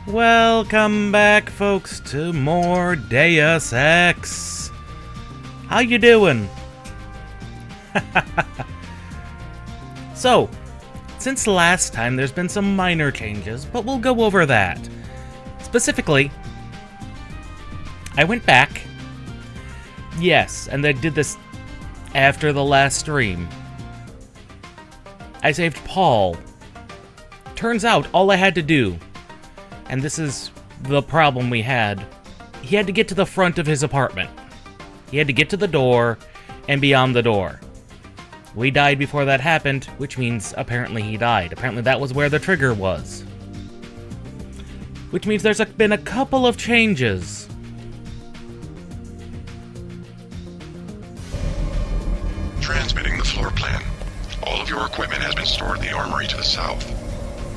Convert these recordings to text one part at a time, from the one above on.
Welcome back, folks, to more Deus Ex. How you doing? So, since last time, there's been some minor changes, but we'll go over that. Specifically, I went back. Yes, and I did this after the last stream. I saved Paul. Turns out, all I had to do, and this is the problem we had, he had to get to the front of his apartment. He had to get to the door and beyond the door. We died before that happened, which means apparently he died. Apparently that was where the trigger was. Which means there's been a couple of changes. Transmitting the floor plan. All of your equipment has been stored in the armory to the south.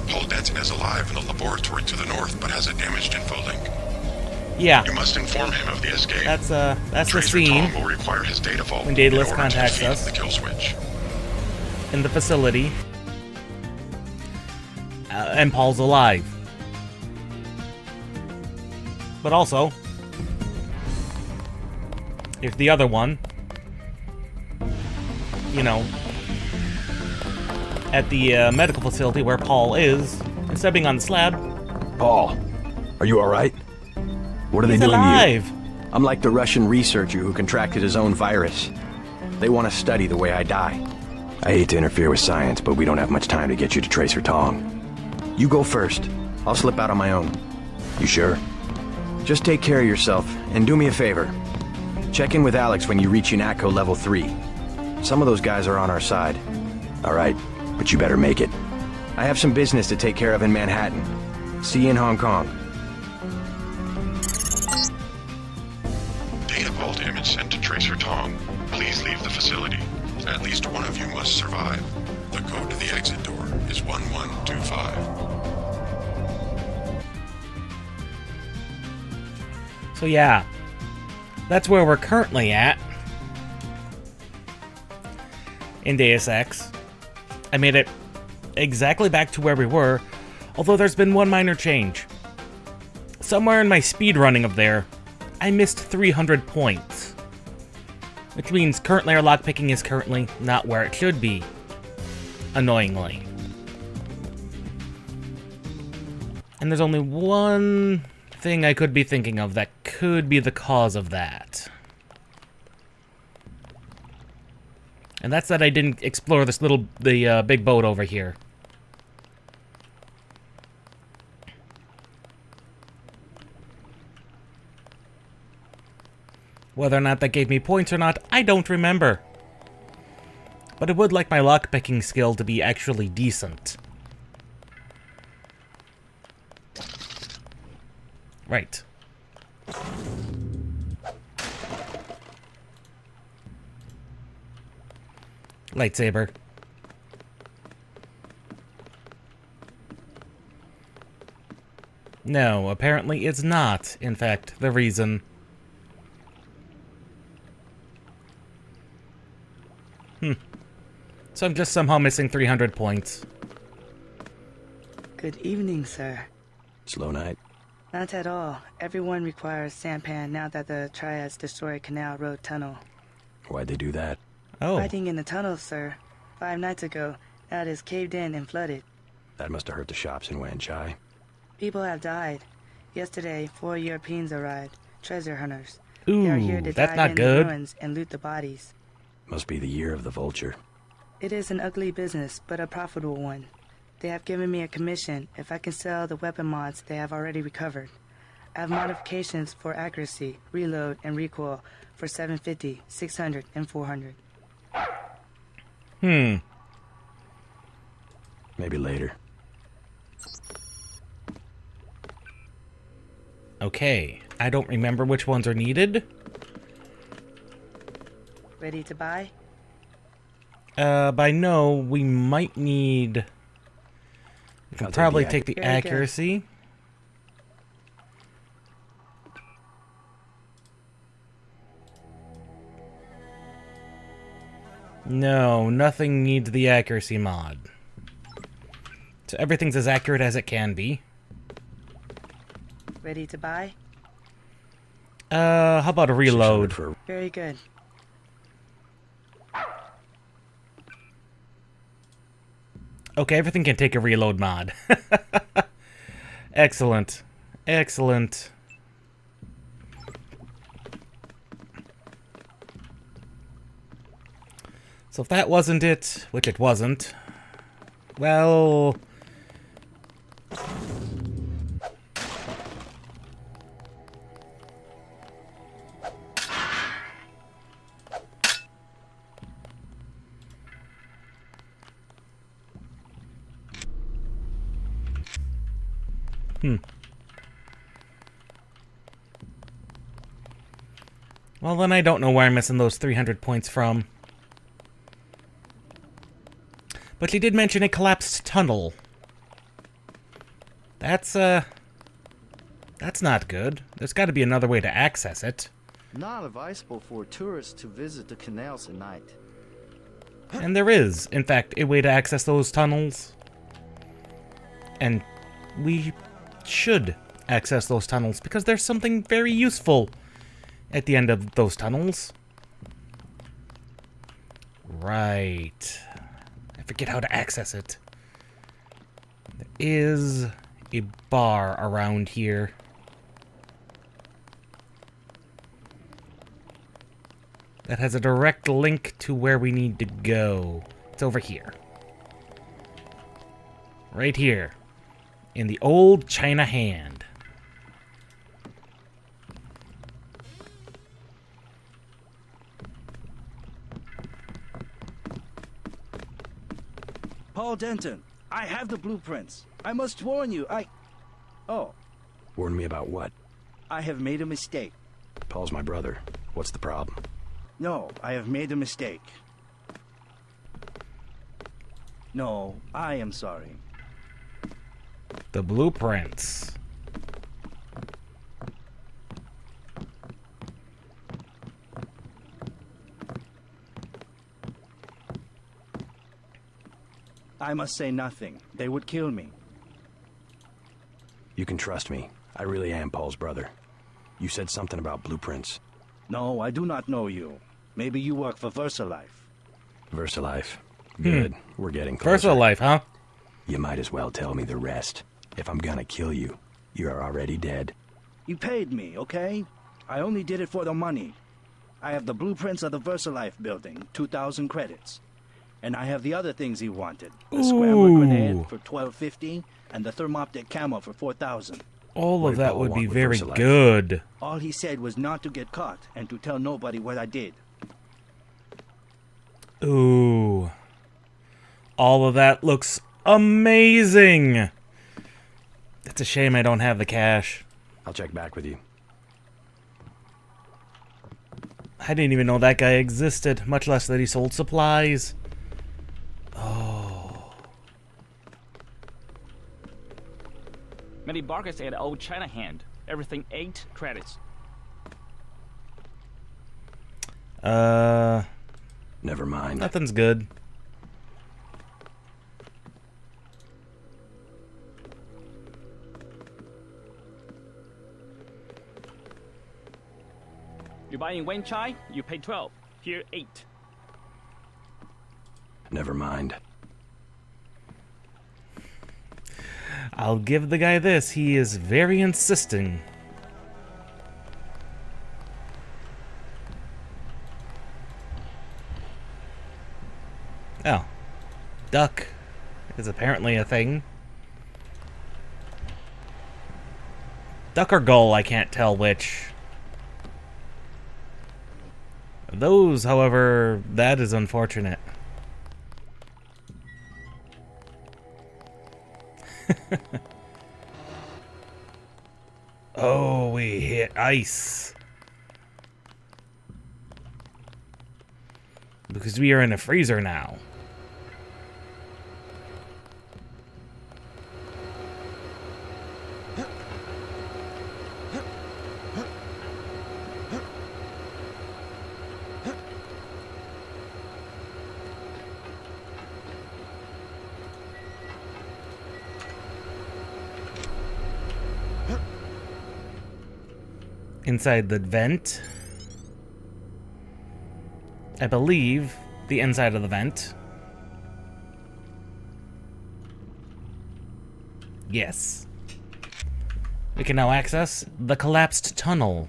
Paul Denton is alive in the laboratory to the north, but has a damaged info link. Yeah. You must inform him of the escape. That's the Tracer scene. Tom will require his data vault when Daedalus in order contacts to us. the kill switch. In the facility. And Paul's alive. But also, if the other one, you know, at the medical facility where Paul is, instead of being on the slab, Paul, are you alright? What are they he's doing alive. to you? I'm like the Russian researcher who contracted his own virus. They want to study the way I die. I hate to interfere with science, but we don't have much time to get you to Tracer Tom. You go first. I'll slip out on my own. You sure? Just take care of yourself, and do me a favor. Check in with Alex when you reach UNATCO level 3. Some of those guys are on our side. Alright, but you better make it. I have some business to take care of in Manhattan. See you in Hong Kong. Data vault image sent to Tracer Tom. Please leave the facility. At least one of you must survive. The code to the exit door is 1125. So yeah, that's where we're currently at in Deus Ex. I made it exactly back to where we were, although there's been one minor change. Somewhere in my speedrunning of there, I missed 300 points. Which means currently our lockpicking is currently not where it should be. Annoyingly. And there's only one thing I could be thinking of that could be the cause of that. And that's that I didn't explore this the big boat over here. Whether or not that gave me points or not, I don't remember. But I would like my lockpicking skill to be actually decent. Right. Lightsaber. No, apparently it's not, in fact, the reason. So I'm just somehow missing 300 points. Good evening, sir. Slow night. Not at all. Everyone requires sampan now that the Triads destroyed Canal Road Tunnel. Why'd they do that? Oh. Fighting in the tunnels, sir. 5 nights ago, now it is caved in and flooded. That must have hurt the shops in Wan Chai. People have died. Yesterday, 4 Europeans arrived, treasure hunters. Ooh, they are here to that's dive not in good. the ruins and loot the bodies. Must be the year of the vulture. It is an ugly business, but a profitable one. They have given me a commission if I can sell the weapon mods they have already recovered. I have modifications for accuracy, reload, and recoil for 750, 600, and 400. Maybe later. Okay, I don't remember which ones are needed. Ready to buy? By no, we might need... We can I'll take probably the take the Very good. accuracy. No, nothing needs the accuracy mod. So everything's as accurate as it can be. Ready to buy? How about a 600 reload? for Very good. Okay, everything can take a reload mod. Excellent. Excellent. So if that wasn't it, which it wasn't, well... Well, then I don't know where I'm missing those 300 points from. But you did mention a collapsed tunnel. That's not good. There's got to be another way to access it. Not advisable for tourists to visit the canals at night. And there is, in fact, a way to access those tunnels. And we should access those tunnels because there's something very useful at the end of those tunnels. Right. I forget how to access it. There is a bar around here. That has a direct link to where we need to go. It's over here. Right here. In the old China hand. Paul Denton, I have the blueprints. I must warn you, Oh, warn me about what? I have made a mistake. Paul's my brother. What's the problem? No, I have made a mistake. No, I am sorry. The blueprints. I must say nothing. They would kill me. You can trust me. I really am Paul's brother. You said something about blueprints. No, I do not know you. Maybe you work for VersaLife. VersaLife. Good. We're getting closer. VersaLife, huh? You might as well tell me the rest. If I'm gonna kill you, you're already dead. You paid me, okay? I only did it for the money. I have the blueprints of the VersaLife building, 2,000 credits. And I have the other things he wanted. The scrambler grenade for $12.50 and the thermoptic camo for $4,000. All What of did that Paul would want be with very VersaLife? good. All he said was not to get caught and to tell nobody what I did. Ooh. All of that looks amazing. It's a shame I don't have the cash. I'll check back with you. I didn't even know that guy existed, much less that he sold supplies. Many bargains at old China hand. Everything 8 credits. Never mind. Nothing's good. You buy in Wen Chai, you pay 12. Here 8. Never mind. I'll give the guy this. He is very insisting. Oh. Duck is apparently a thing. Duck or gull, I can't tell which. Those, however, that is unfortunate. Oh, we hit ice. Because we are in a freezer now. inside the vent. I believe the inside of the vent. Yes. We can now access the collapsed tunnel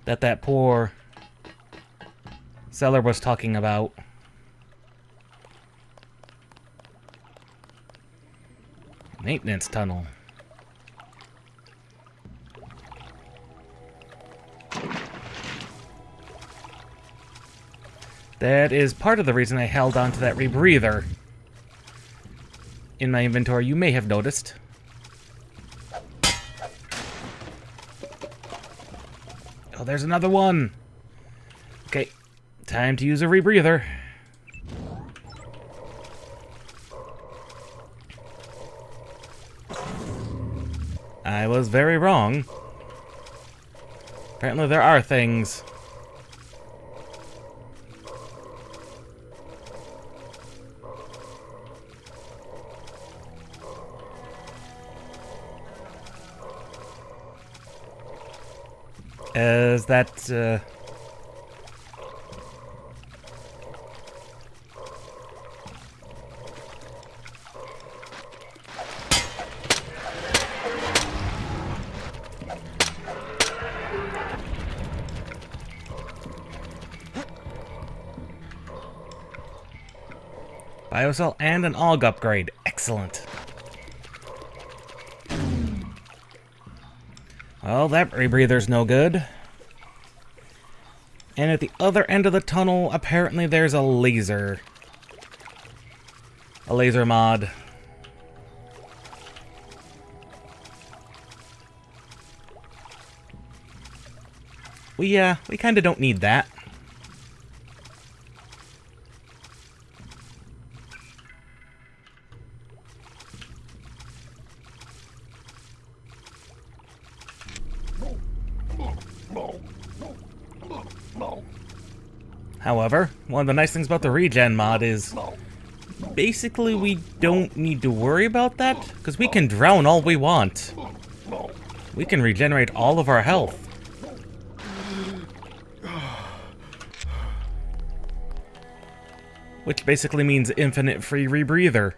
that poor seller was talking about. Maintenance tunnel. That is part of the reason I held on to that rebreather in my inventory, you may have noticed. Oh, there's another one. Okay, time to use a rebreather. I was very wrong. Apparently there are things. Is that, Biocell and an AUG upgrade. Excellent. Well, that rebreather's no good. And at the other end of the tunnel, apparently there's a laser. A laser mod. We kinda don't need that. However, one of the nice things about the regen mod is basically we don't need to worry about that because we can drown all we want. We can regenerate all of our health. Which basically means infinite free rebreather.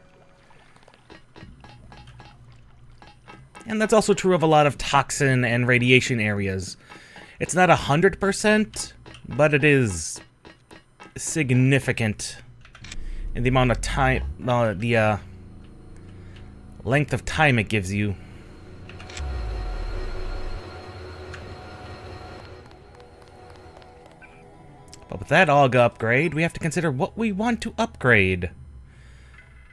And that's also true of a lot of toxin and radiation areas. It's not 100%, but it is significant in the amount of time, the length of time it gives you. But with that AUG upgrade, we have to consider what we want to upgrade.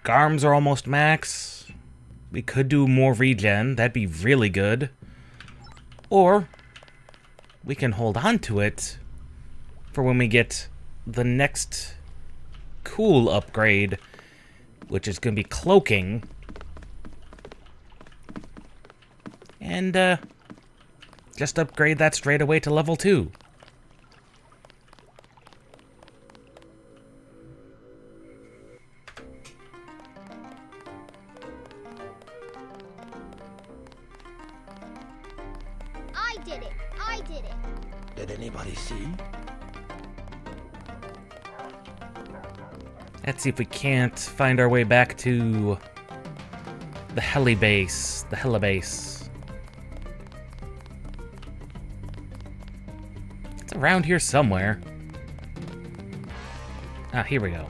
Garms are almost max. We could do more regen, that'd be really good. Or we can hold on to it for when we get the next cool upgrade, which is going to be cloaking. And just upgrade that straight away to level 2. I did it! I did it! Did anybody see? Let's see if we can't find our way back to the helibase. The helibase. It's around here somewhere. Ah, here we go.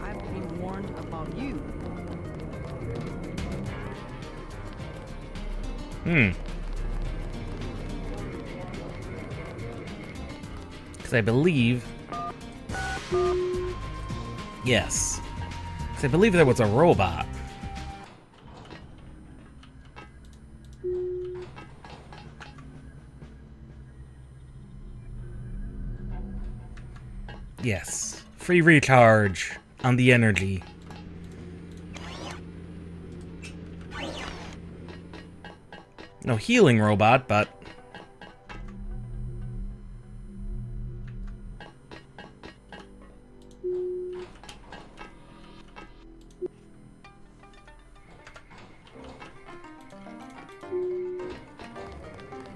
I've been warned about you. Because I believe... Yes. Because I believe there was a robot. Yes. Free recharge on the energy. No healing robot, but...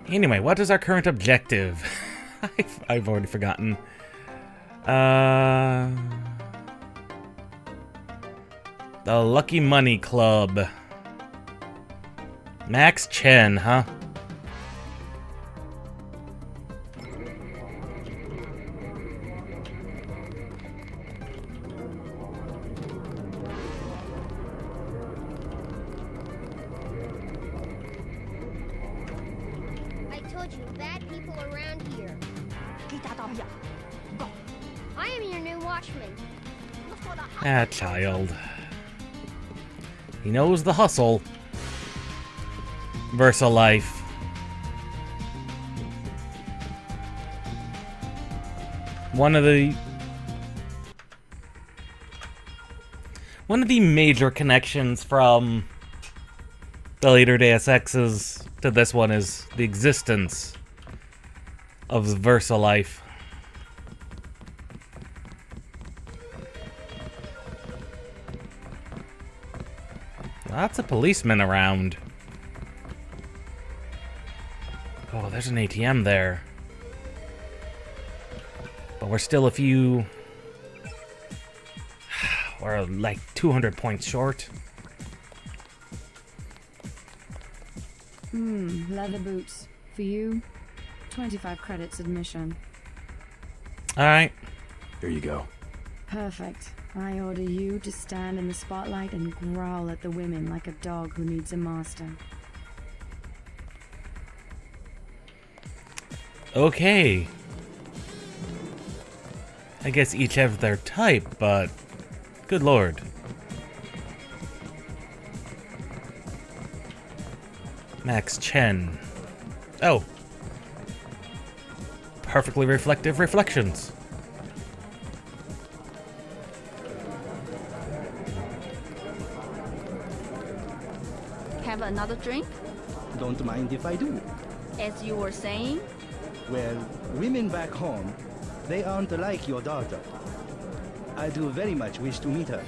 Anyway, what is our current objective? I've already forgotten. The Lucky Money Club. Max Chen, huh? I told you, bad people around here. I am your new watchman. Ah, child. He knows the hustle. Versa life. One of the major connections from the later Deus Exes to this one is the existence of Versa life. Lots of policemen around. Oh, there's an ATM there. But we're still a few... We're like 200 points short. Leather boots. For you, 25 credits admission. Alright. Here you go. Perfect. I order you to stand in the spotlight and growl at the women like a dog who needs a master. Okay. I guess each have their type, but... Good lord. Max Chen. Oh. Perfectly reflective reflections. Have another drink? Don't mind if I do. As you were saying? Well, women back home, they aren't like your daughter. I do very much wish to meet her.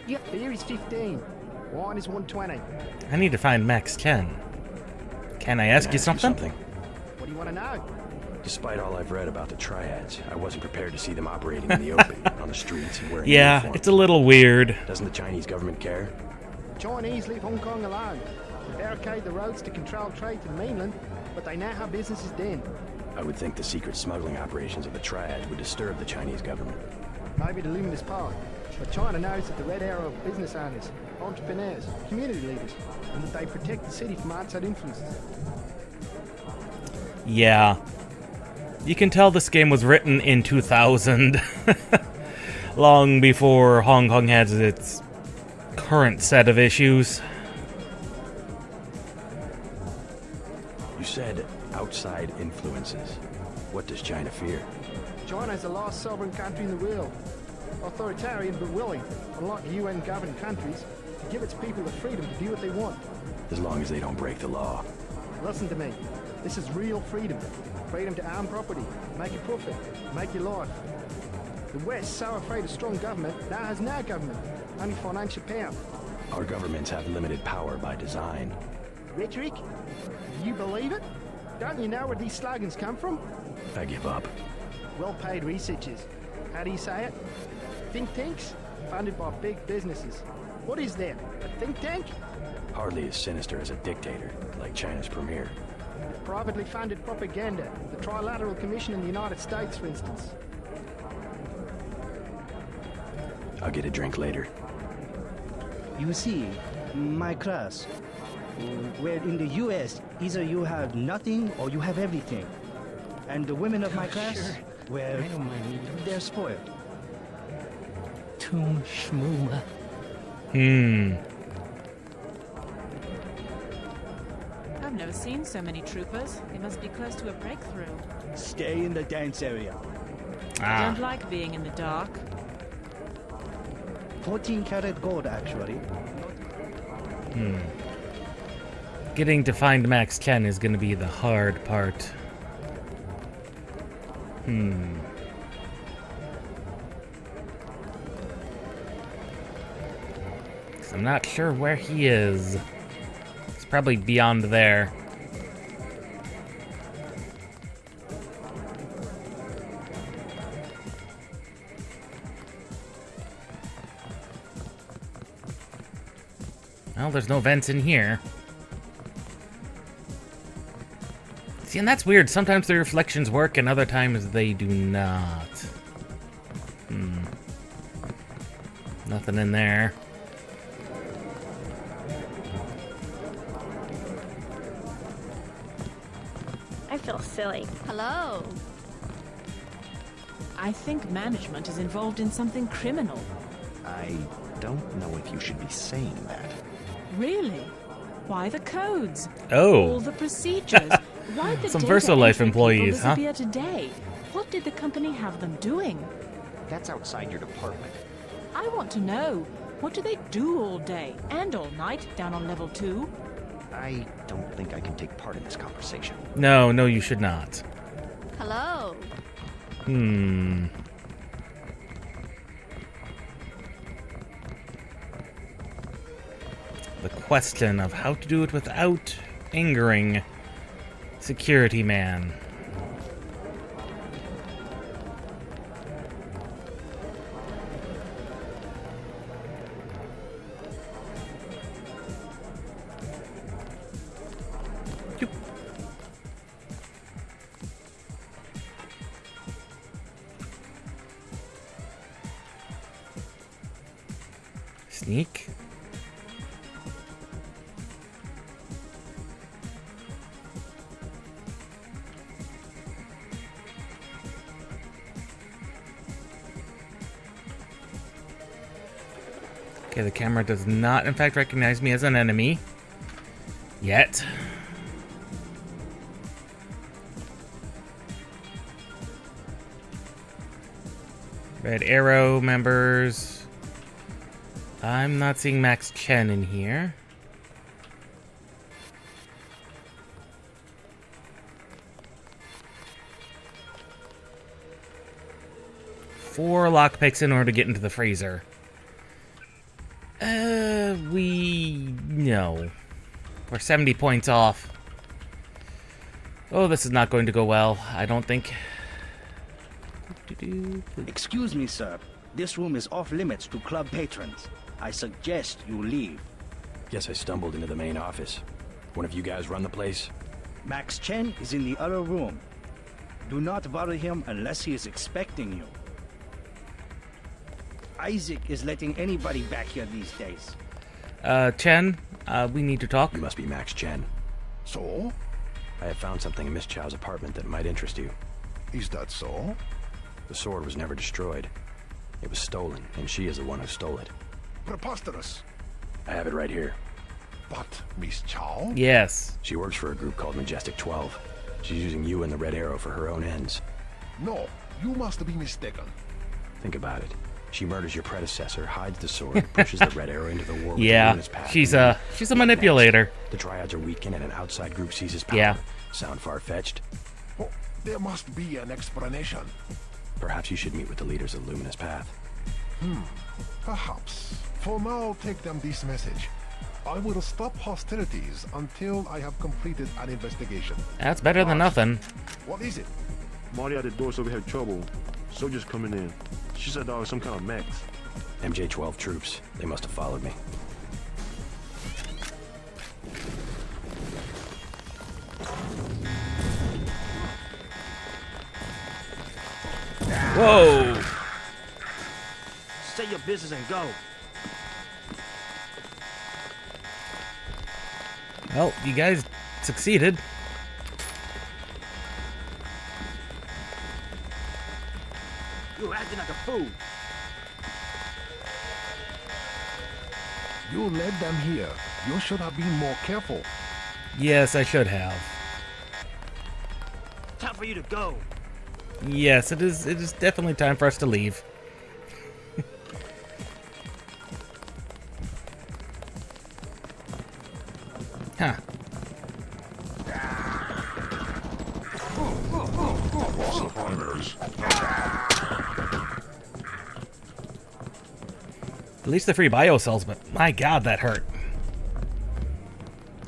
Yeah, beer is 15. Wine is 120. I need to find Max Chen. Can I ask you something? What do you want to know? Despite all I've read about the Triads, I wasn't prepared to see them operating in the open, on the streets and wearing Yeah, uniforms. it's a little weird. Doesn't the Chinese government care? Chinese leave Hong Kong alone. They barricade the roads to control trade to the mainland, but they know how business is done. I would think the secret smuggling operations of the Triads would disturb the Chinese government. Maybe to limit this part, but China knows that the red arrow of business owners, entrepreneurs, community leaders, and that they protect the city from outside influences. Yeah. You can tell this game was written in 2000. Long before Hong Kong had its current set of issues. You said outside influences. What does China fear? China is the last sovereign country in the world. Authoritarian but willing, unlike UN-governed countries, to give its people the freedom to do what they want. As long as they don't break the law. Listen to me. This is real freedom. Freedom to own property, make a profit, make your life. The West, so afraid of strong government, now has no government, only financial power. Our governments have limited power by design. Rhetoric? You believe it? Don't you know where these slogans come from? I give up. Well-paid researchers. How do you say it? Think tanks? Funded by big businesses. What is that? A think tank? Hardly as sinister as a dictator, like China's premier. Privately funded propaganda. The Trilateral Commission in the United States, for instance. I'll get a drink later. You see, my class, where in the US, either you have nothing or you have everything. And the women of my class, well, they're spoiled. I've never seen so many troopers. They must be close to a breakthrough. Stay in the dance area. I don't like being in the dark. 14 karat gold, actually. Getting to find Max Chen is gonna be the hard part. 'Cause I'm not sure where he is. It's probably beyond there. Well, there's no vents in here. See, and that's weird. Sometimes the reflections work and other times they do not. Nothing in there. I feel silly. Hello. I think management is involved in something criminal. I don't know if you should be saying that. Really? Why the codes? Oh. All the procedures. Why the Some data VersaLife entry employees, people huh? disappear today? What did the company have them doing? That's outside your department. I want to know. What do they do all day and all night down on level 2? I don't think I can take part in this conversation. No, you should not. Hello. The question of how to do it without angering security man. Sneak. Okay, the camera does not, in fact, recognize me as an enemy. Yet. Red Arrow members. I'm not seeing Max Chen in here. Four lockpicks in order to get into the freezer. No. We're 70 points off. Oh, this is not going to go well, I don't think. Excuse me, sir. This room is off limits to club patrons. I suggest you leave. Guess I stumbled into the main office. One of you guys run the place? Max Chen is in the other room. Do not bother him unless he is expecting you. Isaac is letting anybody back here these days. Chen, we need to talk. You must be Max Chen. So? I have found something in Miss Chow's apartment that might interest you. Is that so? The sword was never destroyed. It was stolen, and she is the one who stole it. Preposterous. I have it right here. But Miss Chow? Yes. She works for a group called Majestic 12. She's using you and the Red Arrow for her own ends. No, you must be mistaken. Think about it. She murders your predecessor, hides the sword, pushes the Red Arrow into the war with yeah, Luna's path. she's a manipulator. Next, the Triads are weakened and an outside group seizes power. Yeah. Sound far-fetched? Oh, there must be an explanation. Perhaps you should meet with the leaders of Luminous Path. Perhaps. For now, take them this message. I will stop hostilities until I have completed an investigation. That's better than nothing. What is it? Marty at the door said we had trouble. Soldiers coming in. She said there was some kind of mechs. MJ-12 troops. They must have followed me. Whoa! Say your business and go. Well, you guys succeeded. You're acting like a fool. You led them here. You should have been more careful. Yes, I should have. Time for you to go. Yes, it is definitely time for us to leave. Huh. At least the free bio cells, but my god, that hurt.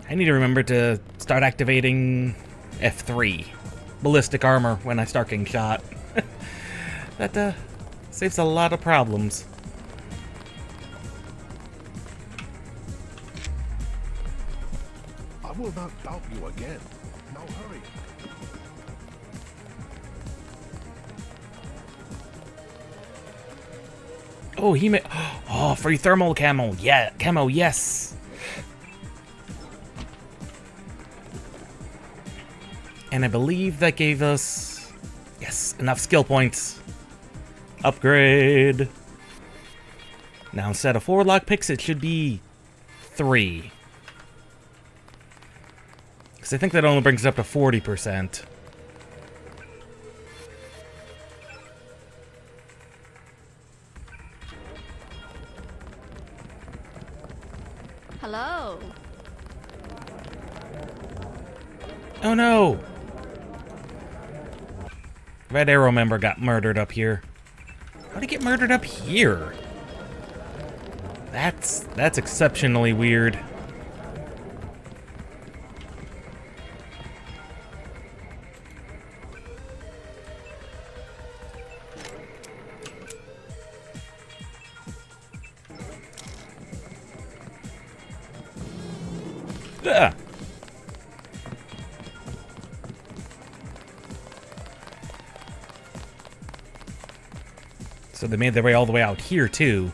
I need to remember to start activating F3. Ballistic armor when I start getting shot. That saves a lot of problems. will not doubt you again. Now hurry. Oh, he made... Oh, free thermal camo. Yeah, camo, yes. And I believe that gave us... Yes, enough skill points. Upgrade. Now, instead of 4 lockpicks, it should be 3. Because I think that only brings it up to 40%. Hello. Oh no! Red Arrow member got murdered up here. How'd he get murdered up here? That's exceptionally weird. Ah. So they made their way all the way out here, too.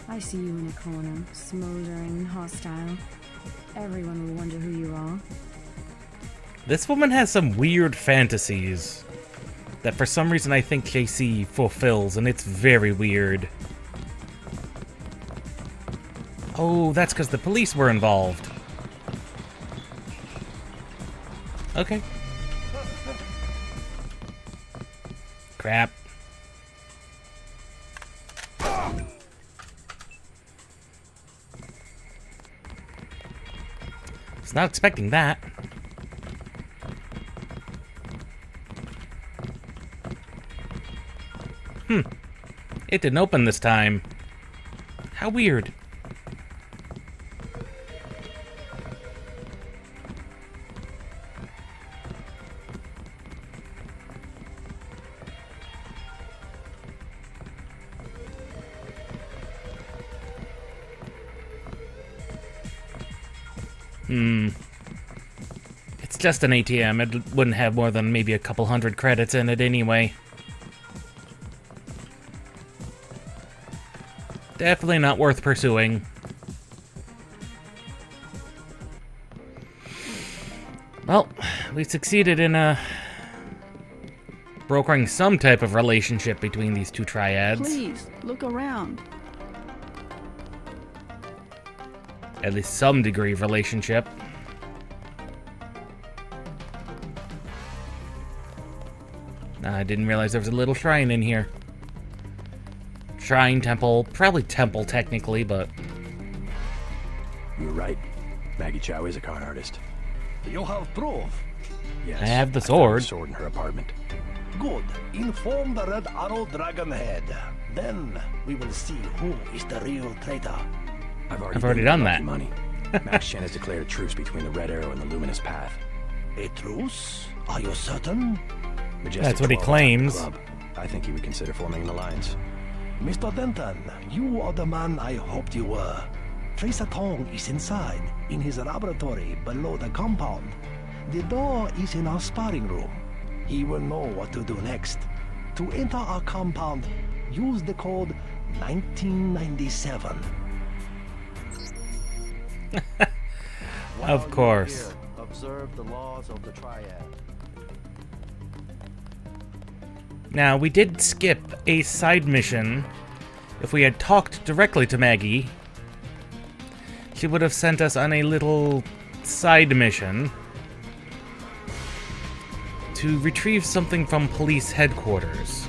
I see you in a corner, smoldering and hostile. Everyone will wonder who you are. This woman has some weird fantasies that for some reason I think JC fulfills, and it's very weird. Oh, that's because the police were involved. Okay. Crap. Was not expecting that. It didn't open this time. How weird. It's just an ATM. It wouldn't have more than maybe a couple hundred credits in it anyway. Definitely not worth pursuing. Well, we succeeded in brokering some type of relationship between these two triads. Please, look around. At least some degree of relationship. I didn't realize there was a little shrine in here. Shrine, temple, probably temple technically, but... You were right. Maggie Chow is a con artist. You have proof? Yes. I have the found sword. the sword in her apartment. Good. Inform the Red Arrow Dragon Head. Then we will see who is the real traitor. I've already done that. Money. Max Shen has declared a truce between the Red Arrow and the Luminous Path. A truce? Are you certain? Majestic That's what he 12 claims. Club. I think he would consider forming an alliance. Mr. Denton, you are the man I hoped you were. Tracer Tong is inside, in his laboratory below the compound. The door is in our sparring room. He will know what to do next. To enter our compound, use the code 1997. Of course. Observe the laws of the Triad. Now, we did skip a side mission. If we had talked directly to Maggie, she would have sent us on a little side mission to retrieve something from police headquarters.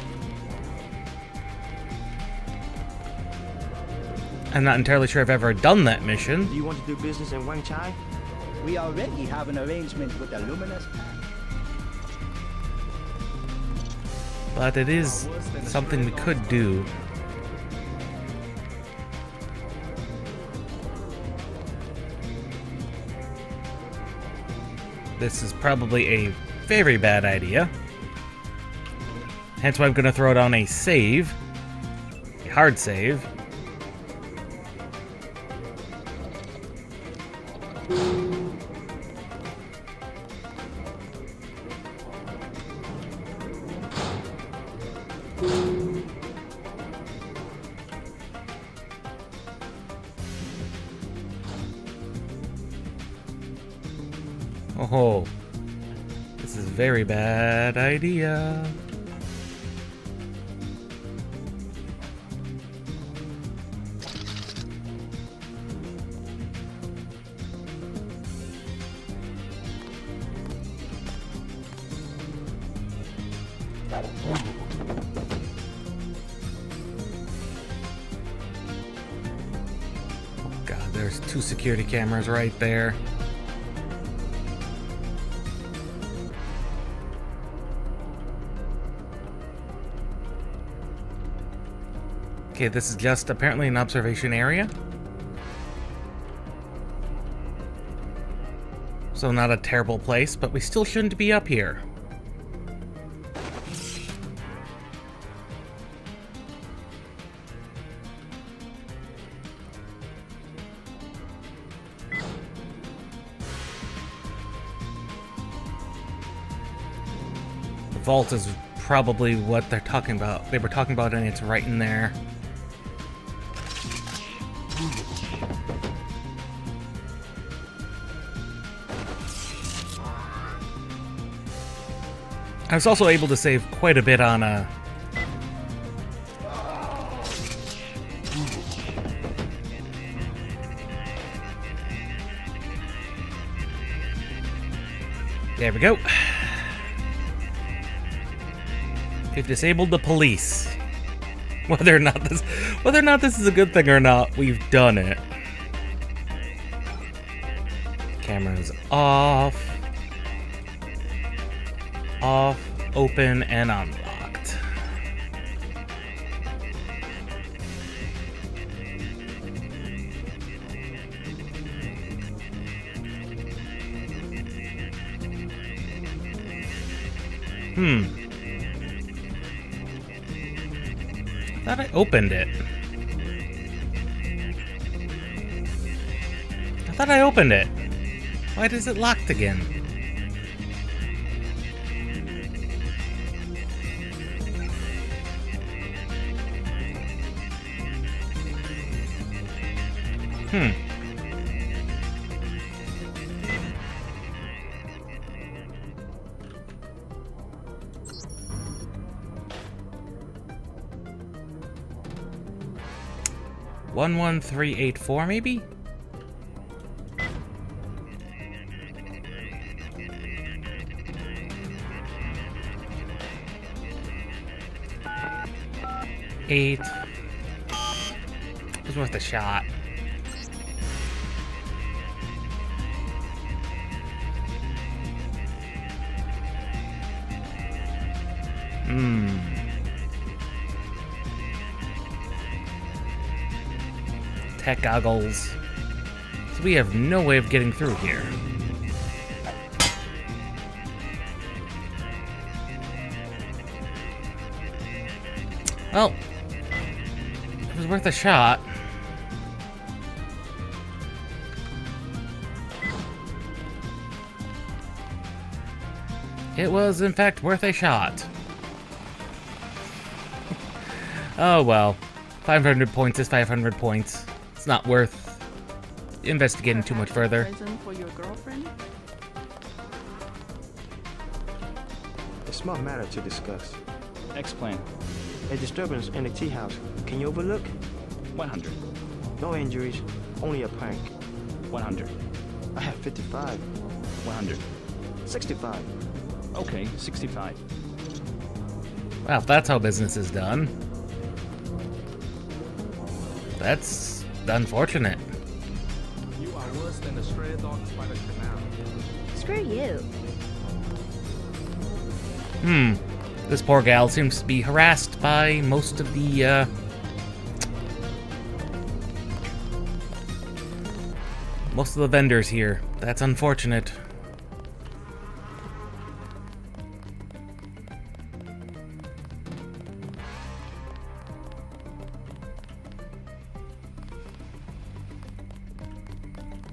I'm not entirely sure I've ever done that mission. Do you want to do business in Wang Chai? We already have an arrangement with the Luminous. But it is something we could do. This is probably a very bad idea. Hence why I'm going to throw down a save. A hard save. Oh, this is a very bad idea. God, there's 2 security cameras right there. Okay, this is just apparently an observation area. So not a terrible place, but we still shouldn't be up here. The vault is probably what they're talking about. They were talking about, and it's right in there. I was also able to save quite a bit on there we go. We've disabled the police. Whether or not this is a good thing or not, we've done it. Cameras off. Off, open, and unlocked. I thought I opened it. I thought I opened it. Why is it locked again? One 11384 maybe? Eight. It was worth a shot. Tech goggles. So we have no way of getting through here. Well, it was worth a shot. It was, in fact, worth a shot. Oh well. 500 points is 500 points. It's not worth investigating too much further. For your girlfriend? A small matter to discuss. Explain. A disturbance in the tea house. Can you overlook? 100. No injuries, only a prank. 100. I have 55. 100. 65. Okay, 65. Well, if that's how business is done. That's unfortunate. You are worse than the stray dogs by the canal. Screw you. This poor gal seems to be harassed by most of the, most of the vendors here. That's unfortunate.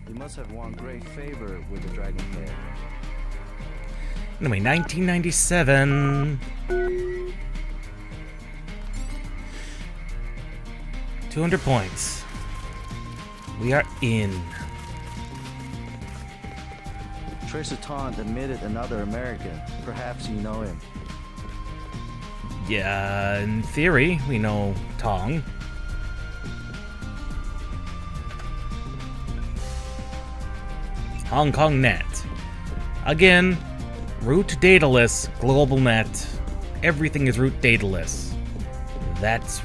You must have won great favor with the dragon pair. Anyway, 1997. 200 points. We are in. Tracer Tong admitted another American. Perhaps you know him. Yeah, in theory, we know Tong. Hong Kong Net. Again, root dataless, global net. Everything is root dataless. That's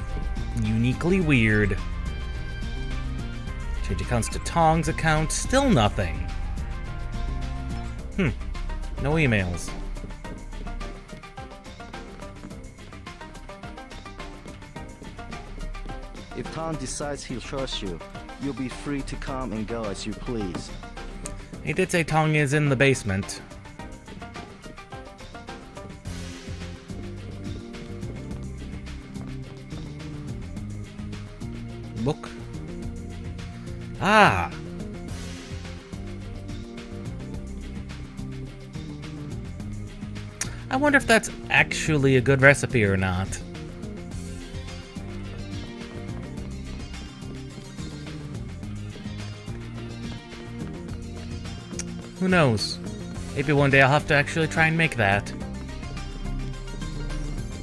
uniquely weird. Change accounts to Tong's account, still nothing. No emails. If Tong decides he'll trust you, you'll be free to come and go as you please. He did say Tong is in the basement. Book. Ah! I wonder if that's actually a good recipe or not. Who knows? Maybe one day I'll have to actually try and make that.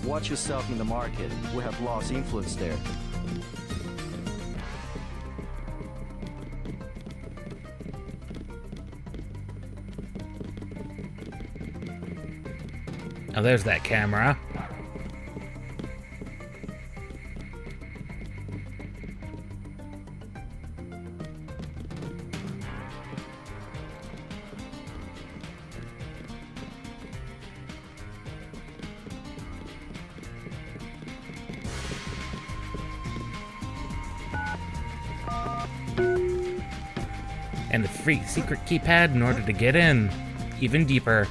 Watch yourself in the market. We have lost influence there. Oh, there's that camera. And the free secret keypad in order to get in even deeper.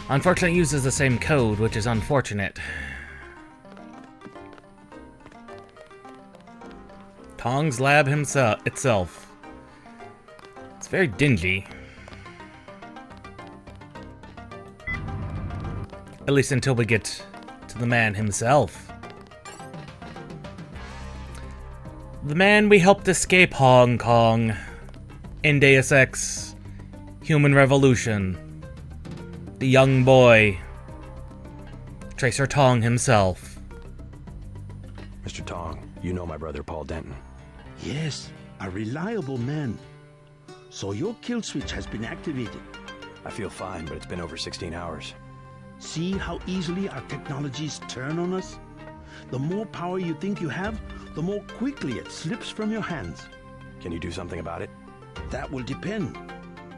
Unfortunately, it uses the same code, which is unfortunate. Tong's lab itself. It's very dingy. At least until we get to the man himself. The man we helped escape Hong Kong in Deus Ex Human Revolution. The young boy, Tracer Tong himself. Mr. Tong, you know my brother Paul Denton. Yes, a reliable man. So your kill switch has been activated. I feel fine, but it's been over 16 hours. See how easily our technologies turn on us? The more power you think you have, the more quickly it slips from your hands. Can you do something about it? That will depend.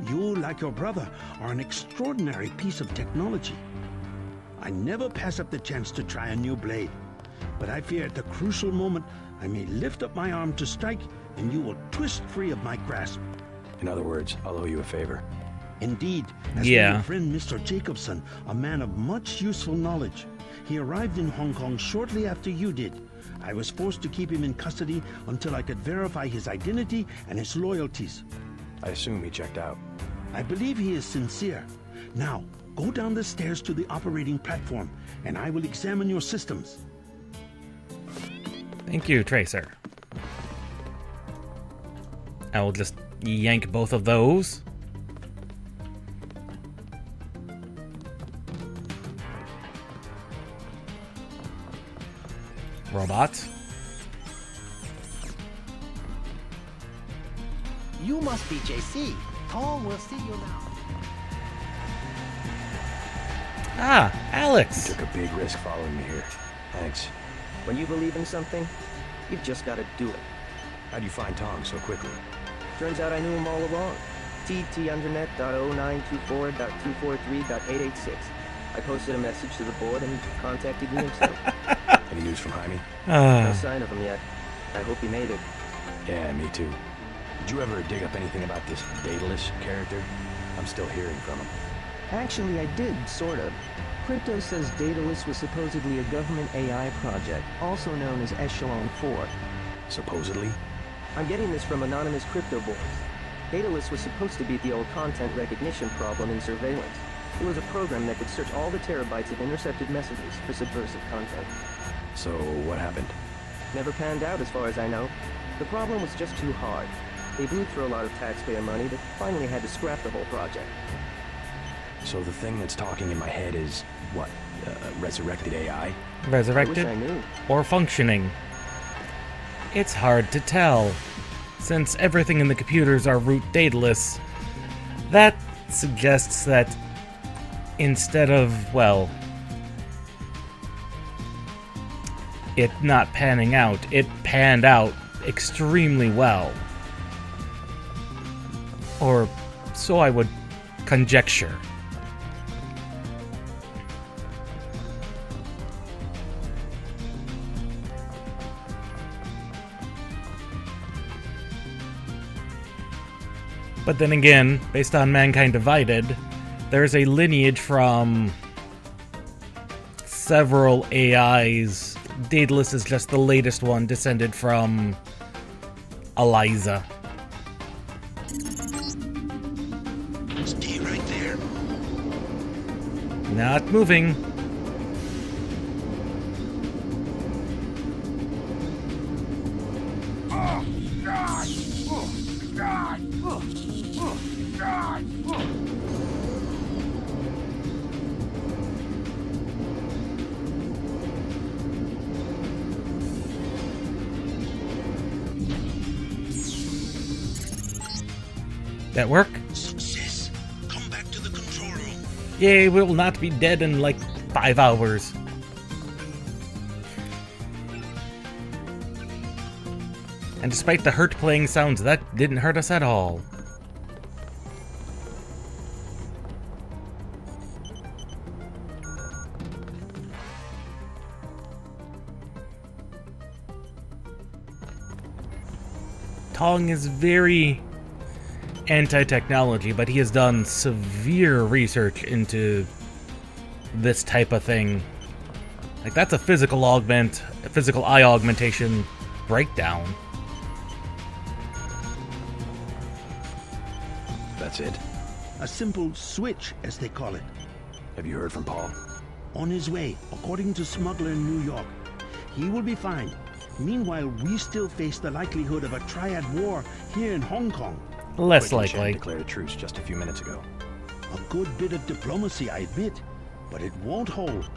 You, like your brother, are an extraordinary piece of technology. I never pass up the chance to try a new blade, but I fear at the crucial moment I may lift up my arm to strike and you will twist free of my grasp. In other words, I'll owe you a favor. Indeed, as your friend Mr. Jacobson, a man of much useful knowledge. He arrived in Hong Kong shortly after you did. I was forced to keep him in custody until I could verify his identity and his loyalties. I assume he checked out. I believe he is sincere. Now, go down the stairs to the operating platform, and I will examine your systems. Thank you, Tracer. I will just yank both of those. Robot. You must be JC. Tong will see you now. Ah, Alex. You took a big risk following me here. Thanks. When you believe in something, you've just got to do it. How'd you find Tong so quickly? Turns out I knew him all along. ttundernet.0924.243.886. I posted a message to the board and he contacted me himself. Any news from Jaime? No sign of him yet. I hope he made it. Yeah, me too. Did you ever dig up anything about this Daedalus character? I'm still hearing from him. Actually, I did, sort of. Crypto says Daedalus was supposedly a government AI project, also known as Echelon 4. Supposedly? I'm getting this from anonymous crypto boys. Daedalus was supposed to beat the old content recognition problem in surveillance. It was a program that could search all the terabytes of intercepted messages for subversive content. So, what happened? Never panned out as far as I know. The problem was just too hard. They blew through a lot of taxpayer money that finally had to scrap the whole project. So the thing that's talking in my head is, what, resurrected AI? Resurrected? I wish I knew. Or functioning? It's hard to tell. Since everything in the computers are root dataless, that suggests that instead of, well, it not panning out, it panned out extremely well. Or so I would conjecture. But then again, based on Mankind Divided, there's a lineage from several AIs. Daedalus is just the latest one, descended from Eliza. Stay right there. Not moving. Oh, God! Oh, God! Oh, God! Oh. That work? Success. Come back to the control room. Yay, we will not be dead in like 5 hours. And despite the hurt playing sounds, that didn't hurt us at all. Tong is very anti-technology, but he has done severe research into this type of thing. Like, that's a physical eye augmentation breakdown. That's it? A simple switch, as they call it. Have you heard from Paul? On his way, according to Smuggler in New York. He will be fine. Meanwhile, we still face the likelihood of a Triad war here in Hong Kong. Less Quick and Chen likely. declared a truce just a few minutes ago. A good bit of diplomacy, I admit, but it won't hold.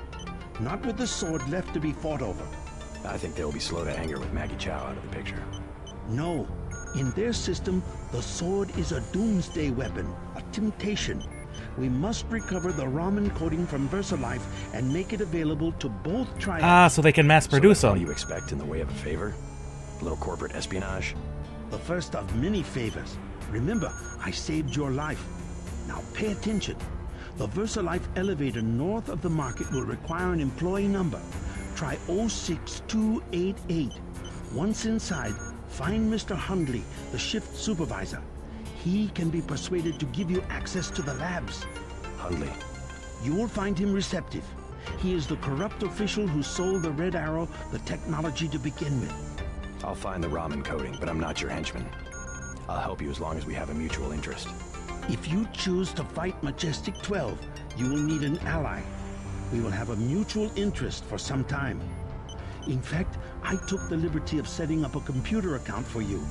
Not with the sword left to be fought over. I think they'll be slow to anger with Maggie Chow out of the picture. No. In their system, the sword is a doomsday weapon, a temptation. We must recover the ramen coating from VersaLife and make it available to both Triad. Ah, so they can mass produce so them. What do you expect in the way of a favor? A little corporate espionage? The first of many favors. Remember, I saved your life. Now pay attention. The VersaLife elevator north of the market will require an employee number. Try 06288. Once inside, find Mr. Hundley, the shift supervisor. He can be persuaded to give you access to the labs. Hundley. You will find him receptive. He is the corrupt official who sold the Red Arrow the technology to begin with. I'll find the ramen coating, but I'm not your henchman. I'll help you as long as we have a mutual interest. If you choose to fight Majestic 12, you will need an ally. We will have a mutual interest for some time. In fact, I took the liberty of setting up a computer account for you.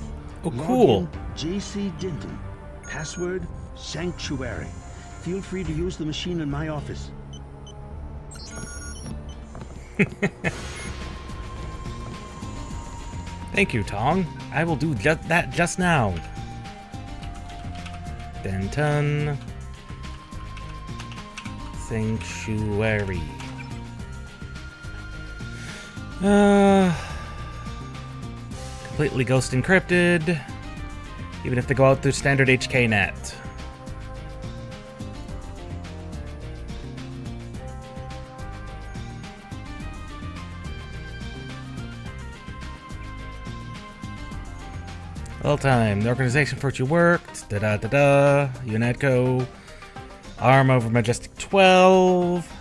Oh, cool. Log in JC Denton. Password Sanctuary. Feel free to use the machine in my office. Thank you, Tong. I will do that just now. Denton. Sanctuary. Completely ghost encrypted. Even if they go out through standard HKNet. All time. The organization for which you worked. Da-da-da-da. UNATCO. Arm over Majestic 12.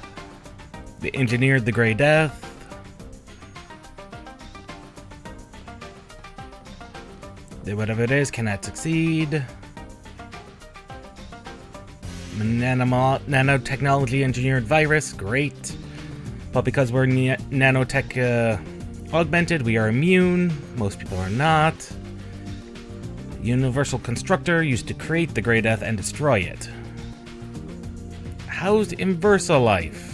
They engineered the Grey Death. Whatever it is, cannot succeed. nanotechnology engineered virus, great. But because we're nanotech augmented, we are immune. Most people are not. Universal Constructor used to create the Grey Death and destroy it. Housed in VersaLife.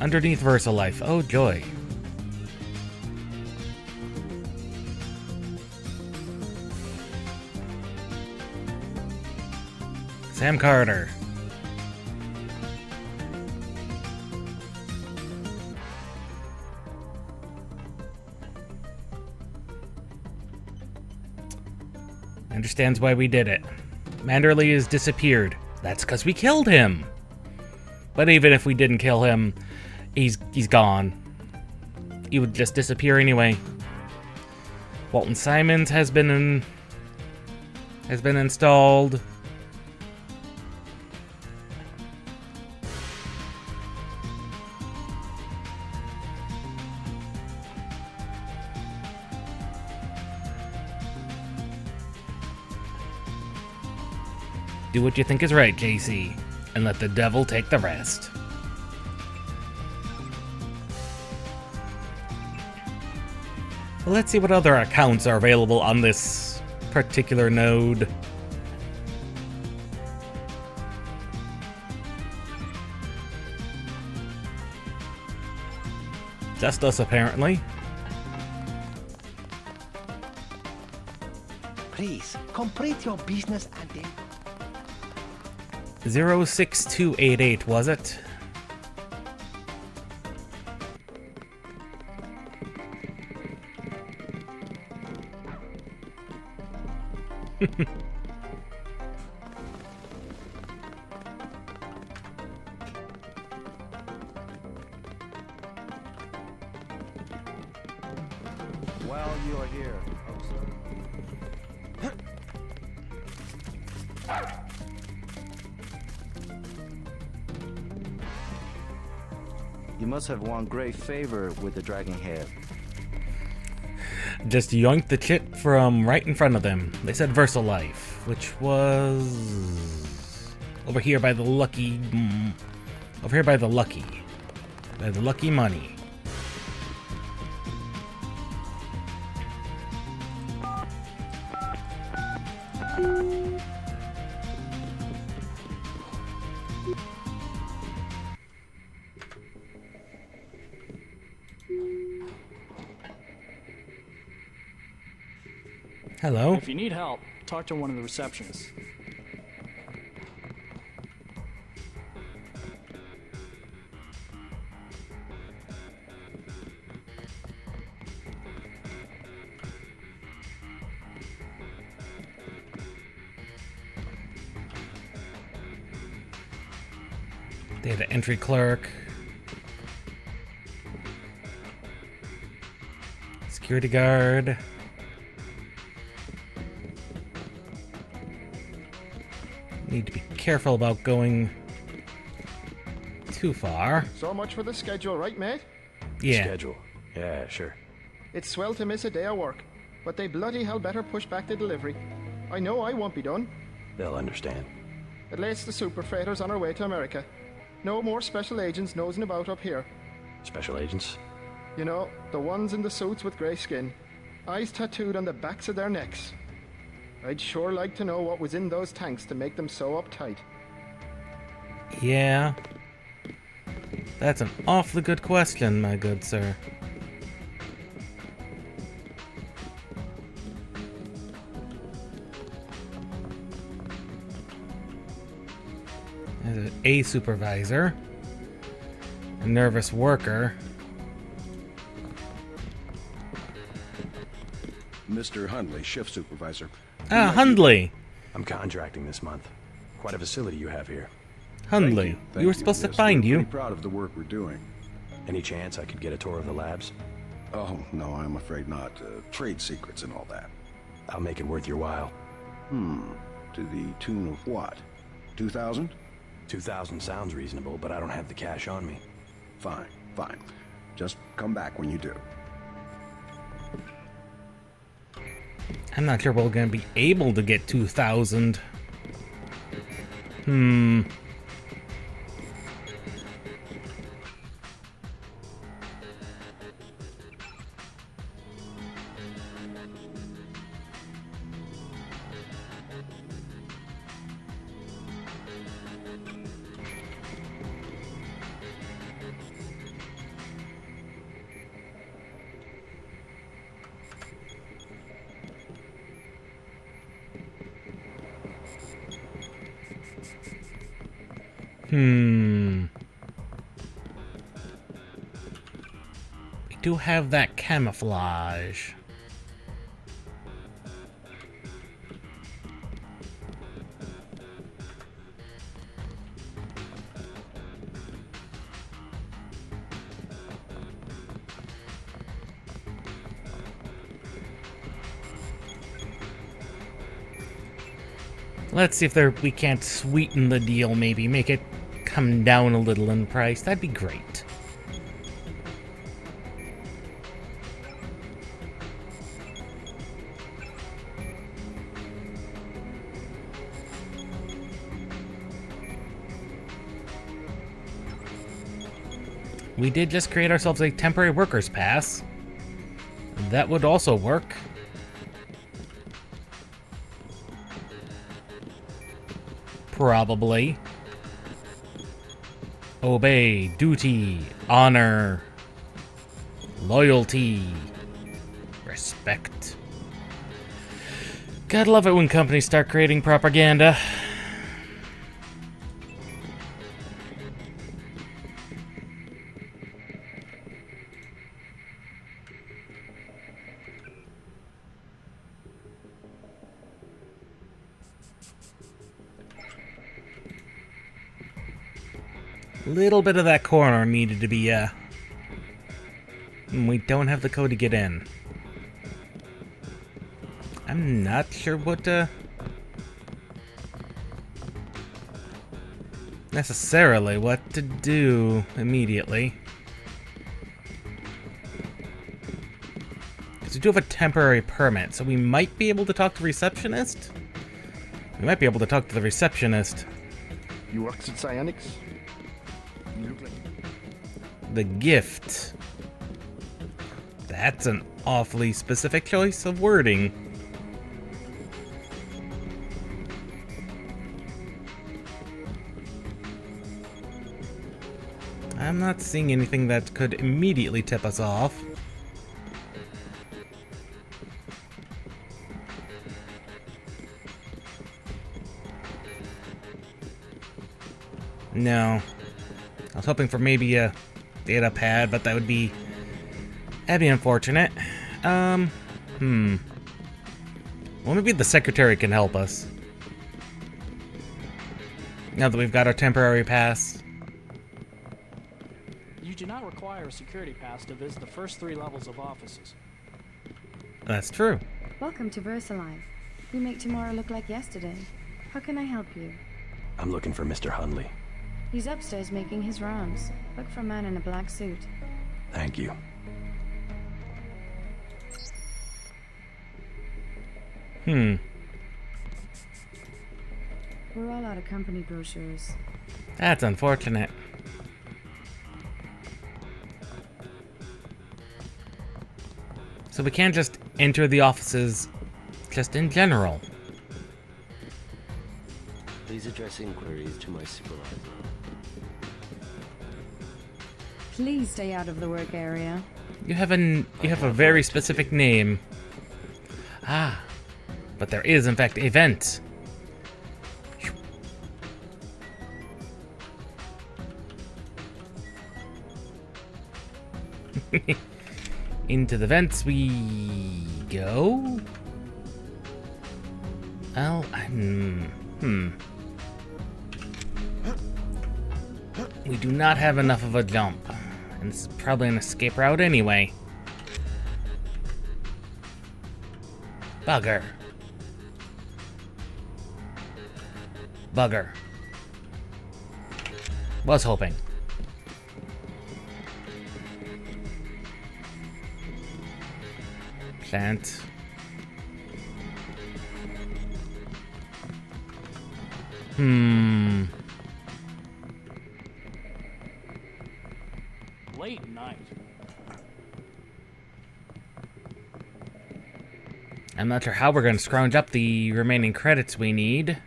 Underneath VersaLife. Oh, joy. Sam Carter. Understands why we did it. Manderley has disappeared. That's because we killed him. But even if we didn't kill him, he's gone. He would just disappear anyway. Walton Simons has been installed. Do what you think is right, JC, and let the devil take the rest. Well, let's see what other accounts are available on this particular node. Just us, apparently. Please, complete your business and then... 06288, was it? While you are here, you must have won great favor with the dragon head. Just yoinked the chip from right in front of them. They said VersaLife, which was over here by the lucky, by the lucky money. Hello. If you need help, talk to one of the receptionists. Data entry clerk. Security guard. Need to be careful about going too far. So much for the schedule, right, mate? Yeah. Schedule? Yeah, sure. It's swell to miss a day of work, but they bloody hell better push back the delivery. I know I won't be done. They'll understand. It lays the super freighters on our way to America. No more special agents nosing about up here. Special agents? You know, the ones in the suits with grey skin. Eyes tattooed on the backs of their necks. I'd sure like to know what was in those tanks to make them so uptight. Yeah. That's an awfully good question, my good sir. There's a supervisor. A nervous worker. Mr. Hundley, shift supervisor. Ah, Hundley. I'm contracting this month. Quite a facility you have here. Hundley, we were supposed to find you. I'm proud of the work we're doing. Any chance I could get a tour of the labs? Oh, no, I'm afraid not. Trade secrets and all that. I'll make it worth your while. To the tune of what? 2,000? 2,000 sounds reasonable, but I don't have the cash on me. Fine, fine. Just come back when you do. I'm not sure we're going to be able to get 2,000. We do have that camouflage. Let's see if we can't sweeten the deal, maybe. Make it come down a little in price. That'd be great. We did just create ourselves a temporary workers pass. That would also work. Probably. Obey, duty, honor, loyalty, respect. Gotta love it when companies start creating propaganda. Little bit of that corner needed to be, we don't have the code to get in. I'm not sure what, necessarily what to do immediately. Because we do have a temporary permit, so we might be able to talk to the receptionist? We might be able to talk to the receptionist. You works at Psionics? You look like... The gift. That's an awfully specific choice of wording. I'm not seeing anything that could immediately tip us off. No. I was hoping for maybe a data pad, but that'd be unfortunate. Well, maybe the secretary can help us. Now that we've got our temporary pass. You do not require a security pass to visit the first 3 levels of offices. That's true. Welcome to VersaLife. We make tomorrow look like yesterday. How can I help you? I'm looking for Mr. Hundley. He's upstairs making his rounds. Look for a man in a black suit. Thank you. We're all out of company brochures. That's unfortunate. So we can't just enter the offices just in general. Please address inquiries to my supervisor. Please stay out of the work area. You have a very specific name. Ah, but there is in fact a vent. Into the vents we go. Well, we do not have enough of a jump. And this is probably an escape route anyway. Bugger. Bugger. Was hoping. Plant. Late night. I'm not sure how we're going to scrounge up the remaining credits we need.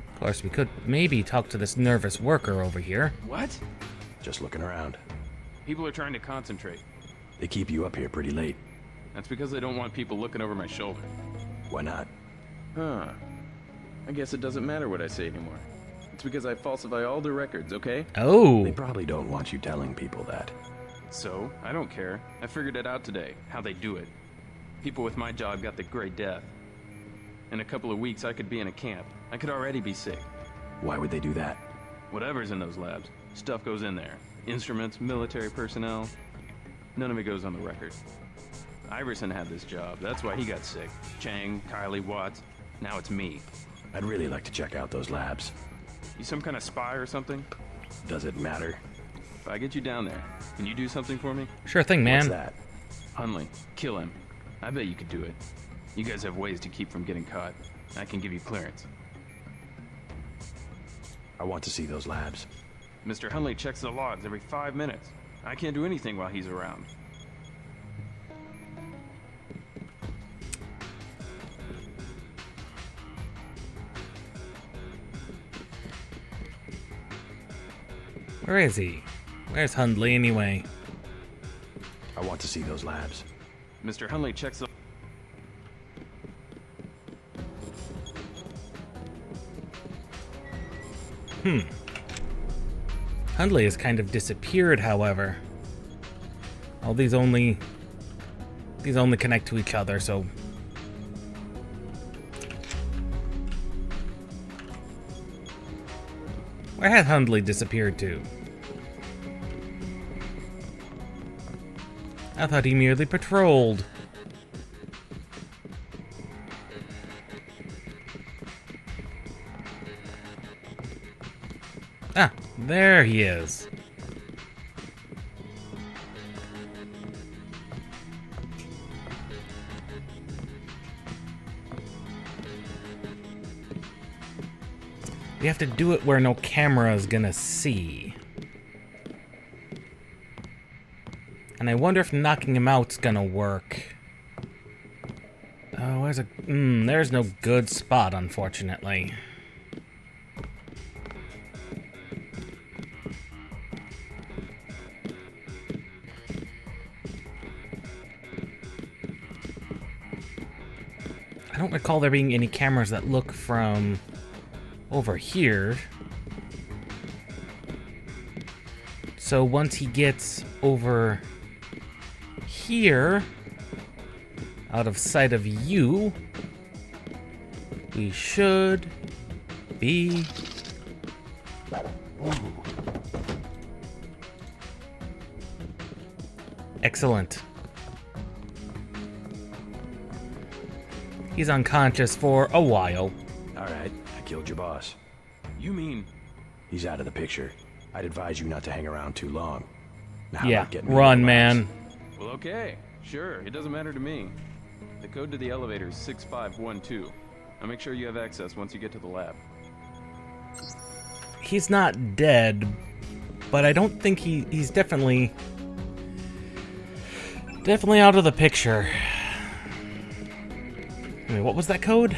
Of course, we could maybe talk to this nervous worker over here. What? Just looking around. People are trying to concentrate. They keep you up here pretty late. That's because they don't want people looking over my shoulder. Why not? Huh. I guess it doesn't matter what I say anymore. It's because I falsify all the records, okay? Oh. They probably don't want you telling people that. So, I don't care. I figured it out today, how they do it. People with my job got the Great Death. In a couple of weeks, I could be in a camp. I could already be sick. Why would they do that? Whatever's in those labs, stuff goes in there. Instruments, military personnel. None of it goes on the record. Iverson had this job, that's why he got sick. Chang, Kylie, Watts. Now it's me. I'd really like to check out those labs. You some kind of spy or something? Does it matter? If I get you down there, can you do something for me? Sure thing, man. What's that? Hunley, kill him. I bet you could do it. You guys have ways to keep from getting caught. I can give you clearance. I want to see those labs. Mr. Hunley checks the logs every 5 minutes. I can't do anything while he's around. Where is he? Where's Hundley anyway? I want to see those labs. Mr. Hunley checks the... Hundley has kind of disappeared, however. All these only connect to each other, so... Where had Hundley disappeared to? I thought he merely patrolled. Ah, there he is. We have to do it where no camera is gonna see. And I wonder if knocking him out's gonna work. Oh, where's a... there's no good spot, unfortunately. I don't recall there being any cameras that look from over here. So once he gets over here, out of sight of you, we should be... Excellent. He's unconscious for a while. Alright, I killed your boss. You mean... He's out of the picture. I'd advise you not to hang around too long. Now, yeah, run, man. Well, okay. Sure, it doesn't matter to me. The code to the elevator is 6512. I'll make sure you have access once you get to the lab. He's not dead, but I don't think he's definitely out of the picture. Wait, what was that code?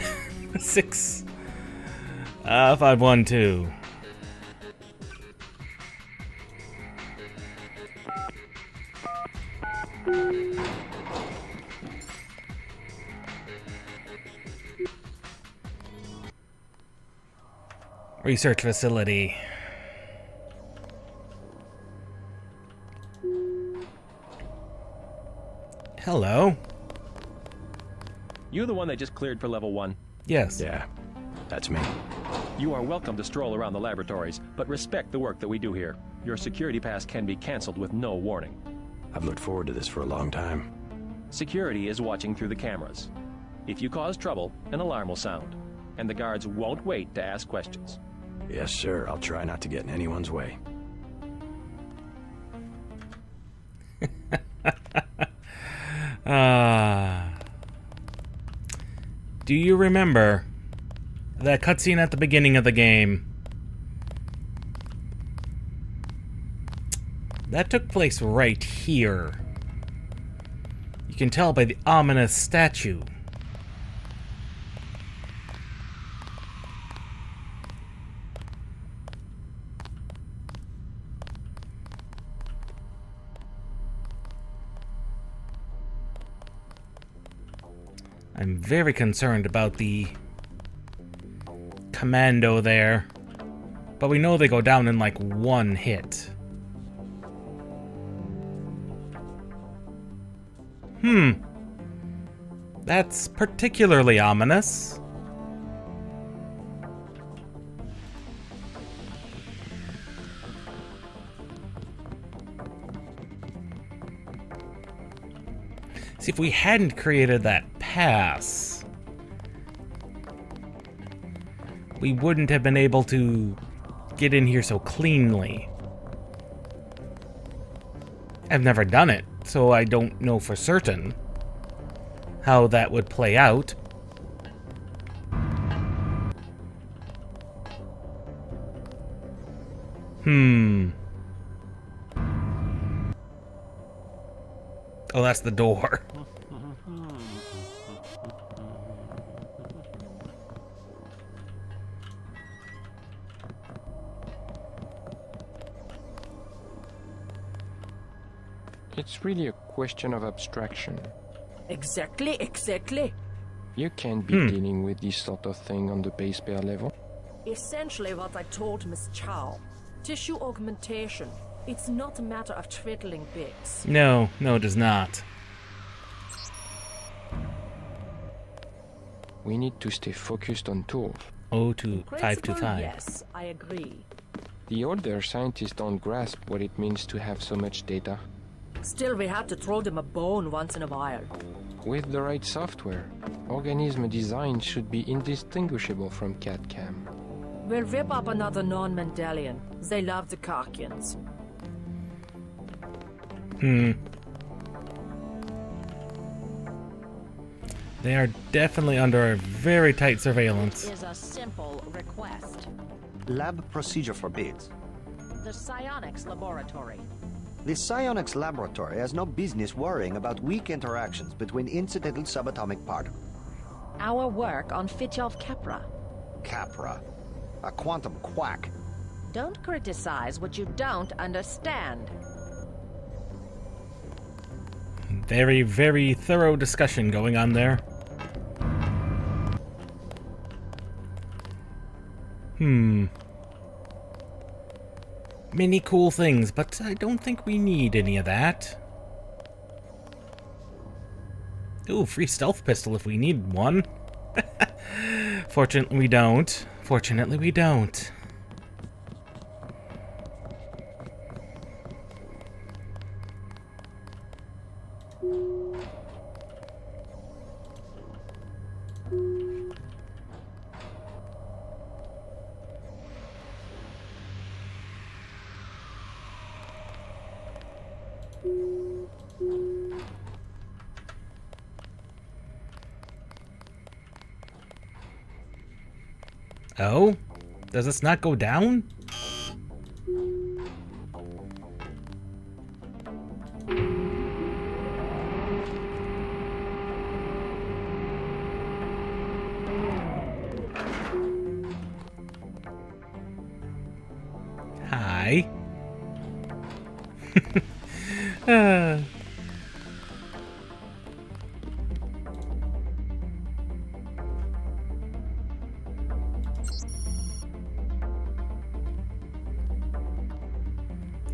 6512. Research facility. Hello. You the one they just cleared for level 1? Yes. Yeah, that's me. You are welcome to stroll around the laboratories, but respect the work that we do here. Your security pass can be canceled with no warning. I've looked forward to this for a long time. Security is watching through the cameras. If you cause trouble, an alarm will sound, and the guards won't wait to ask questions. Yes, sir. I'll try not to get in anyone's way. Do you remember that cutscene at the beginning of the game? That took place right here. You can tell by the ominous statue. I'm very concerned about the commando there. But we know they go down in like one hit. That's particularly ominous. See, if we hadn't created that pass, we wouldn't have been able to get in here so cleanly. I've never done it, so I don't know for certain how that would play out. Oh, that's the door. It's really a question of abstraction. Exactly. You can't be dealing with this sort of thing on the base pair level. Essentially what I told Miss Chow. Tissue augmentation. It's not a matter of twiddling bits. No, it is not. We need to stay focused on tools. 02525. Yes, I agree. The older scientists don't grasp what it means to have so much data. Still, we have to throw them a bone once in a while. With the right software, organism design should be indistinguishable from CAD-CAM. We'll rip up another non-Mendelian. They love the Karkians. They are definitely under a very tight surveillance. Is a simple request. Lab procedure forbids. The psionics laboratory. The psionics laboratory has no business worrying about weak interactions between incidental subatomic particles. Our work on Fitjov Capra. Capra. A quantum quack. Don't criticize what you don't understand. Very, very thorough discussion going on there. Many cool things, but I don't think we need any of that. Ooh, free stealth pistol if we need one. Fortunately, we don't. Oh? Does this not go down? Hi.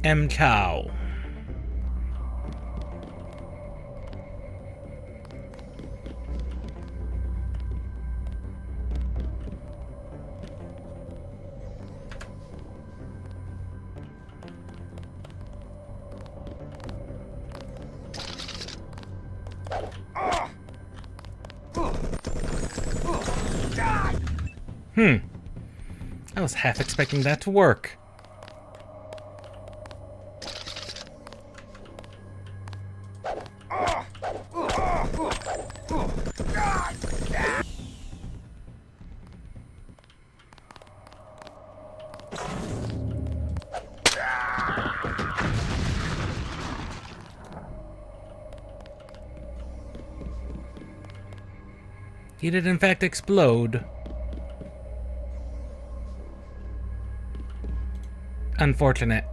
M. Chow. I was half expecting that to work. He did in fact explode. Unfortunate.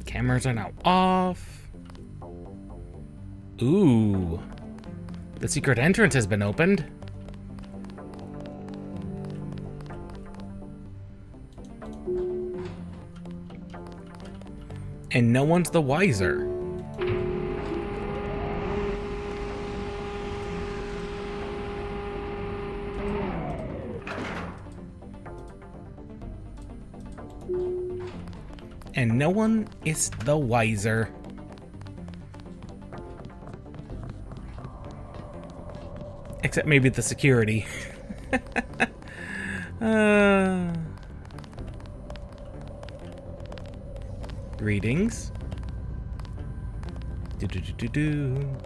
Cameras are now off. Ooh. The secret entrance has been opened. And no one's the wiser. And no one is the wiser. Except maybe the security. Greetings. Do-do-do-do-do.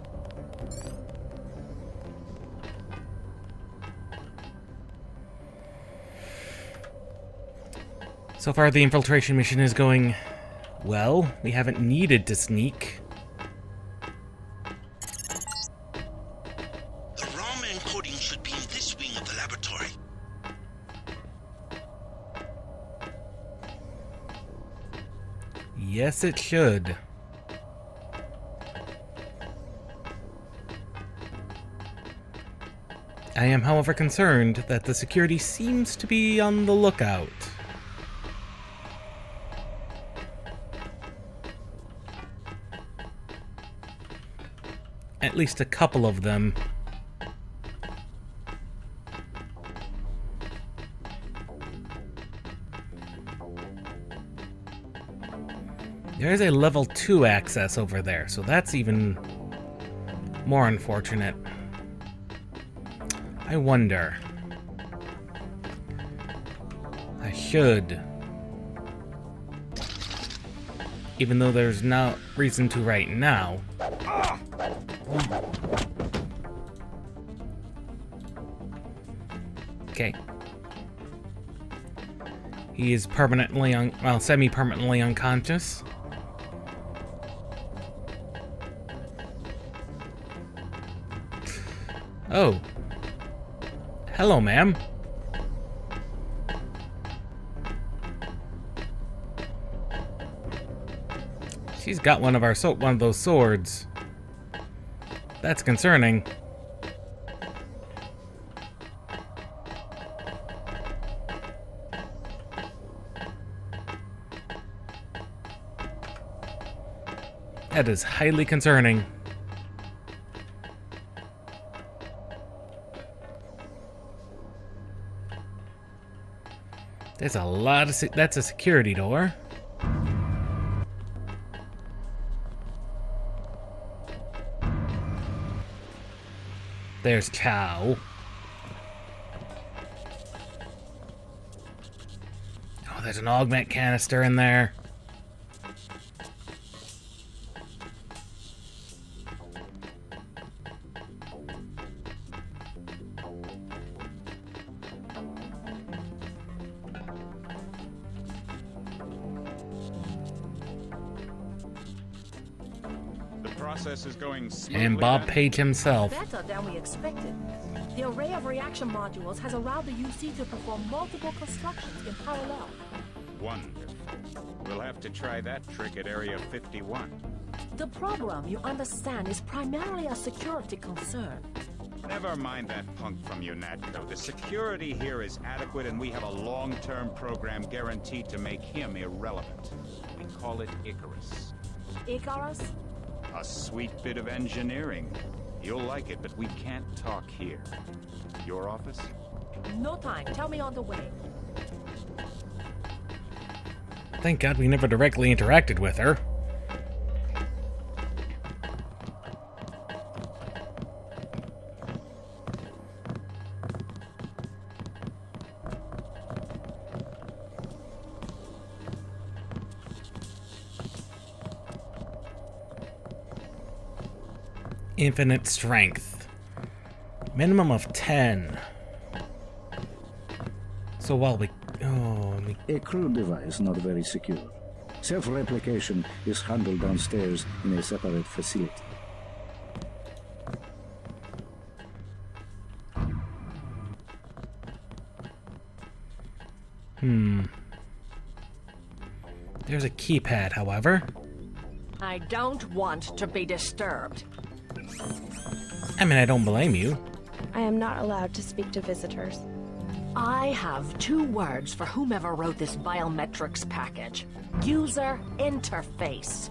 So far, the infiltration mission is going well. We haven't needed to sneak. The ROM encoding should be in this wing of the laboratory. Yes, it should. I am, however, concerned that the security seems to be on the lookout. At least a couple of them. There's a level 2 access over there, so that's even more unfortunate. I wonder. I should. Even though there's no reason to right now. Okay. He is permanently semi-permanently unconscious. Oh. Hello, ma'am. She's got one of those swords. That's concerning. That is highly concerning. There's a lot of... That's a security door. There's Chow. Oh, there's an augment canister in there. Process is going smoothly. And Bob Page himself. Better than we expected. The array of reaction modules has allowed the UC to perform multiple constructions in parallel. Wonderful. We'll have to try that trick at Area 51. The problem, you understand, is primarily a security concern. Never mind that punk from UNATCO. The security here is adequate, and we have a long-term program guaranteed to make him irrelevant. We call it Icarus. Icarus? A sweet bit of engineering. You'll like it, but we can't talk here. Your office? No time. Tell me on the way. Thank God we never directly interacted with her. Infinite strength. Minimum of 10. So while we... A crude device, not very secure. Self-replication is handled downstairs in a separate facility. There's a keypad, however. I don't want to be disturbed. I mean, I don't blame you. I am not allowed to speak to visitors. I have 2 words for whomever wrote this biometrics package. User interface.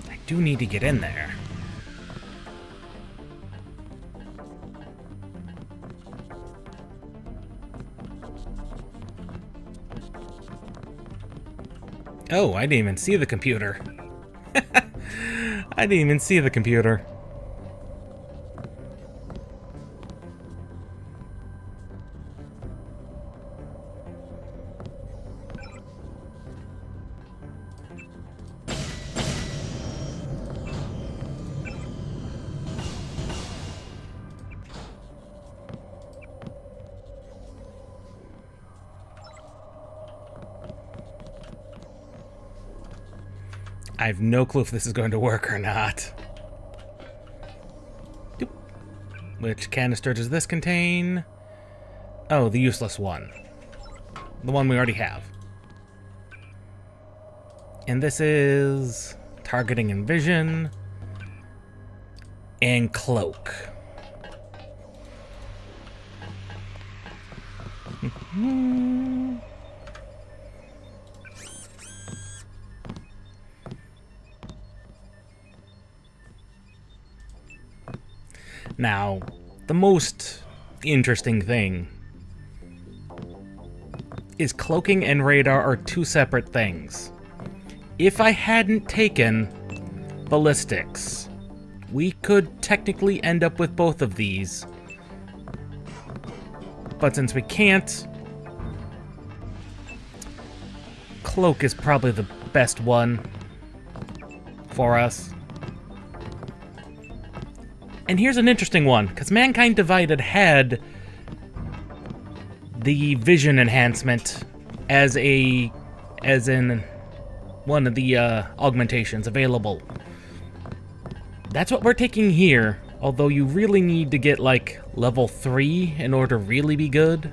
I do need to get in there. Oh, I didn't even see the computer. I didn't even see the computer. I have no clue if this is going to work or not. Doop. Which canister does this contain? Oh, the useless one. The one we already have. And this is targeting and vision and cloak. Now, the most interesting thing is cloaking and radar are 2 separate things. If I hadn't taken ballistics, we could technically end up with both of these. But since we can't, cloak is probably the best one for us. And here's an interesting one, because Mankind Divided had the vision enhancement as in one of the augmentations available. That's what we're taking here, although you really need to get like level 3 in order to really be good.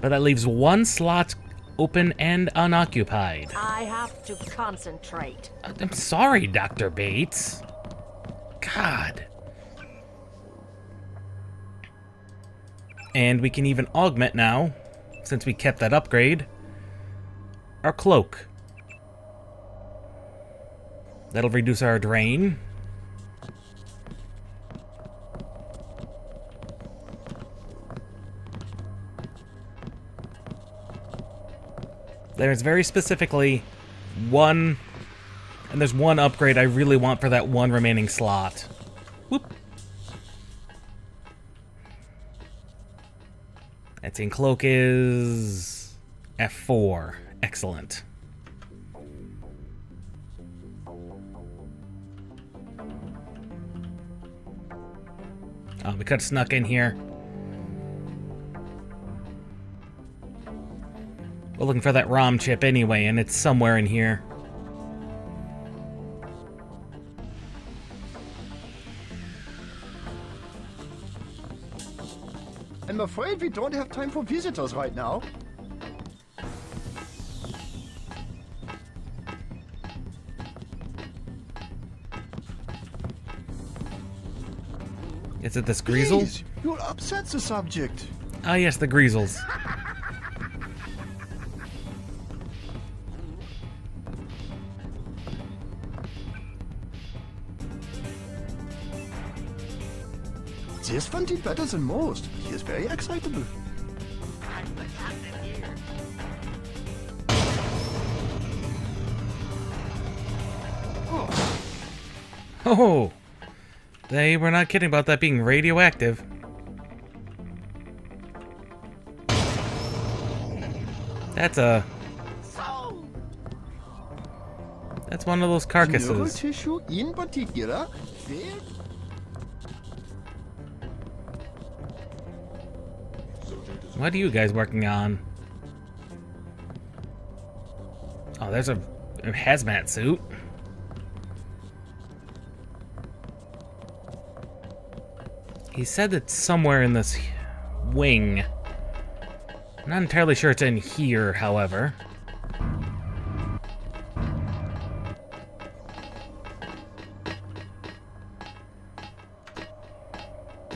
But that leaves 1 slot open and unoccupied. I have to concentrate. I'm sorry, Dr. Bates. God. And we can even augment now, since we kept that upgrade, our cloak. That'll reduce our drain. There's very specifically one, and there's one upgrade I really want for that one remaining slot. Whoop. That's in cloak is F4. Excellent. Oh, we could have snuck in here. We're looking for that ROM chip anyway, and it's somewhere in here. I'm afraid we don't have time for visitors right now. Is it this Greasel? Please, you'll upset the subject. Ah, yes, the Greasels. This one did better than most. He is very excitable. Oh, they were not kidding about that being radioactive. That's a... So, That's one of those carcasses. Nerve tissue in particular, What are you guys working on? Oh, there's a hazmat suit. He said it's somewhere in this wing. I'm not entirely sure it's in here, however.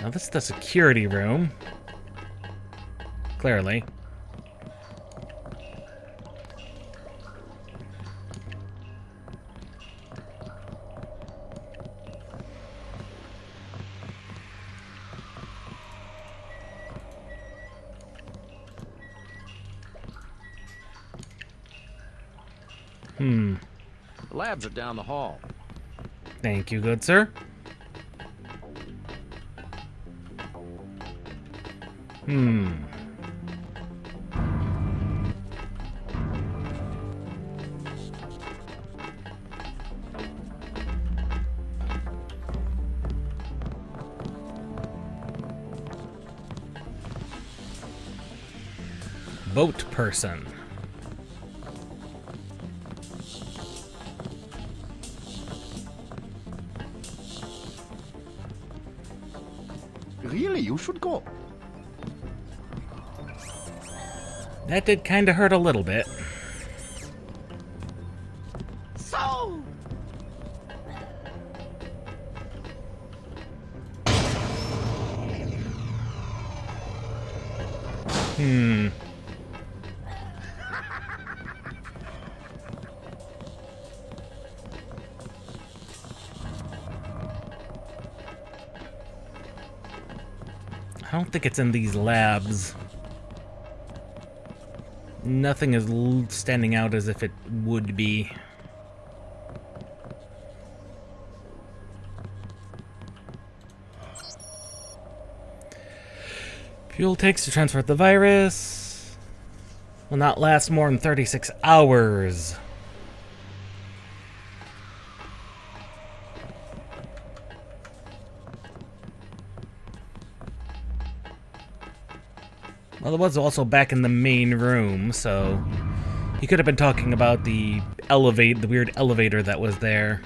Now this is the security room. Clearly. The labs are down the hall. Thank you, good sir. Boat person. Really, you should go. That did kind of hurt a little bit. So. I don't think it's in these labs. Nothing is standing out as if it would be. Fuel takes to transfer the virus will not last more than 36 hours. Well, it was also back in the main room, so he could have been talking about the weird elevator that was there.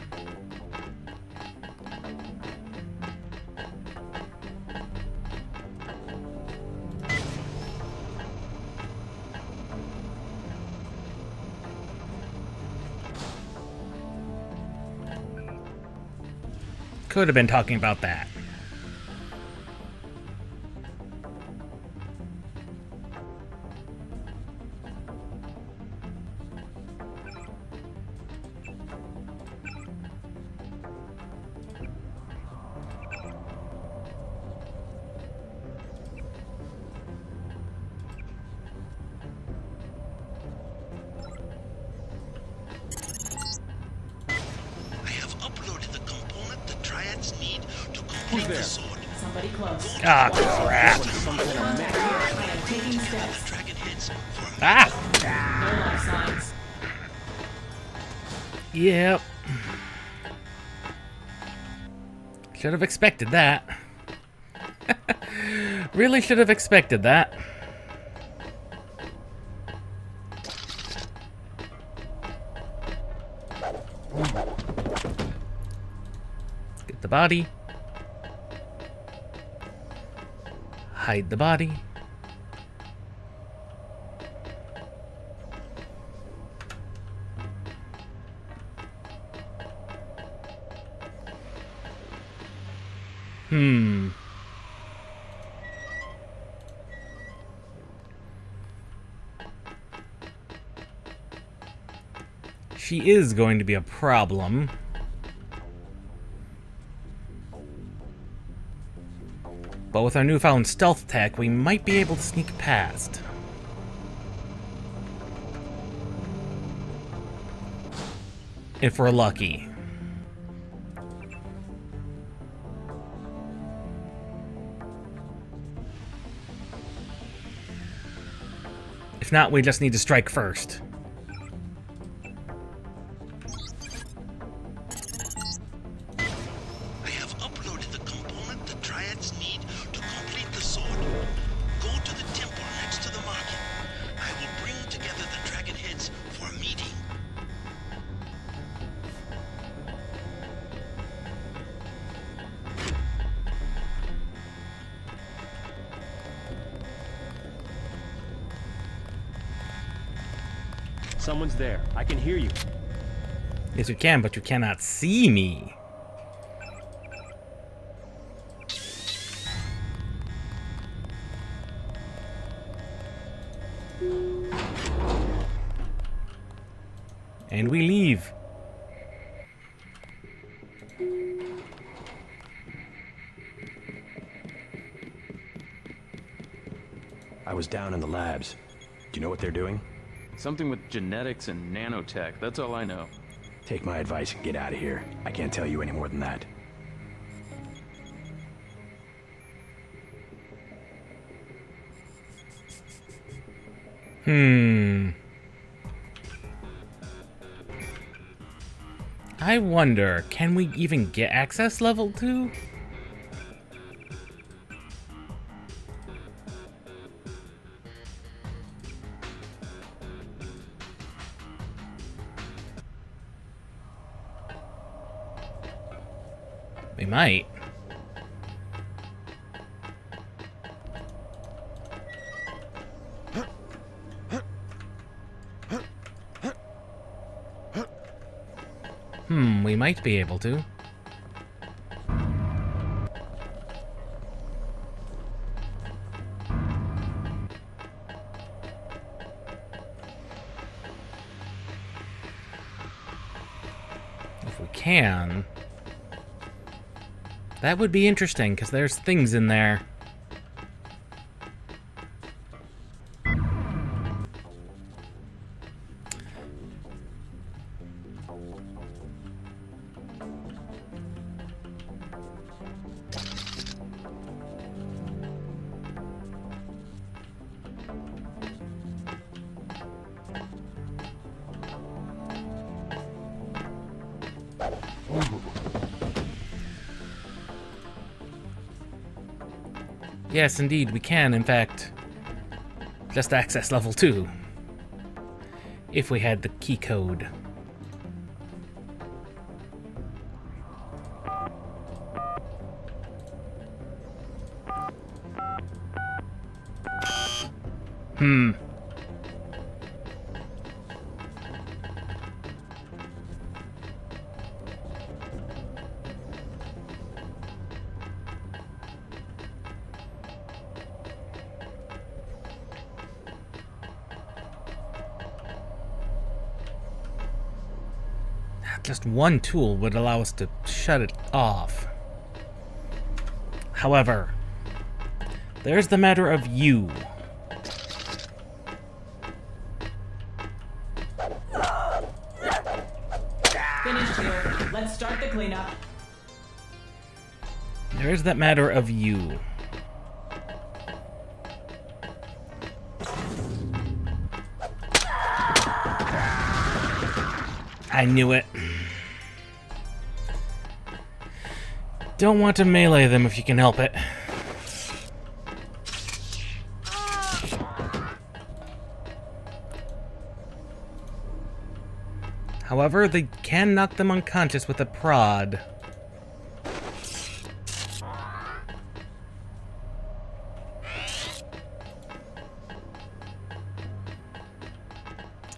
Could have been talking about that. Who's there? Somebody close. Ah, crap. I am taking steps. Ah! No life signs. Yep. Should have expected that. Really should have expected that. Get the body. Hide the body. She is going to be a problem. But with our newfound stealth tech, we might be able to sneak past. If we're lucky. If not, we just need to strike first. Someone's there. I can hear you. Yes, you can, but you cannot see me. And we leave. I was down in the labs. Do you know what they're doing? Something with genetics and nanotech, that's all I know. Take my advice and get out of here. I can't tell you any more than that. I wonder, can we even get access level 2? We might. We might be able to. If we can, that would be interesting, because there's things in there. Yes, indeed, we can, in fact, just access level 2. If we had the key code. Just one tool would allow us to shut it off. However, there's the matter of you. Finished here. Let's start the cleanup. There's that matter of you. I knew it. Don't want to melee them if you can help it. However, they can knock them unconscious with a prod.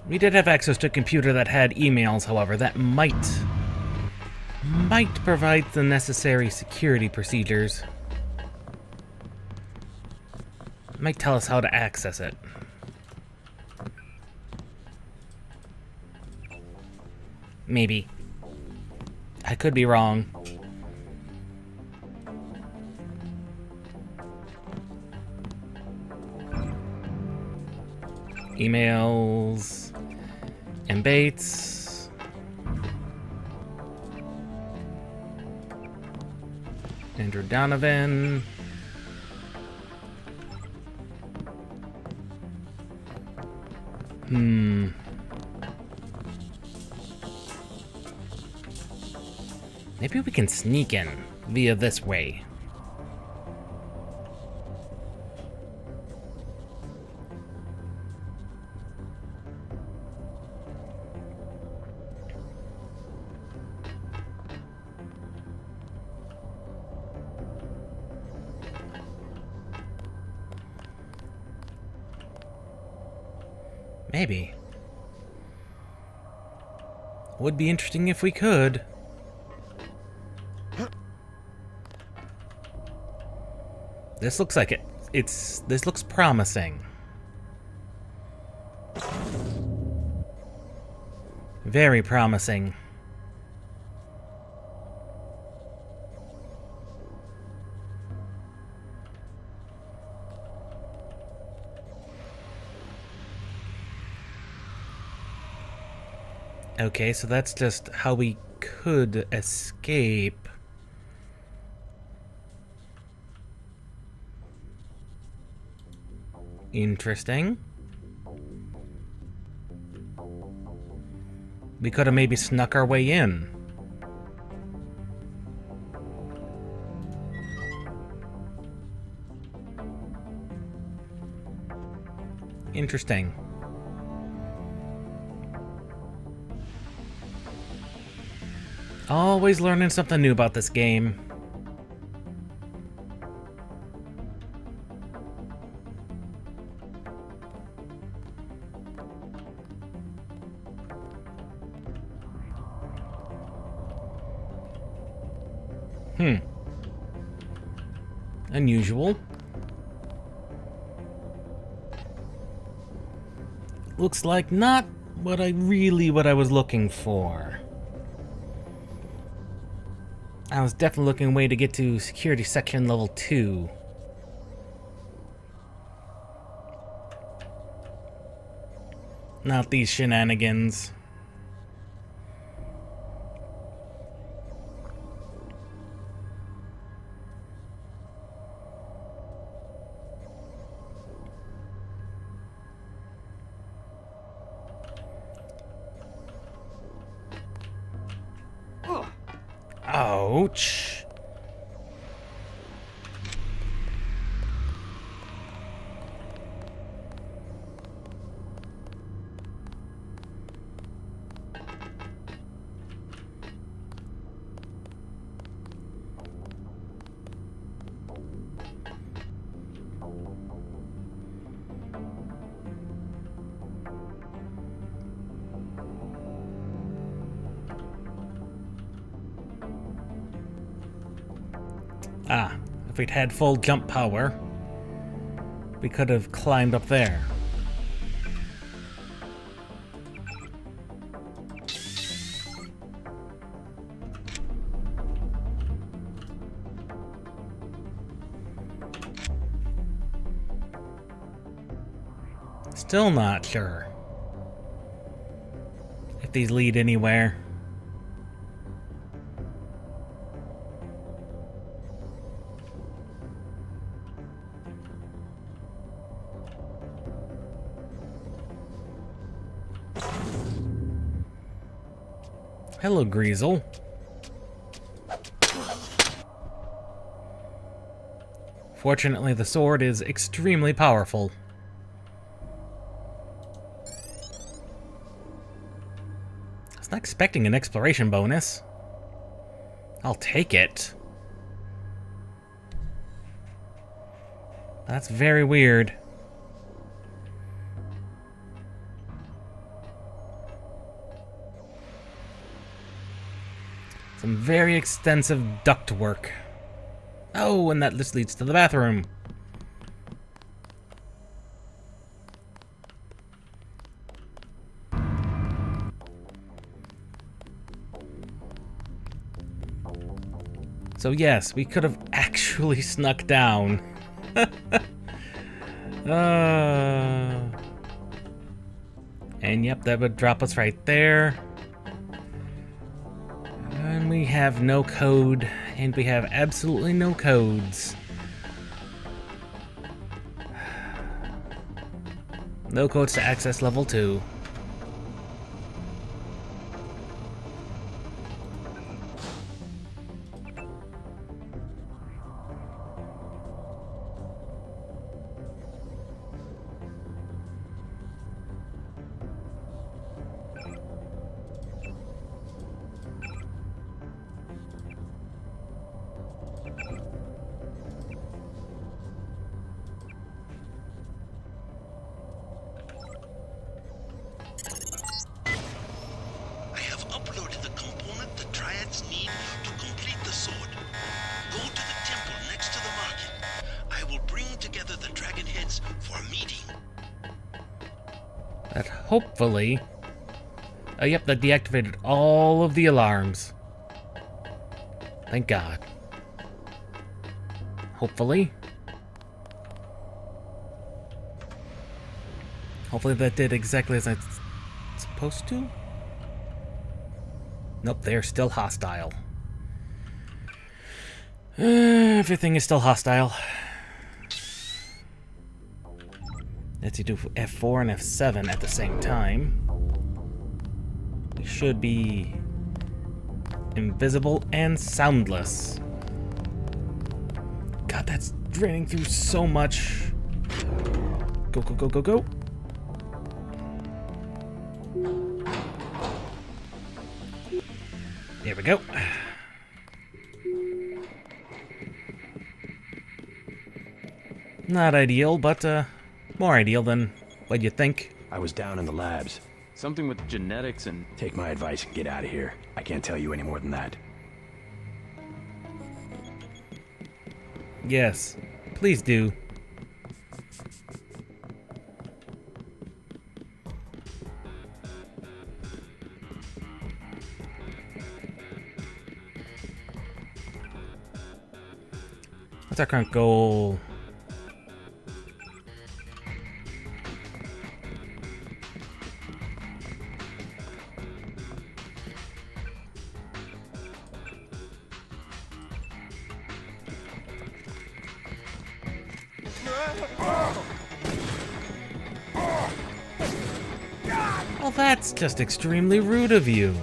We did have access to a computer that had emails, however, that might provide the necessary security procedures. Might tell us how to access it. Maybe. I could be wrong. Emails. And Bates. Andrew Donovan. Maybe we can sneak in via this way. Maybe. Would be interesting if we could. This looks like this looks promising. Very promising. Okay, so that's just how we could escape. Interesting. We could have maybe snuck our way in. Interesting. Always learning something new about this game. Unusual. Looks like not what I was looking for. I was definitely looking a way to get to security section level 2. Not these shenanigans. Ouch. Ah, if we'd had full jump power, we could have climbed up there. Still not sure if these lead anywhere. Hello, Greasel. Fortunately, the sword is extremely powerful. I was not expecting an exploration bonus. I'll take it. That's very weird. Some very extensive duct work. Oh, and that just leads to the bathroom. So yes, we could have actually snuck down. And yep, that would drop us right there. And we have no code, and we have absolutely no codes. No codes to access level 2. hopefully... Oh, yep, that deactivated all of the alarms. Thank God. Hopefully. Hopefully that did exactly as it's supposed to. Nope, they're still hostile. Everything is still hostile. Let's do F4 and F7 at the same time. We should be invisible and soundless. God, that's draining through so much. Go, go, go, go, go. There we go. Not ideal, but more ideal than what you think. I was down in the labs. Something with genetics and... Take my advice and get out of here. I can't tell you any more than that. Yes, please do. What's our current goal? Well, that's just extremely rude of you.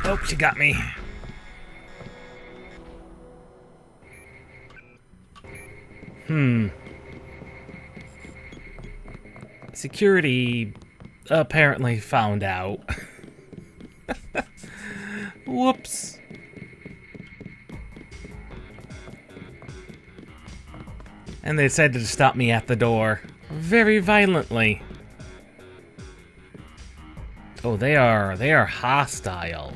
Oh, she got me. Security apparently found out. Whoops. And they decided to stop me at the door very violently. Oh, they are hostile.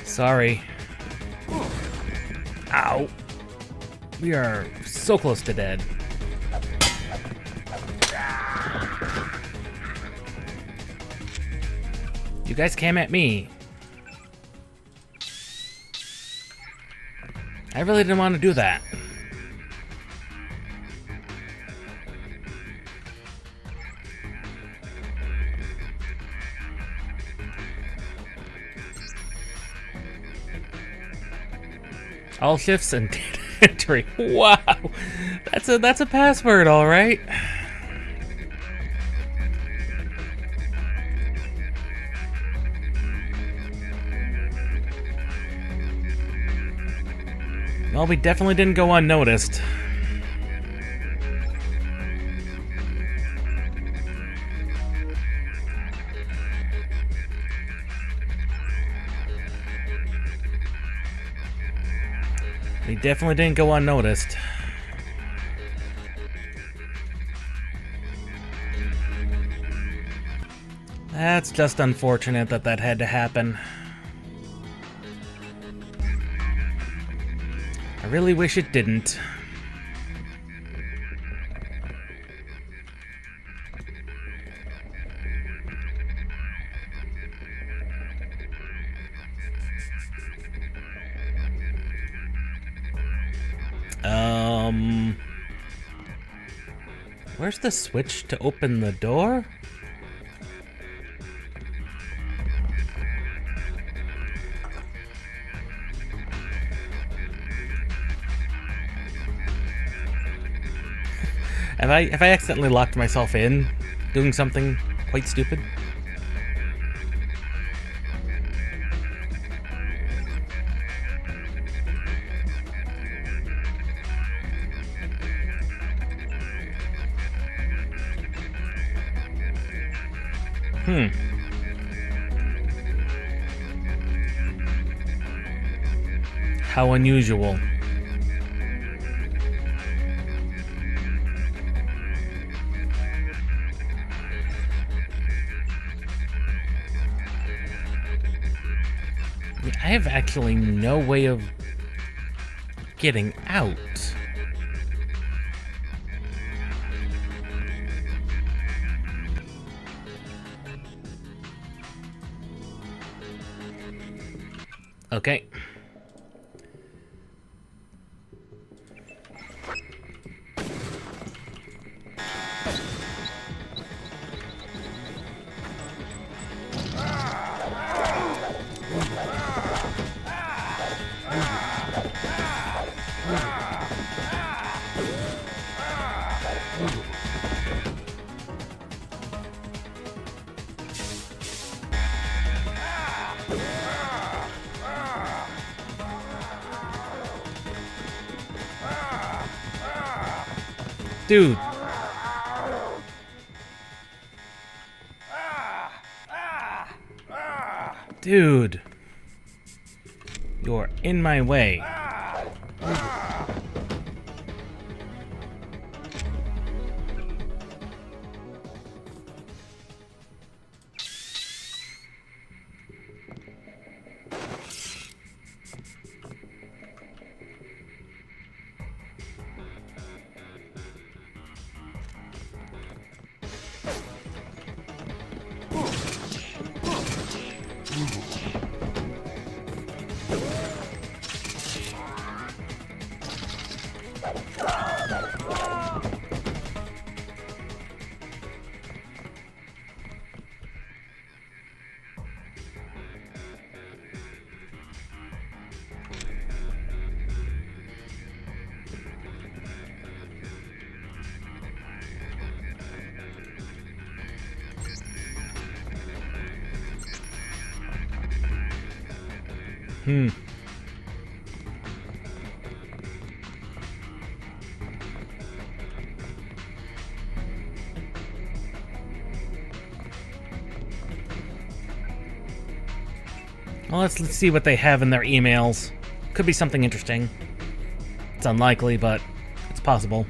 Sorry. Ow. We are so close to dead. You guys came at me. I really didn't want to do that. All shifts and data entry. Wow, that's a password, all right. Well, we definitely didn't go unnoticed. We definitely didn't go unnoticed. That's just unfortunate that that had to happen. I really wish it didn't. Where's the switch to open the door? Have I accidentally locked myself in doing something quite stupid? How unusual. I have actually no way of getting out. Okay. Dude. Dude. You're in my way. Well, let's see what they have in their emails. Could be something interesting. It's unlikely, but it's possible.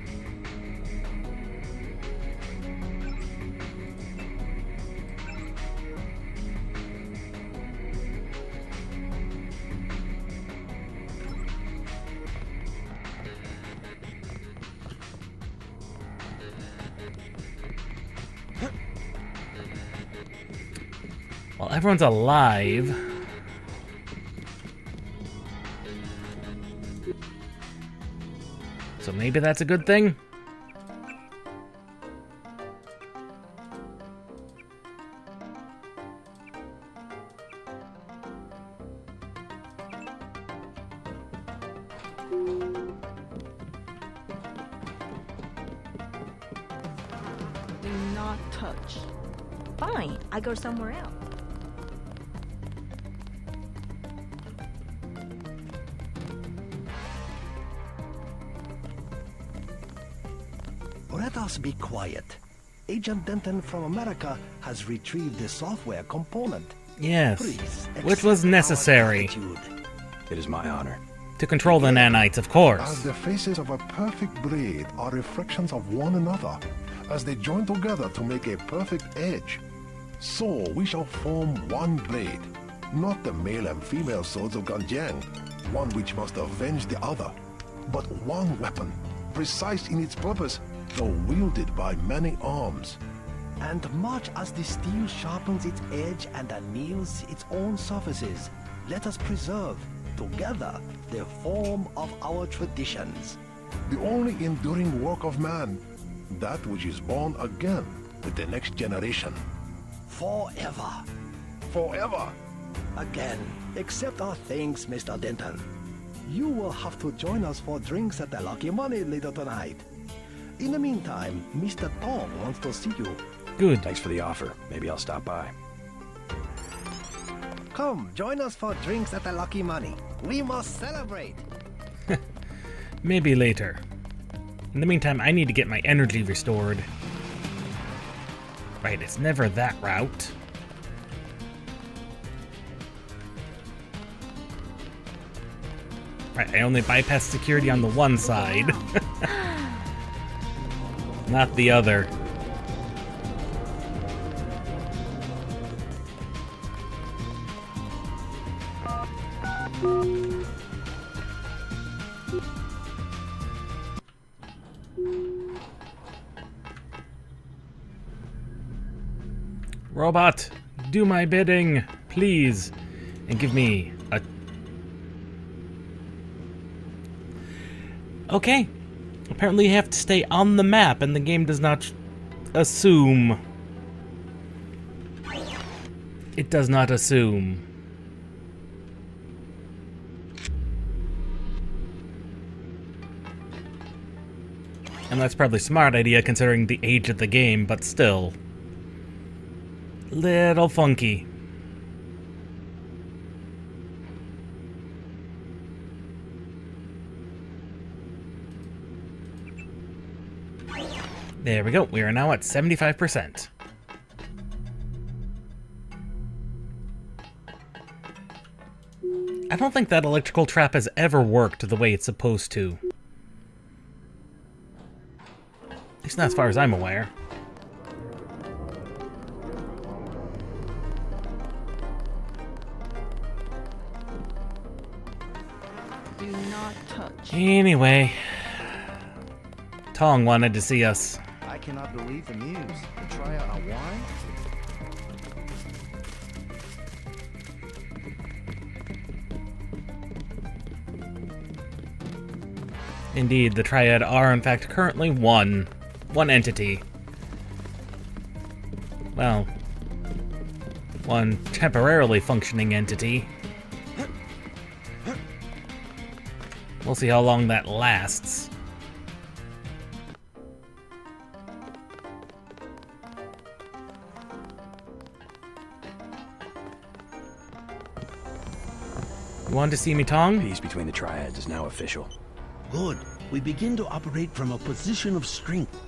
Well, everyone's alive. So maybe that's a good thing? Do not touch. Fine, I go somewhere else. Let us be quiet. Agent Denton from America has retrieved the software component. Yes, Please which was necessary. It is my honor. To control the nanites, of course. As the faces of a perfect blade are reflections of one another, as they join together to make a perfect edge, so we shall form one blade, not the male and female swords of Ganjiang, one which must avenge the other, but one weapon, precise in its purpose, though wielded by many arms. And much as the steel sharpens its edge and anneals its own surfaces, let us preserve, together, the form of our traditions. The only enduring work of man, that which is born again with the next generation. Forever. Forever. Again, accept our thanks, Mr. Denton. You will have to join us for drinks at the Lucky Money later tonight. In the meantime, Mr. Tom wants to see you. Good. Thanks for the offer. Maybe I'll stop by. Come, join us for drinks at the Lucky Money. We must celebrate. Maybe later. In the meantime, I need to get my energy restored. Right, it's never that route. Right, I only bypass security on the one side. Not the other. Robot, do my bidding, please, and give me a... Okay. Apparently you have to stay on the map, and the game does not assume. It does not assume. And that's probably a smart idea considering the age of the game, but still. Little funky. There we go. We are now at 75%. I don't think that electrical trap has ever worked the way it's supposed to. At least not as far as I'm aware. Do not touch. Anyway, Tong wanted to see us. I cannot believe the news. The Triad are why? Indeed, the Triad are in fact currently one entity. Well, one temporarily functioning entity. We'll see how long that lasts. You wanted to see me, Tong? Peace between the Triads is now official. Good. We begin to operate from a position of strength.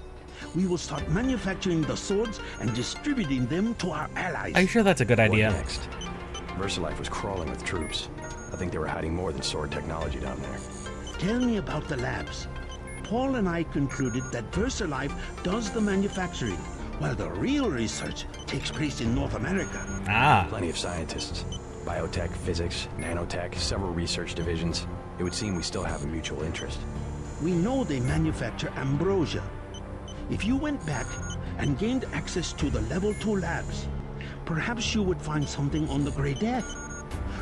We will start manufacturing the swords and distributing them to our allies. Are you sure that's a good idea? What next? VersaLife was crawling with troops. I think they were hiding more than sword technology down there. Tell me about the labs. Paul and I concluded that VersaLife does the manufacturing, while the real research takes place in North America. Ah. Plenty of scientists. Biotech, physics, nanotech, several research divisions. It would seem we still have a mutual interest. We know they manufacture ambrosia. If you went back and gained access to the Level 2 labs, perhaps you would find something on the Grey Death.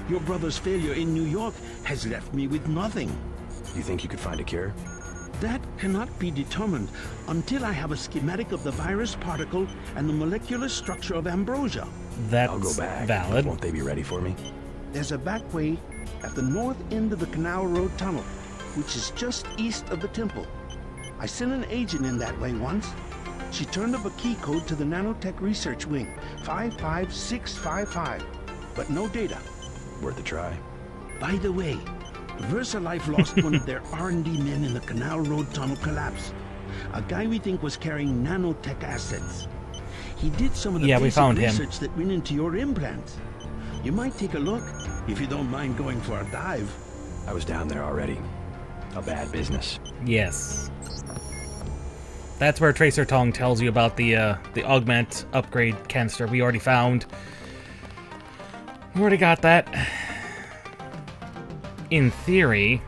Your brother's failure in New York has left me with nothing. You think you could find a cure? That cannot be determined until I have a schematic of the virus particle and the molecular structure of ambrosia. That's I'll go back. valid. Won't they be ready for me? There's a back way at the north end of the Canal Road Tunnel, which is just east of the temple. I sent an agent in that way once. She turned up a key code to the nanotech research wing, 55655, but no data. Worth a try. By the way, VersaLife lost one of their R&D men in the Canal Road Tunnel collapse. A guy we think was carrying nanotech assets. He did some of the we found him. research that went into your implants. You might take a look, if you don't mind going for a dive. I was down there already. A bad business. Yes. That's where Tracer Tong tells you about the augment upgrade canister we already found. We already got that. In theory,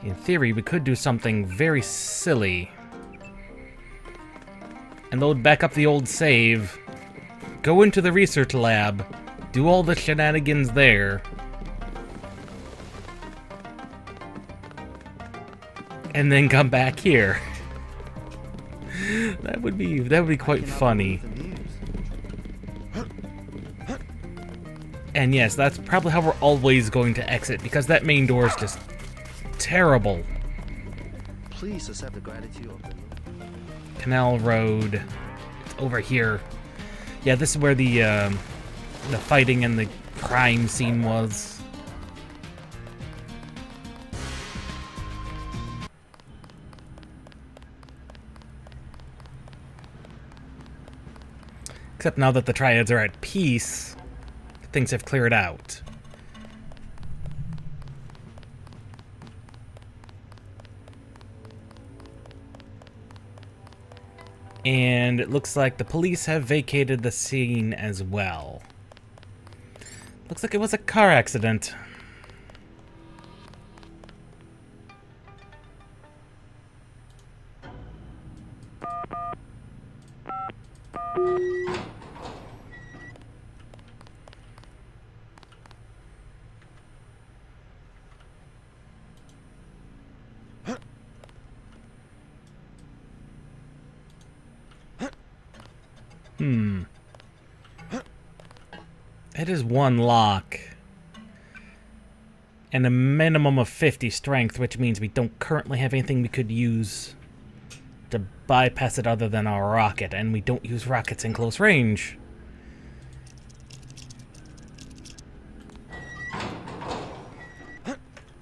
we could do something very silly. And load back up the old save, go into the research lab, do all the shenanigans there, and then come back here. That would be quite funny. And yes, that's probably how we're always going to exit, because that main door is just terrible. Please accept the gratitude of the Canal Road. It's over here. Yeah, this is where the fighting and the crime scene was. Except now that the Triads are at peace, things have cleared out. And it looks like the police have vacated the scene as well. Looks like it was a car accident. It is one lock. And a minimum of 50 strength, which means we don't currently have anything we could use to bypass it other than our rocket, and we don't use rockets in close range.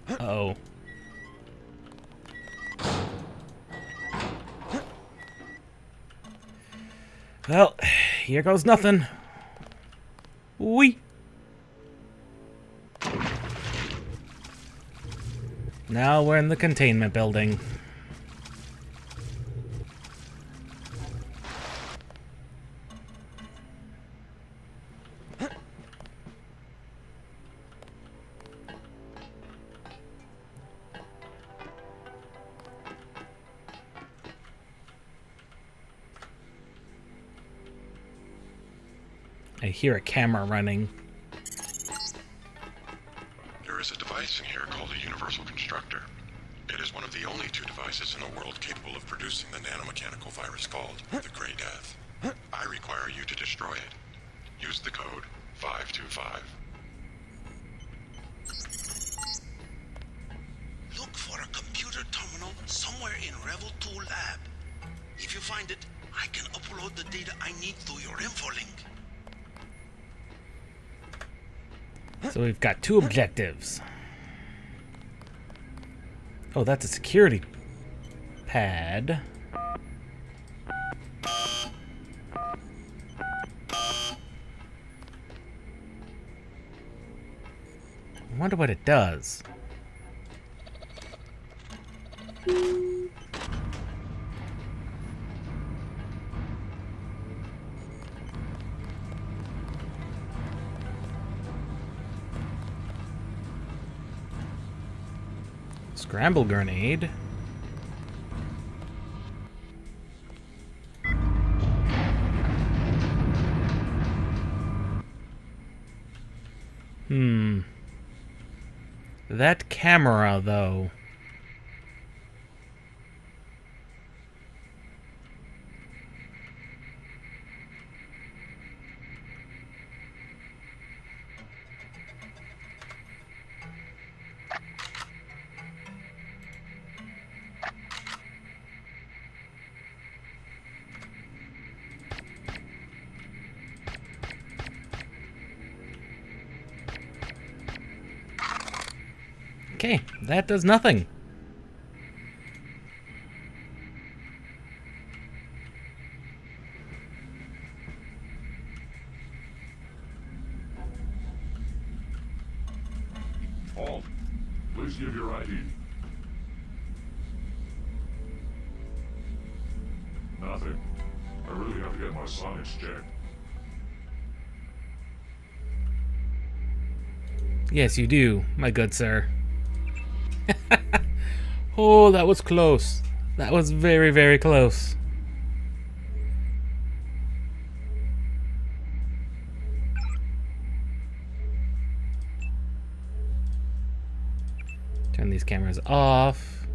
Uh-oh. Well, here goes nothing. Whee! Now we're in the containment building. I hear a camera running. There is a device in here called a universal constructor. It is one of the only two devices in the world capable of producing the nanomechanical virus called the Grey Death. I require you to destroy it. Use the code 525. Look for a computer terminal somewhere in Revel 2 lab. If you find it, I can upload the data I need through your info link. So we've got two objectives. Oh, that's a security pad. I wonder what it does. Scramble grenade. That camera, though. Okay, that does nothing. Halt. Please give your ID. Nothing. I really have to get my sonics checked. Yes, you do, my good sir. Oh, that was close. That was very, very close. Turn these cameras off.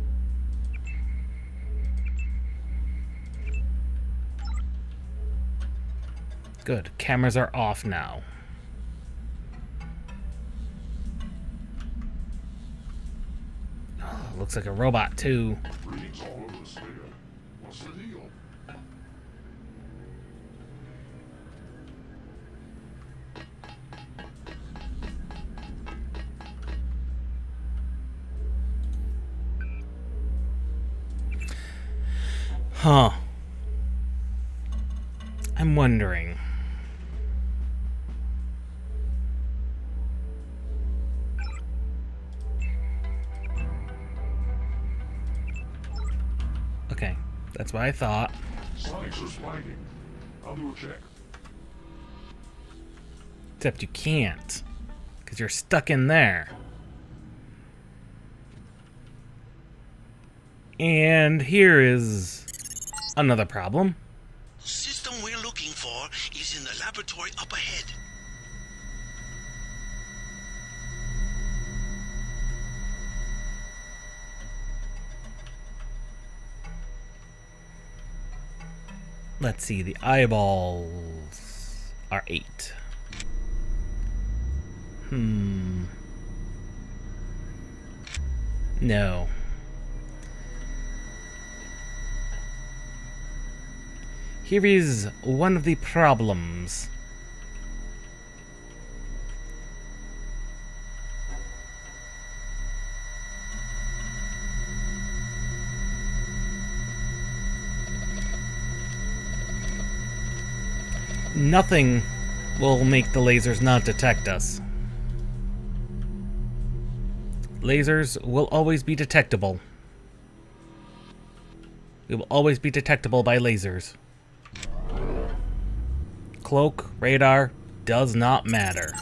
Good. Cameras are off now. Looks like a robot, too. Greetings, all Huh. I'm wondering. Okay, that's what I thought. Sonics are sliding. I'll do a check. Except you can't, because you're stuck in there. And here is another problem. The system we're looking for is in the laboratory up ahead. Let's see, the eyeballs are 8. No. Here is one of the problems. Nothing will make the lasers not detect us. Lasers will always be detectable. We will always be detectable by lasers. Cloak, radar, does not matter.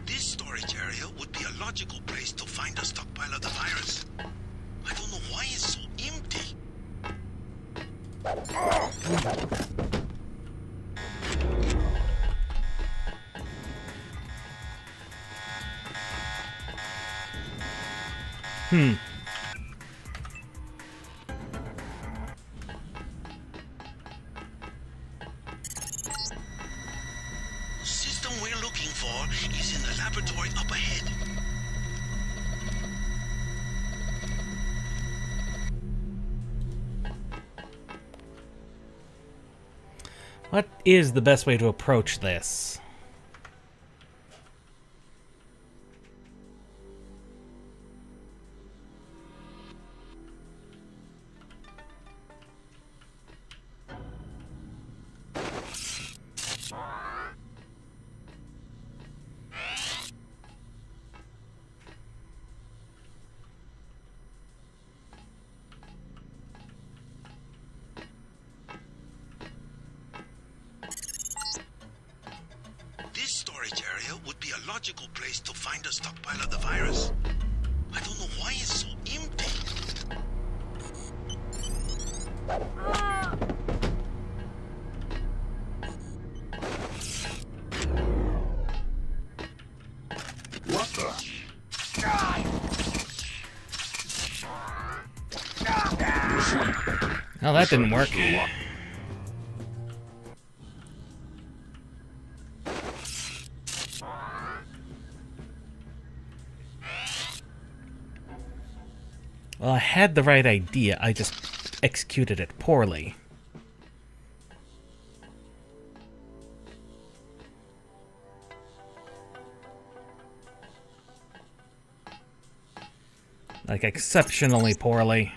This storage area would be a logical place to find a stockpile of the virus. I don't know why it's so empty. The system we're looking for is in the laboratory up ahead. What is the best way to approach this? This storage area would be a logical place to find a stockpile of the virus. I don't know why it's so empty. What the? Oh, that didn't work. Well, I had the right idea, I just executed it poorly. Like, exceptionally poorly.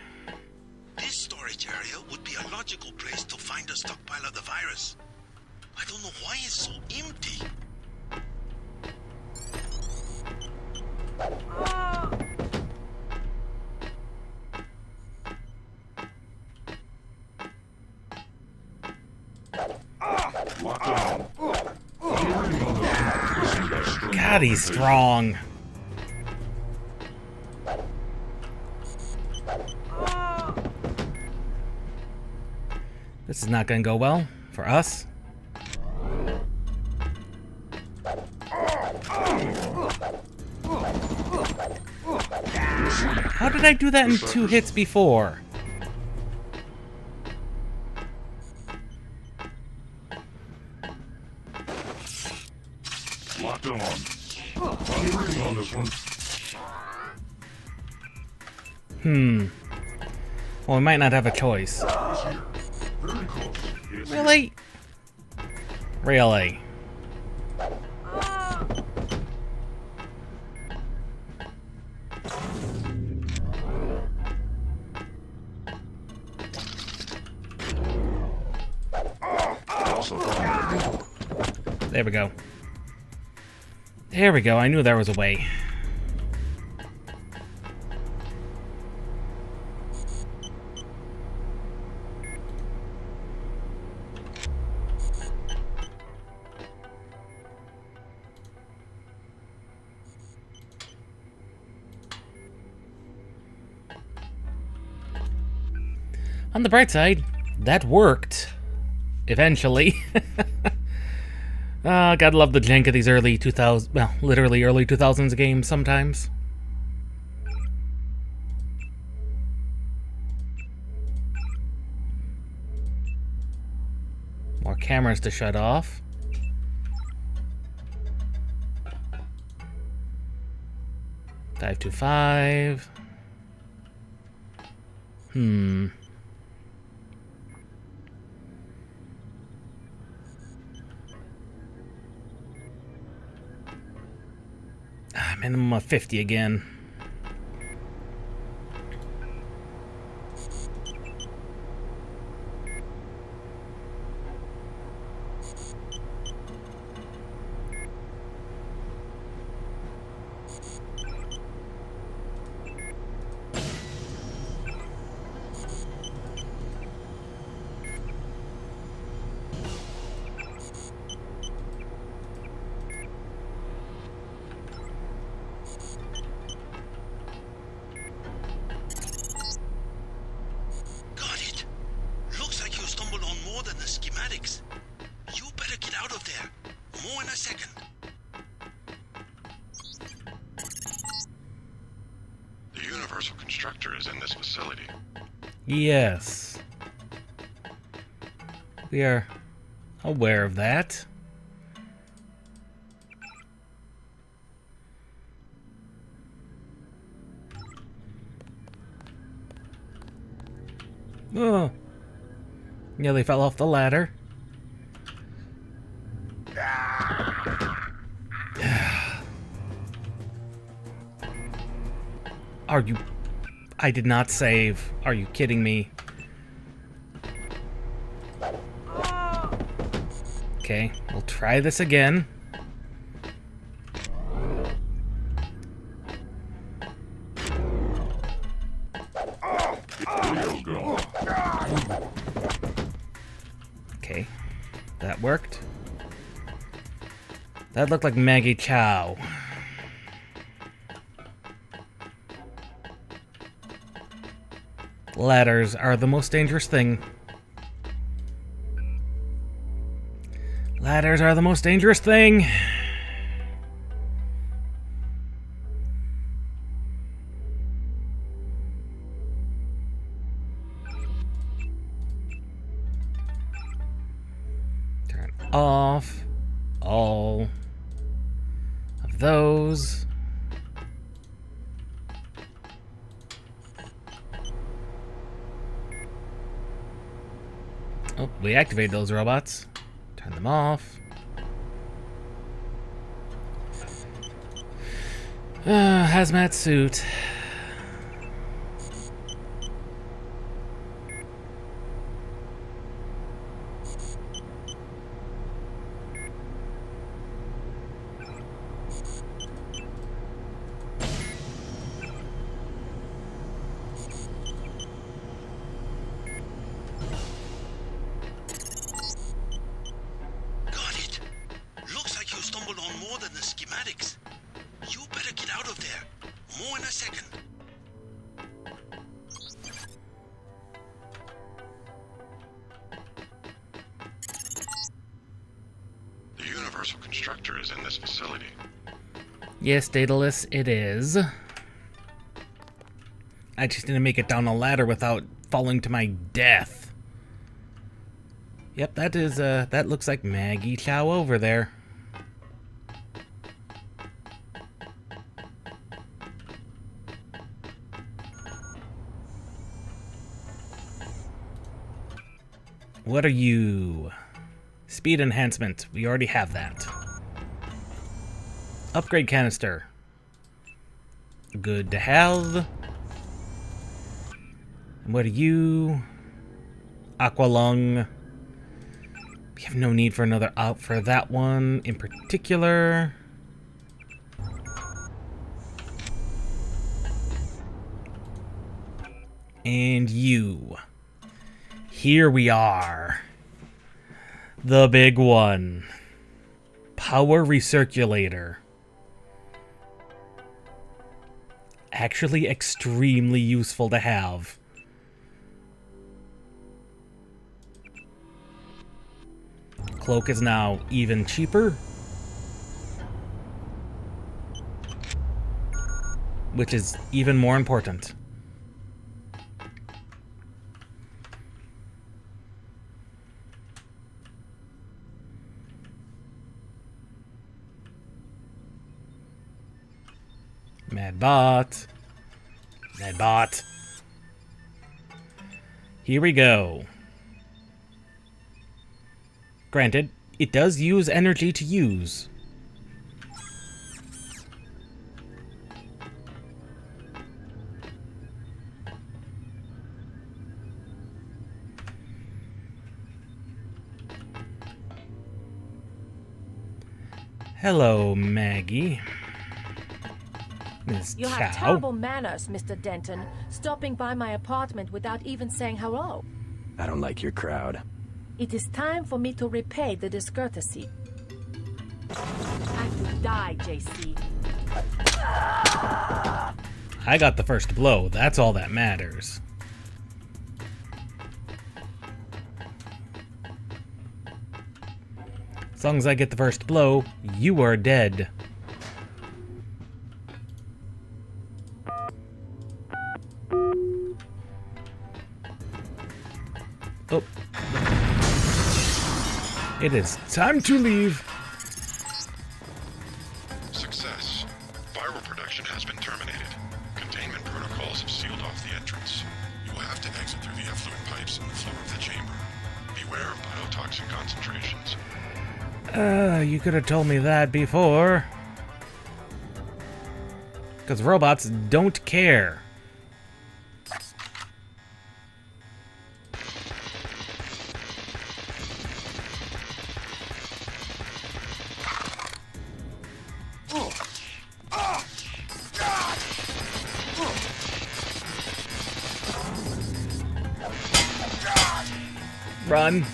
This storage area would be a logical place to find a stockpile of the virus. I don't know why it's so empty. God, he's strong. This is not going to go well for us. How did I do that in 2 hits before? Locked on. I'm working on this one. Well, we might not have a choice. Really? Really? There we go. There we go. I knew there was a way. On the bright side, that worked. Eventually. Gotta love the jank of these early 2000s, well, literally early 2000s games sometimes. More cameras to shut off. Dive to 5. Minimum of 50 again. Yes. We are aware of that. Oh. Nearly fell off the ladder. Are you... I did not save. Are you kidding me? Okay, we'll try this again. Okay, that worked. That looked like Maggie Chow. Ladders are the most dangerous thing. Ladders are the most dangerous thing. Turn off all of those. Oh, we activated those robots. Turn them off. Hazmat suit. Constructor is in this facility. Yes, Daedalus, it is. I just need to make it down a ladder without falling to my death. Yep, that is, that looks like Maggie Chow over there. What are you? Speed enhancement. We already have that. Upgrade canister. Good to have. What are you? Aqua lung. We have no need for another out for that one in particular. And you. Here we are. The big one. Power recirculator. Actually extremely useful to have. Cloak is now even cheaper. Which is even more important. Madbot. Madbot. Here we go. Granted, it does use energy to use. Hello, Maggie. Miss You Cow. have terrible manners, Mr. Denton, stopping by my apartment without even saying hello. I don't like your crowd. It is time for me to repay the discourtesy. Time to die, JC. I got the first blow. That's all that matters. As long as I get the first blow, you are dead. Oh. It is time to leave. Success. Viral production has been terminated. Containment protocols have sealed off the entrance. You will have to exit through the effluent pipes in the floor of the chamber. Beware of biotoxin concentrations. You could have told me that before. Because robots don't care. Run.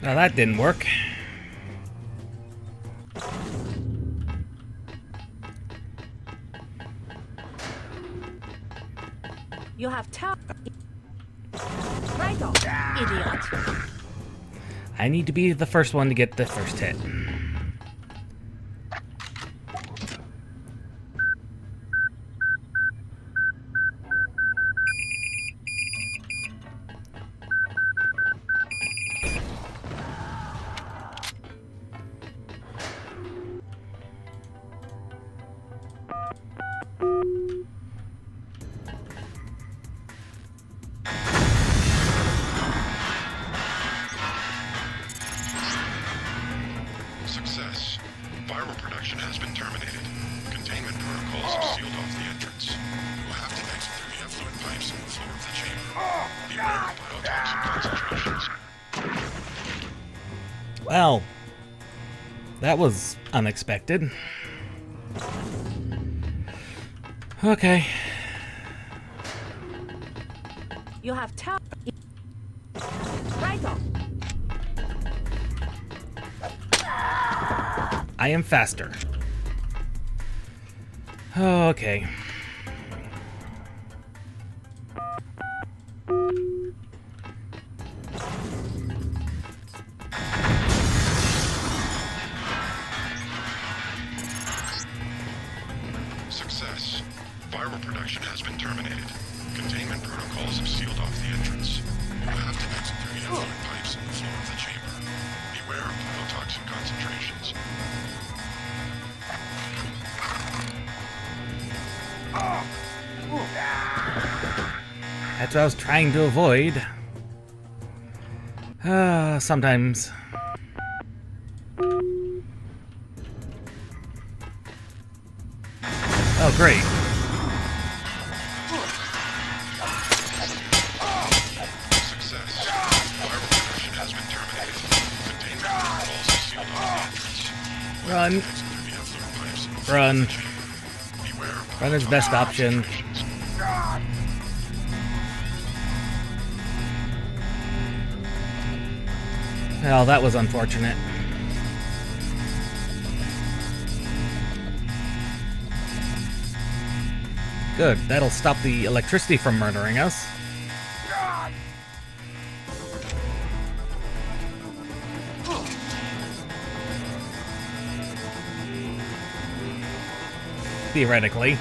Now that didn't work. You have right on, idiot. I need to be the first one to get the first hit. Success. Viral production has been terminated. Containment protocols have sealed off the entrance. You will have to exit through the effluent pipes in the floor of the chamber. Beware of biotoxin concentrations. Well, that was unexpected. Okay. You have right on. I am faster. Okay. Success. Viral production has been terminated. Containment protocols have sealed off the entrance. You will have to exit through the effluent pipes in the floor of the chamber. Beware of biotoxin toxin concentrations. That's what I was trying to avoid. Sometimes. Oh, great. Success. Viral production has been terminated. Containment protocols are sealed off the entrance. Run. Run. Run is the best option. Well, that was unfortunate. Good, that'll stop the electricity from murdering us. Theoretically.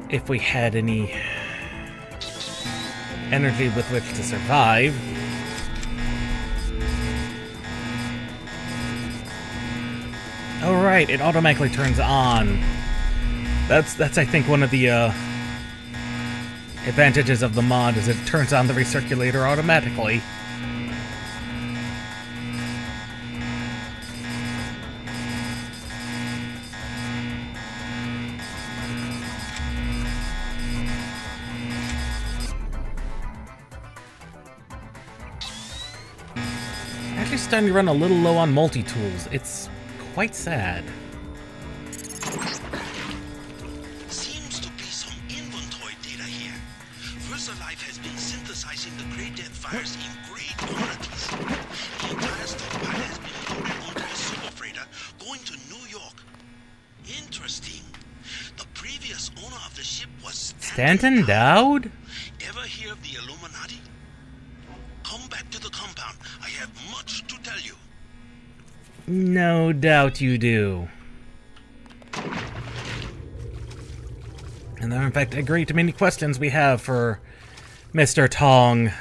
If we had any energy with which to survive. Oh right, it automatically turns on. That's I think one of the advantages of the mod is it turns on the recirculator automatically. Actually starting to run a little low on multi-tools. It's quite sad. Seems to be some inventory data here. VersaLife has been synthesizing the Grey Death virus in great quantities. The entire stockpile has been loaded onto a super freighter going to New York. Interesting. The previous owner of the ship was Stanton Dowd? Ever hear of the Illuminati? Come back to the compound. I have much to tell you. No doubt you do. And there are in fact a great many questions we have for Mr. Tong.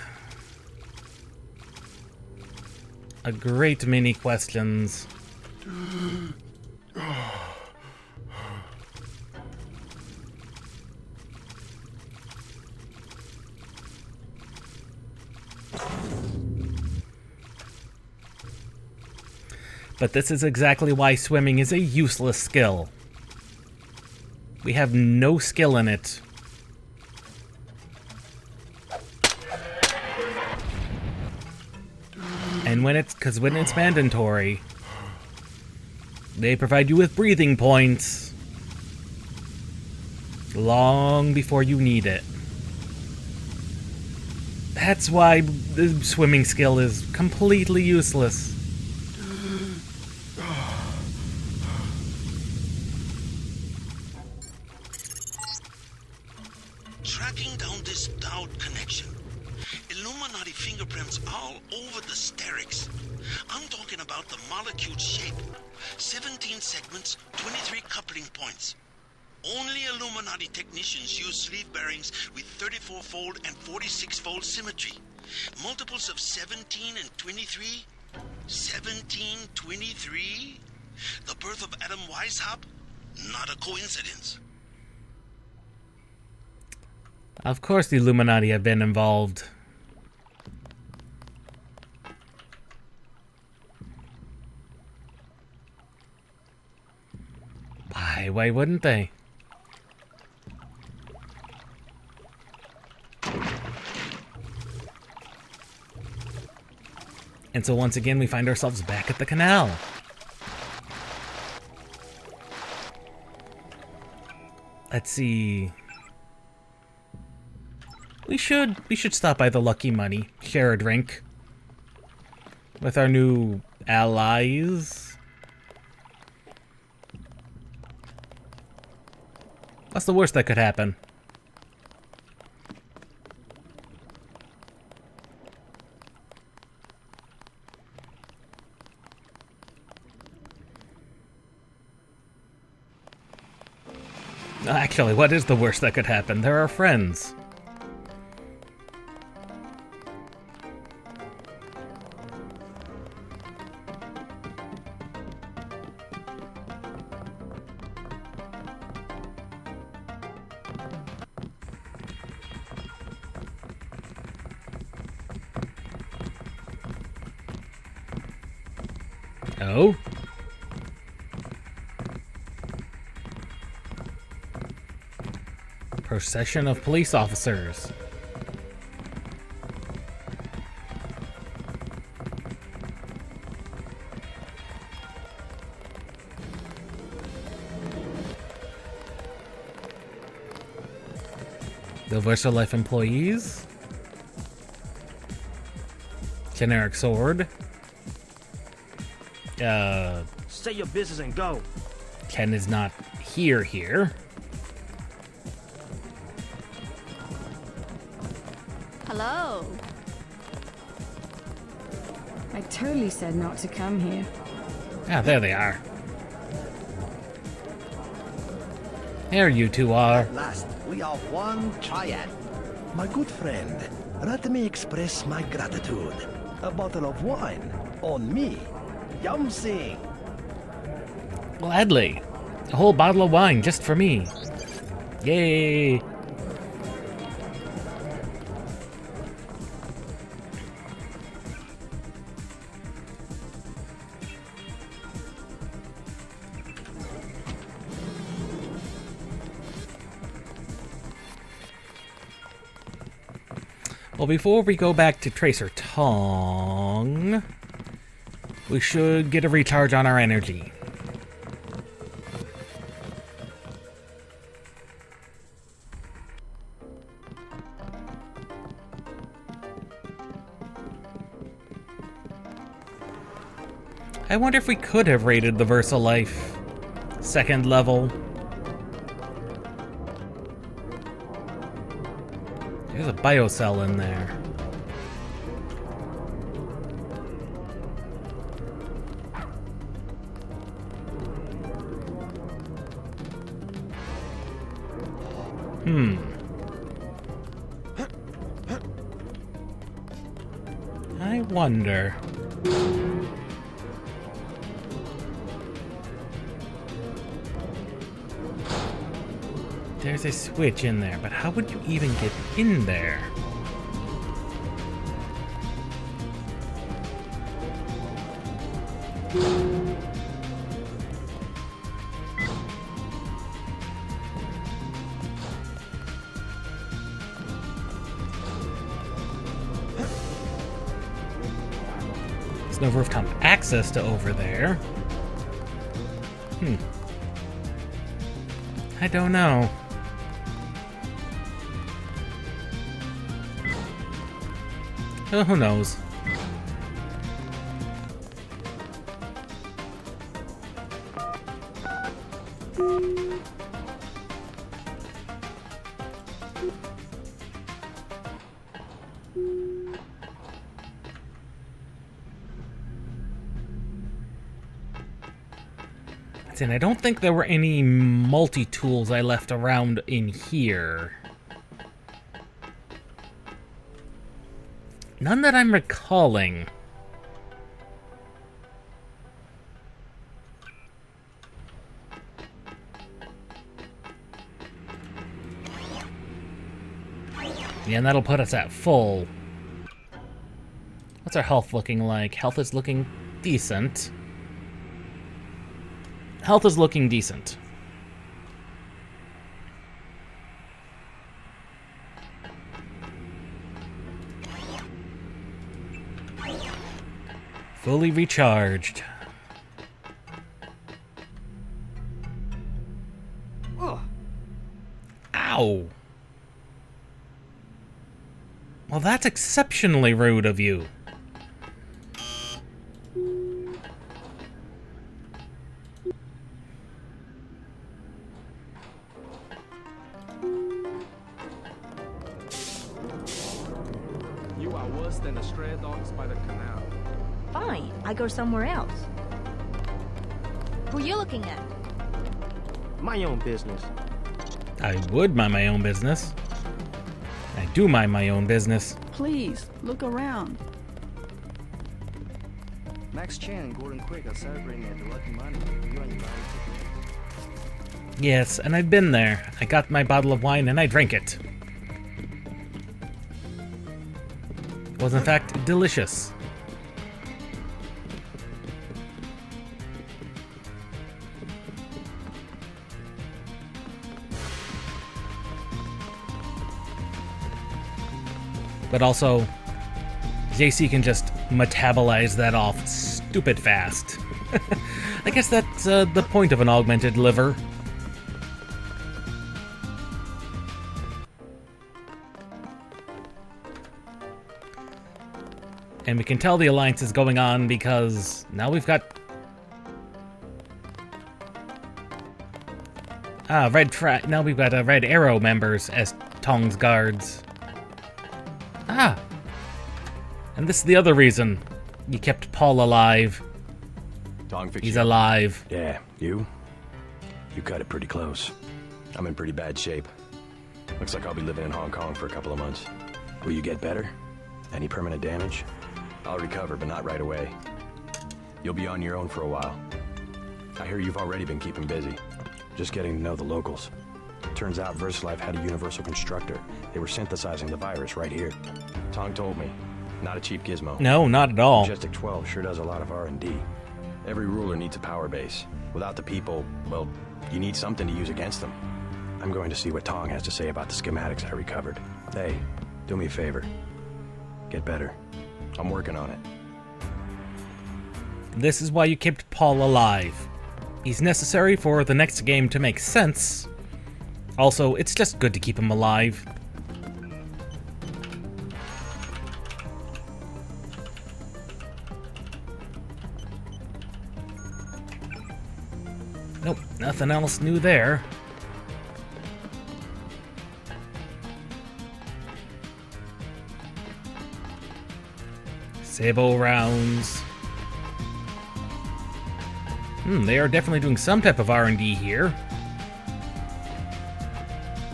A great many questions. But this is exactly why swimming is a useless skill. We have no skill in it. And when it's mandatory, they provide you with breathing points long before you need it. That's why the swimming skill is completely useless. Tracking down this Dowd connection. Illuminati fingerprints all over the Sterix. I'm talking about the molecule shape. 17 segments, 23 coupling points. Only Illuminati technicians use sleeve bearings with 34-fold and 46-fold symmetry. Multiples of 17 and 23? 17, 23? The birth of Adam Weishaupt? Not a coincidence. Of course the Illuminati have been involved. Why wouldn't they? And so once again we find ourselves back at the canal. Let's see. We should stop by the Lucky Money, share a drink with our new allies. What's the worst that could happen? Actually, what is the worst that could happen? They're our friends. Oh? Procession of police officers. The VersaLife employees. Generic sword. Say your business and go. Ken is not here. Hello. I totally said not to come here. Ah, there they are. There you two are. At last, we are one Triad. My good friend, let me express my gratitude. A bottle of wine on me. Yum sing. Gladly. A whole bottle of wine just for me. Yay. Well, before we go back to Tracer Tong, we should get a recharge on our energy. I wonder if we could have raided the VersaLife second level. There's a biocell in there. I wonder. There's a switch in there, but how would you even get in there? There's no rooftop access to over there. I don't know. Oh, who knows? And I don't think there were any multi-tools I left around in here. None that I'm recalling. Yeah, and that'll put us at full. What's our health looking like? Health is looking decent. Health is looking decent. Fully recharged. Oh. Ow. Well, that's exceptionally rude of you. You are worse than the stray dogs by the canal. Fine, I go somewhere else. Who you looking at? My own business. I would mind my own business. I do mind my own business. Please, look around. Max Chan and Gordon Quick are celebrating at the Lucky Money. You are invited. Yes, and I've been there. I got my bottle of wine and I drank it. It was in fact delicious. But also, JC can just metabolize that off stupid fast. I guess that's the point of an augmented liver. And we can tell the alliance is going on because now we've got... now we've got Red Arrow members as Tong's guards. And this is the other reason you kept Paul alive. Tong fix He's you. alive. Yeah, you? You cut it pretty close. I'm in pretty bad shape. Looks like I'll be living in Hong Kong for a couple of months. Will you get better? Any permanent damage? I'll recover, but not right away. You'll be on your own for a while. I hear you've already been keeping busy. Just getting to know the locals. Turns out VersaLife had a universal constructor. They were synthesizing the virus right here. Tong told me. Not a cheap gizmo. No, not at all. Majestic 12 sure does a lot of R&D. Every ruler needs a power base. Without the people, well, you need something to use against them. I'm going to see what Tong has to say about the schematics I recovered. Hey, do me a favor. Get better. I'm working on it. This is why you kept Paul alive. He's necessary for the next game to make sense. Also, it's just good to keep him alive. Nope, nothing else new there. Sabo rounds. They are definitely doing some type of R&D here.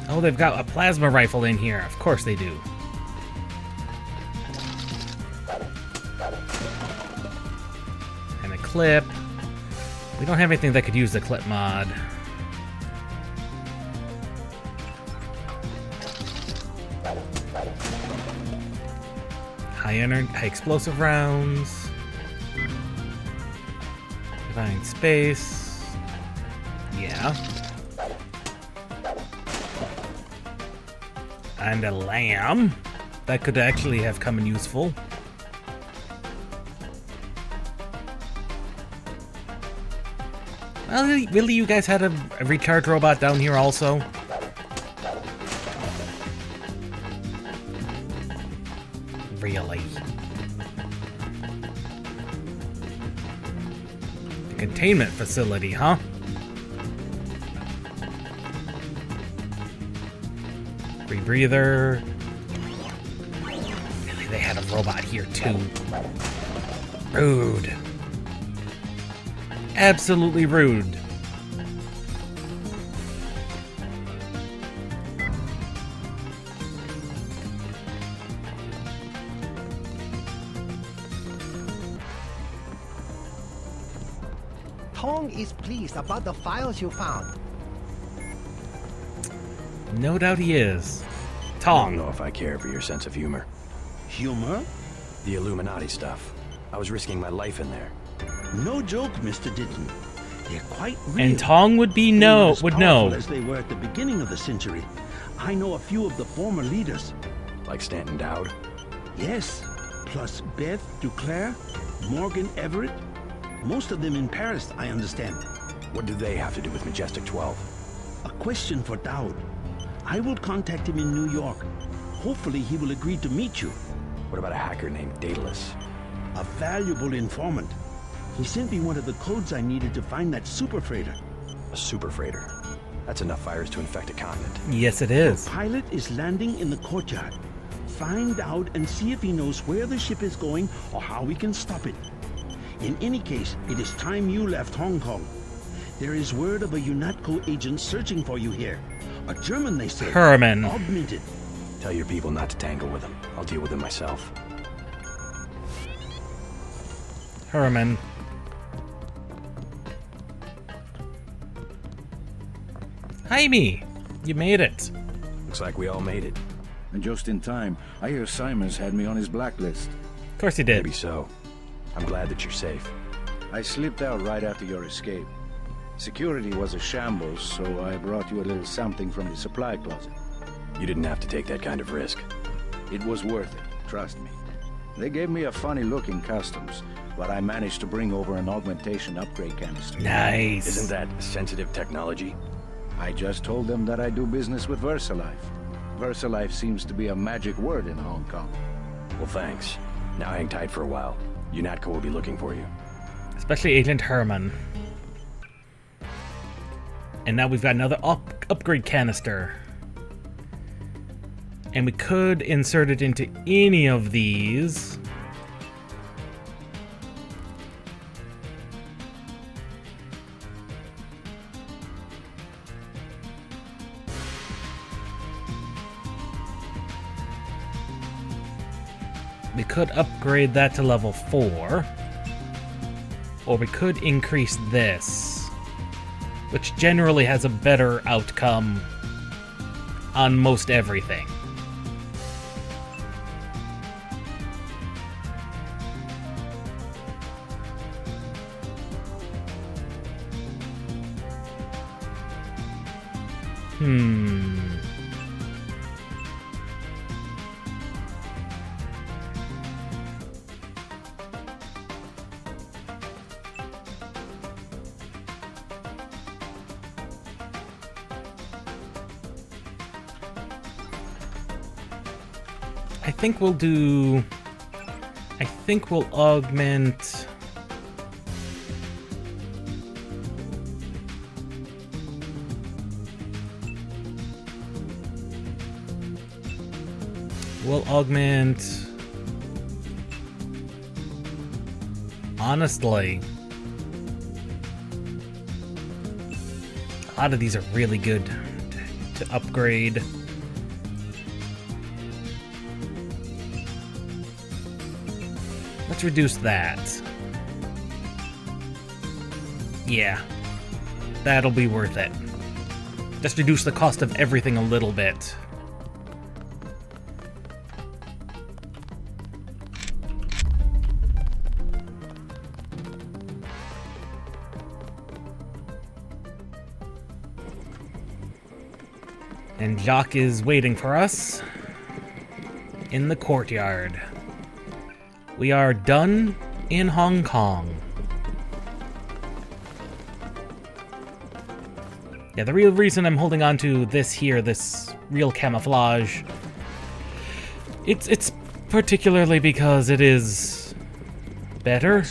Oh, they've got a plasma rifle in here. Of course they do. And a clip. We don't have anything that could use the clip mod. High explosive rounds. Divine space. Yeah. And a lamb. That could actually have come in useful. Well, really, you guys had a recharge robot down here also? Really? The containment facility, huh? Rebreather. Really, they had a robot here too. Rude. Absolutely rude. Tong is pleased about the files you found. No doubt he is. I Tong. don't know if I care for your sense of humor. Humor? The Illuminati stuff. I was risking my life in there. No joke, Mr. Ditton. They're quite real. And Tong would be know. As they were at the beginning of the century. I know a few of the former leaders. Like Stanton Dowd? Yes. Plus Beth Duclair, Morgan Everett. Most of them in Paris, I understand. What do they have to do with Majestic 12? A question for Dowd. I will contact him in New York. Hopefully he will agree to meet you. What about a hacker named Daedalus? A valuable informant. He sent me one of the codes I needed to find that super freighter. A super freighter? That's enough virus to infect a continent. Yes, it is. The pilot is landing in the courtyard. Find out and see if he knows where the ship is going or how we can stop it. In any case, it is time you left Hong Kong. There is word of a UNATCO agent searching for you here. A German, they say. Herman. Augmented. Tell your people not to tangle with him. I'll deal with him myself. Herman. Jaime, you made it. Looks like we all made it. And just in time. I hear Simons had me on his blacklist. Of course he did. Maybe so. I'm glad that you're safe. I slipped out right after your escape. Security was a shambles, so I brought you a little something from the supply closet. You didn't have to take that kind of risk. It was worth it. trust me. They gave me a funny look in customs, but I managed to bring over an augmentation upgrade canister. Nice. Isn't that sensitive technology? I just told them that I do business with VersaLife. VersaLife seems to be a magic word in Hong Kong. Well, thanks. Now hang tight for a while. UNATCO will be looking for you. Especially Agent Herman. And now we've got another upgrade canister. And we could insert it into any of these. We could upgrade that to level 4. Or we could increase this, which generally has a better outcome on most everything. I think we'll augment... We'll augment... Honestly, a lot of these are really good to upgrade. Let's reduce that. Yeah, that'll be worth it. Just reduce the cost of everything a little bit. And Jacques is waiting for us in the courtyard. We are done in Hong Kong. Yeah, the real reason I'm holding on to this here, this real camouflage, it's particularly because it is better.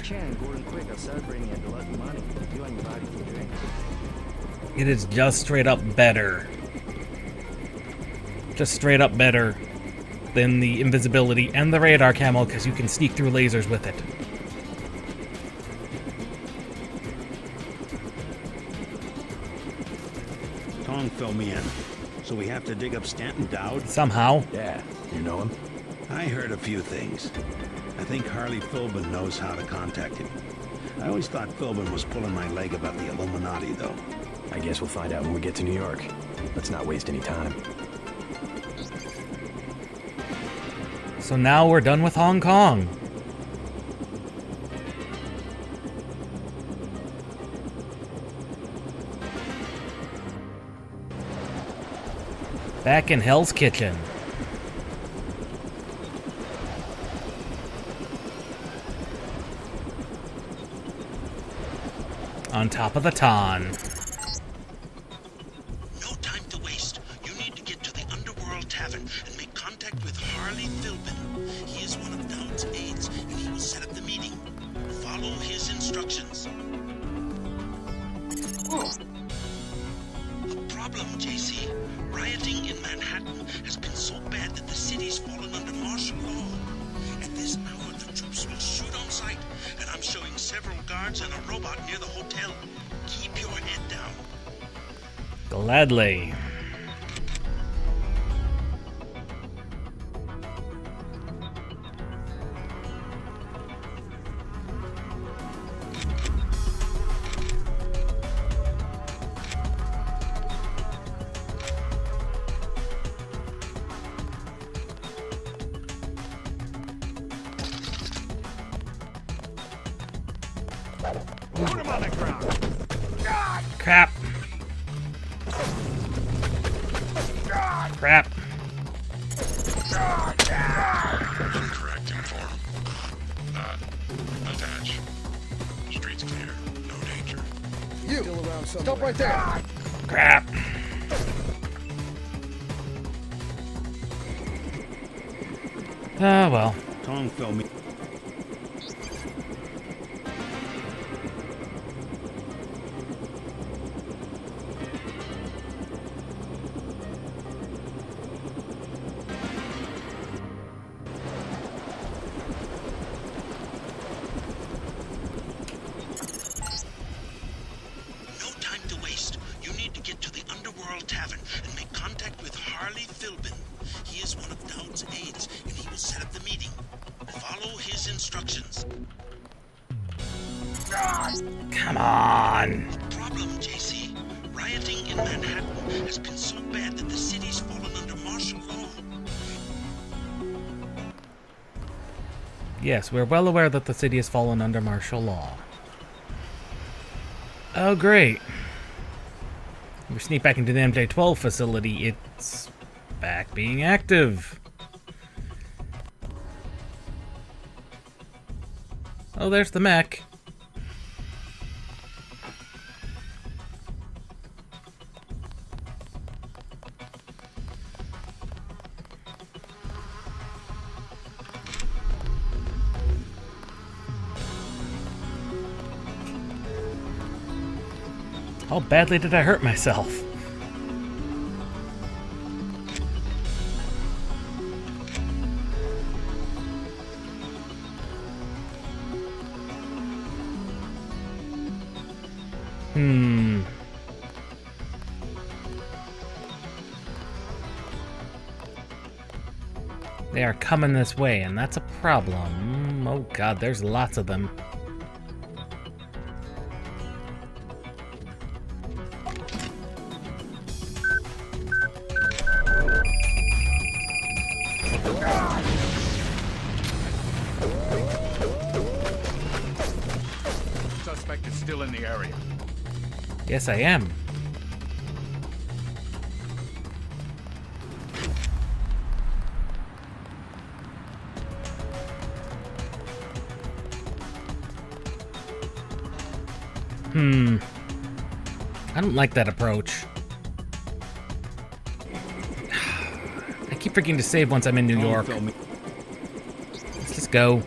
It is just straight up better. Just straight up better than the invisibility and the radar camo, because you can sneak through lasers with it. Tong filled me in, so we have to dig up Stanton Dowd? Somehow. Yeah, you know him? I heard a few things. I think Harley Philbin knows how to contact him. I always thought Philbin was pulling my leg about the Illuminati, though. I guess we'll find out when we get to New York. Let's not waste any time. So now we're done with Hong Kong. Back in Hell's Kitchen. On top of the Ton. No time to waste. You need to get to the Underworld Tavern and make contact with Harley Philbin. He is one of Dowd's aides, and he will set up the meeting. Follow his instructions. A problem, JC. Rioting in Manhattan has been so bad that the city's fallen under martial law. At this hour, the troops will shoot on sight, and I'm showing several guards and a robot near the hotel. Keep your head down. Gladly. Put him on the ground. Crap. Crap. platform. Attach. Streets clear. No danger. You! Stop right there! Crap. Ah, well. Tongue fell me. Come on. Problem, JC. Rioting in Manhattan has been so bad that the city's fallen under martial law. Yes, we're well aware that the city has fallen under martial law. Oh, great. We sneak back into the MJ-12 facility. It's back being active. Oh, there's the mech. How badly did I hurt myself? They are coming this way, and that's a problem. Oh god, there's lots of them. Suspect is still in the area. Yes, I am. I don't like that approach. I keep forgetting to save once I'm in New York. Let's just go.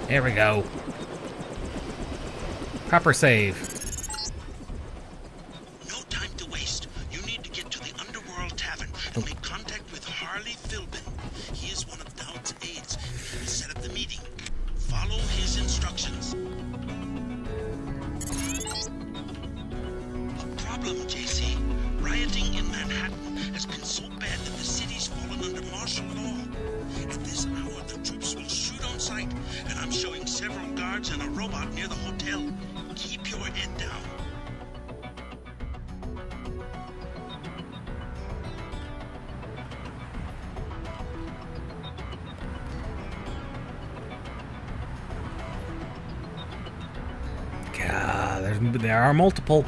There we go. Proper save. No time to waste. You need to get to the Underworld Tavern and make contact with Harley Philbin. He is one of Dowd's aides, and he will set up the meeting. Follow his instructions. A problem, JC. Rioting in Manhattan has been so bad that the city's fallen under martial law. At this hour, the troops will shoot on sight, and I'm showing several guards and a robot near the hotel. Keep your head down. God, there are multiple.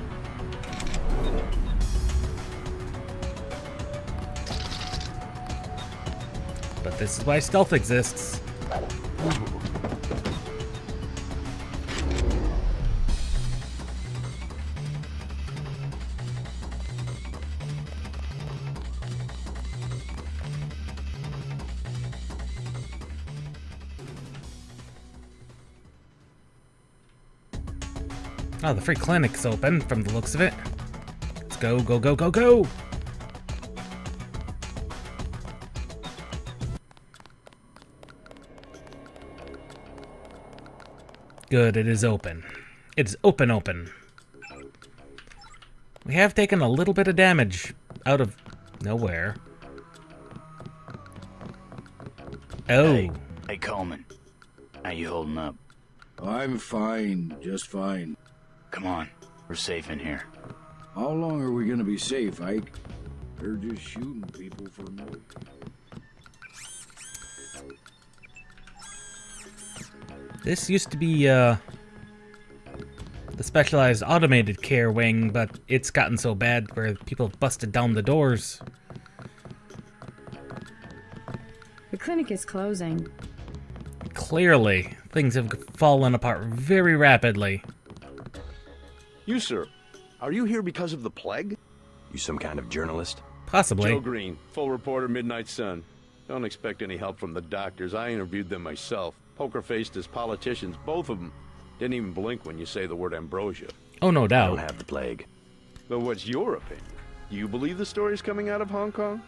But this is why stealth exists. Oh, the free clinic's open from the looks of it. Let's go, go, go, go, go! Good, it is open. It's open. We have taken a little bit of damage out of nowhere. Oh. Hey, Coleman. How you holding up? I'm fine, just fine. Come on, we're safe in here. How long are we gonna be safe, Ike? They're just shooting people for no. This used to be, the specialized automated care wing, but it's gotten so bad where people have busted down the doors. The clinic is closing. Clearly, things have fallen apart very rapidly. You, sir, are you here because of the plague? You some kind of journalist? Possibly. Joe Green, full reporter, Midnight Sun. Don't expect any help from the doctors. I interviewed them myself. Poker-faced as politicians, both of them. Didn't even blink when you say the word ambrosia. Oh, no doubt. I don't have the plague. But what's your opinion? Do you believe the stories coming out of Hong Kong?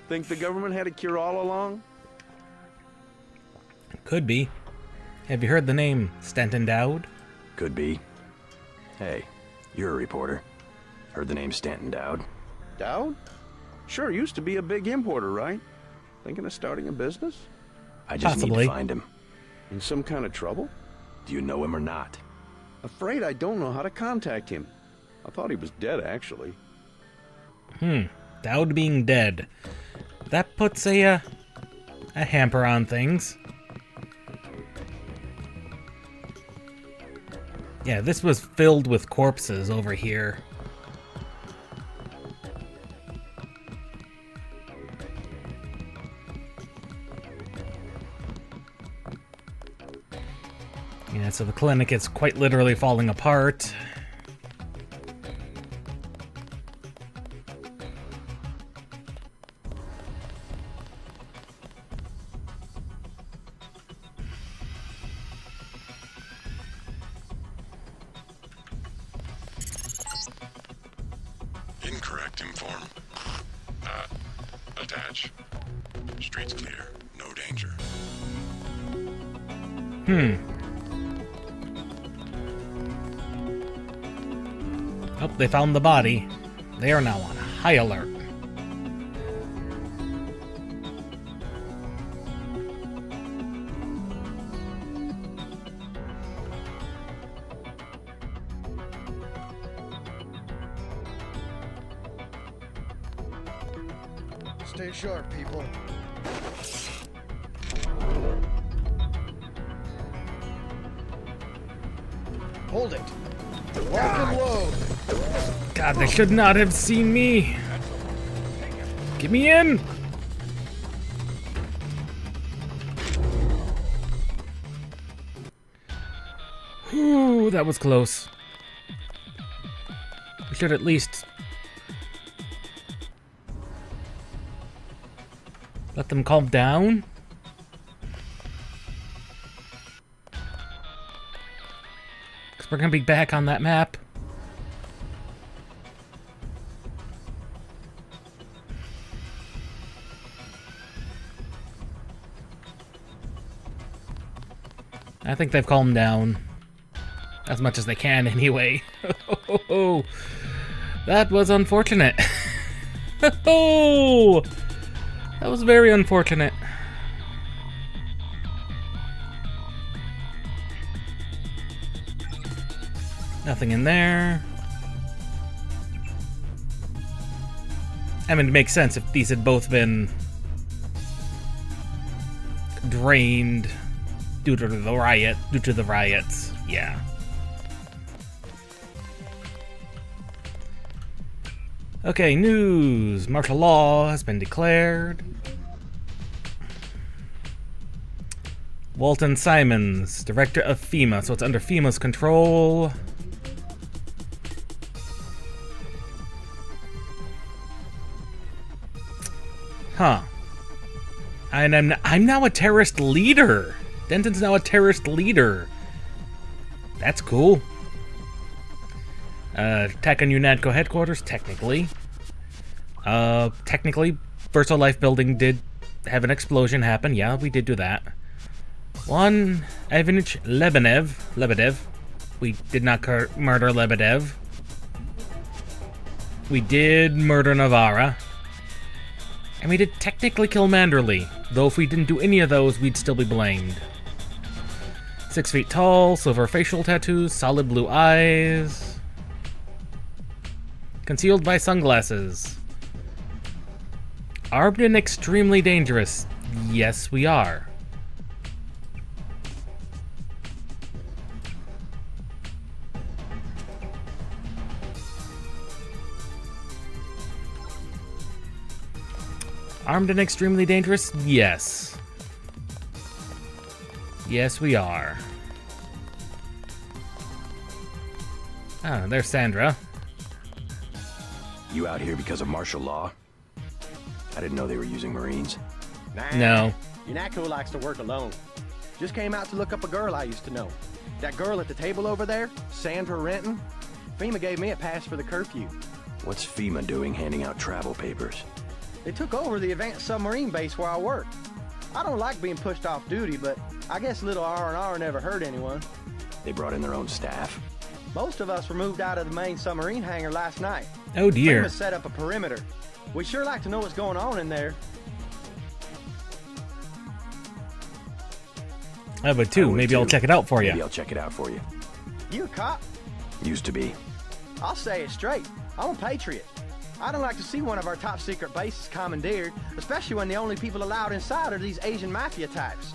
Think the government had a cure all along? Could be. Have you heard the name Stanton Dowd? Could be. Hey, you're a reporter. Heard the name Stanton Dowd? Dowd? Sure, used to be a big importer, right? Thinking of starting a business? I just need to find him. In some kind of trouble? Do you know him or not? Afraid I don't know how to contact him. I thought he was dead, actually. Dowd being dead. That puts a hamper on things. Yeah, this was filled with corpses over here. Yeah, so the clinic is quite literally falling apart. Incorrect inform. Attach. Streets clear. No danger. Oh, they found the body. They are now on high alert. Stay sharp, people. Hold it. Lock and load. God, they should not have seen me. Get me in. Ooh, that was close. We should at least let them calm down. Because we're going to be back on that map. I think they've calmed down. As much as they can, anyway. That was unfortunate. Oh, that was very unfortunate. Nothing in there. I mean, it makes sense if these had both been drained due to the riots. Yeah. Okay, news. Martial law has been declared. Walton Simons, director of FEMA, so it's under FEMA's control. Huh. And I'm now a terrorist leader. Denton's now a terrorist leader. That's cool. Attack on UNATCO headquarters, technically. Technically, Verso Life Building did have an explosion happen. Yeah, we did do that. One, Ivanich Lebedev. We did not murder Lebedev. We did murder Navarra. And we did technically kill Manderley. Though if we didn't do any of those, we'd still be blamed. 6 feet tall, silver facial tattoos, solid blue eyes. Concealed by sunglasses. Armed and extremely dangerous. Yes, we are. Armed and extremely dangerous? Yes. Yes, we are. Ah, there's Sandra. You out here because of martial law? I didn't know they were using Marines. Nah, No. UNATCO likes to work alone. Just came out to look up a girl I used to know. That girl at the table over there, Sandra Renton. FEMA gave me a pass for the curfew. What's FEMA doing handing out travel papers? They took over the advanced submarine base where I work. I don't like being pushed off duty, but I guess little R&R never hurt anyone. They brought in their own staff. Most of us were moved out of the main submarine hangar last night. Oh dear. FEMA set up a perimeter. We'd sure like to know what's going on in there. I have a two. Maybe I'll check it out for you. Maybe I'll check it out for you. You a cop? Used to be. I'll say it straight. I'm a patriot. I don't like to see one of our top secret bases commandeered, especially when the only people allowed inside are these Asian mafia types.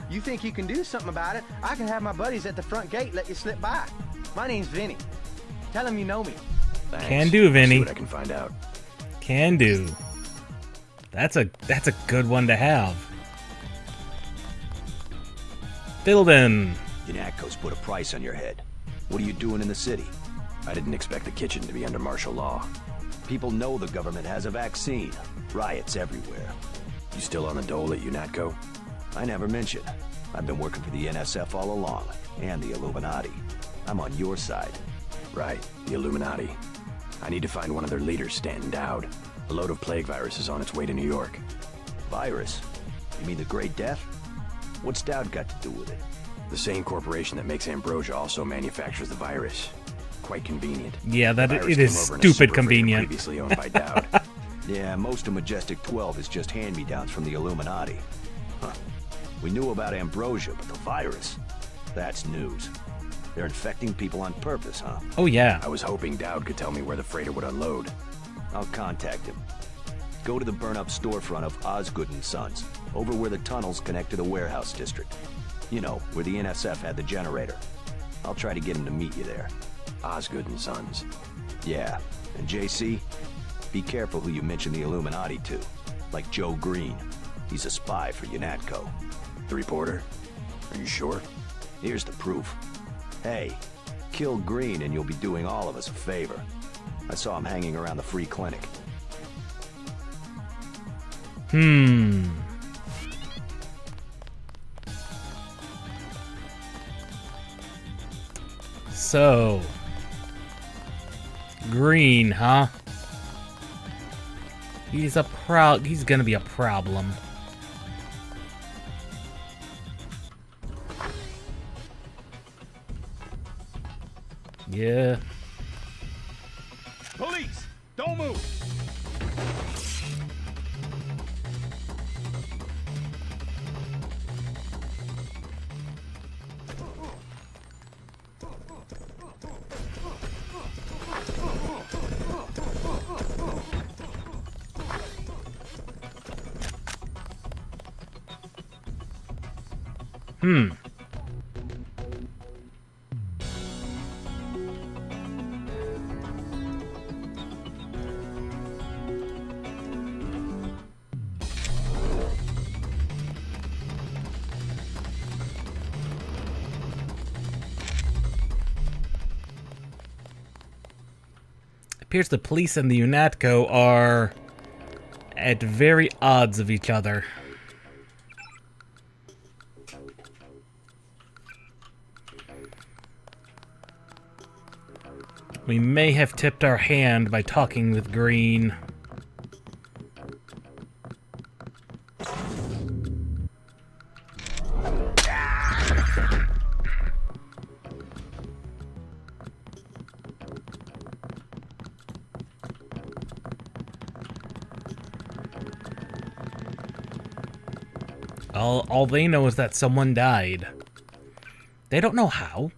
You think you can do something about it? I can have my buddies at the front gate let you slip by. My name's Vinny. Tell them you know me. Thanks. Can do, Vinny. See what I can find out. Can do. That's a good one to have. Filled in. UNATCO's put a price on your head. What are you doing in the city? I didn't expect the kitchen to be under martial law. People know the government has a vaccine. Riots everywhere. You still on the dole at UNATCO? I never mentioned. I've been working for the NSF all along, and the Illuminati. I'm on your side. Right, the Illuminati. I need to find one of their leaders, Stanton Dowd. A load of plague virus is on its way to New York. Virus? You mean the Great Death? What's Dowd got to do with it? The same corporation that makes Ambrosia also manufactures the virus. Quite convenient. Yeah, The virus it is came over in a stupid super freighter convenient. Previously owned by Dowd. Yeah, most of Majestic 12 is just hand-me-downs from the Illuminati. Huh. We knew about Ambrosia, but the virus? That's news. They're infecting people on purpose, huh? Oh, yeah. I was hoping Dowd could tell me where the freighter would unload. I'll contact him. Go to the burn-up storefront of Osgood & Sons, over where the tunnels connect to the warehouse district. You know, where the NSF had the generator. I'll try to get him to meet you there. Osgood & Sons. Yeah, and JC, be careful who you mention the Illuminati to. Like Joe Green. He's a spy for UNATCO. The reporter? Are you sure? Here's the proof. Hey, kill Green and you'll be doing all of us a favor. I saw him hanging around the free clinic. So, Green, huh? He's gonna be a problem. Yeah. Police! Don't move! Appears the police and the UNATCO are at very odds of each other. We may have tipped our hand by talking with Green. All they know is that someone died. They don't know how.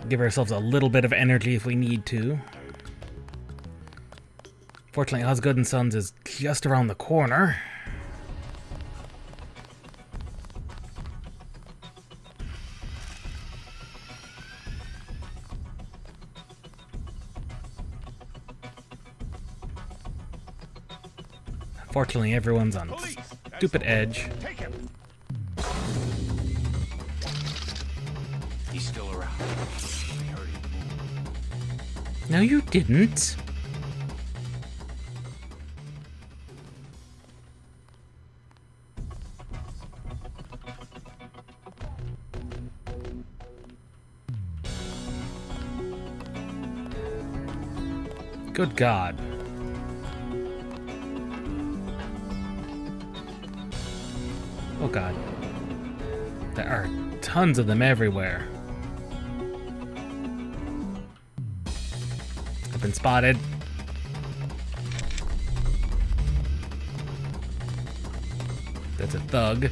Give ourselves a little bit of energy if we need to. Fortunately, Osgood & Sons is just around the corner. Fortunately, everyone's on stupid edge. Take him. He's still around. I heard him move. No, you didn't. Good God. Oh God. There are tons of them everywhere. I've been spotted. That's a thug.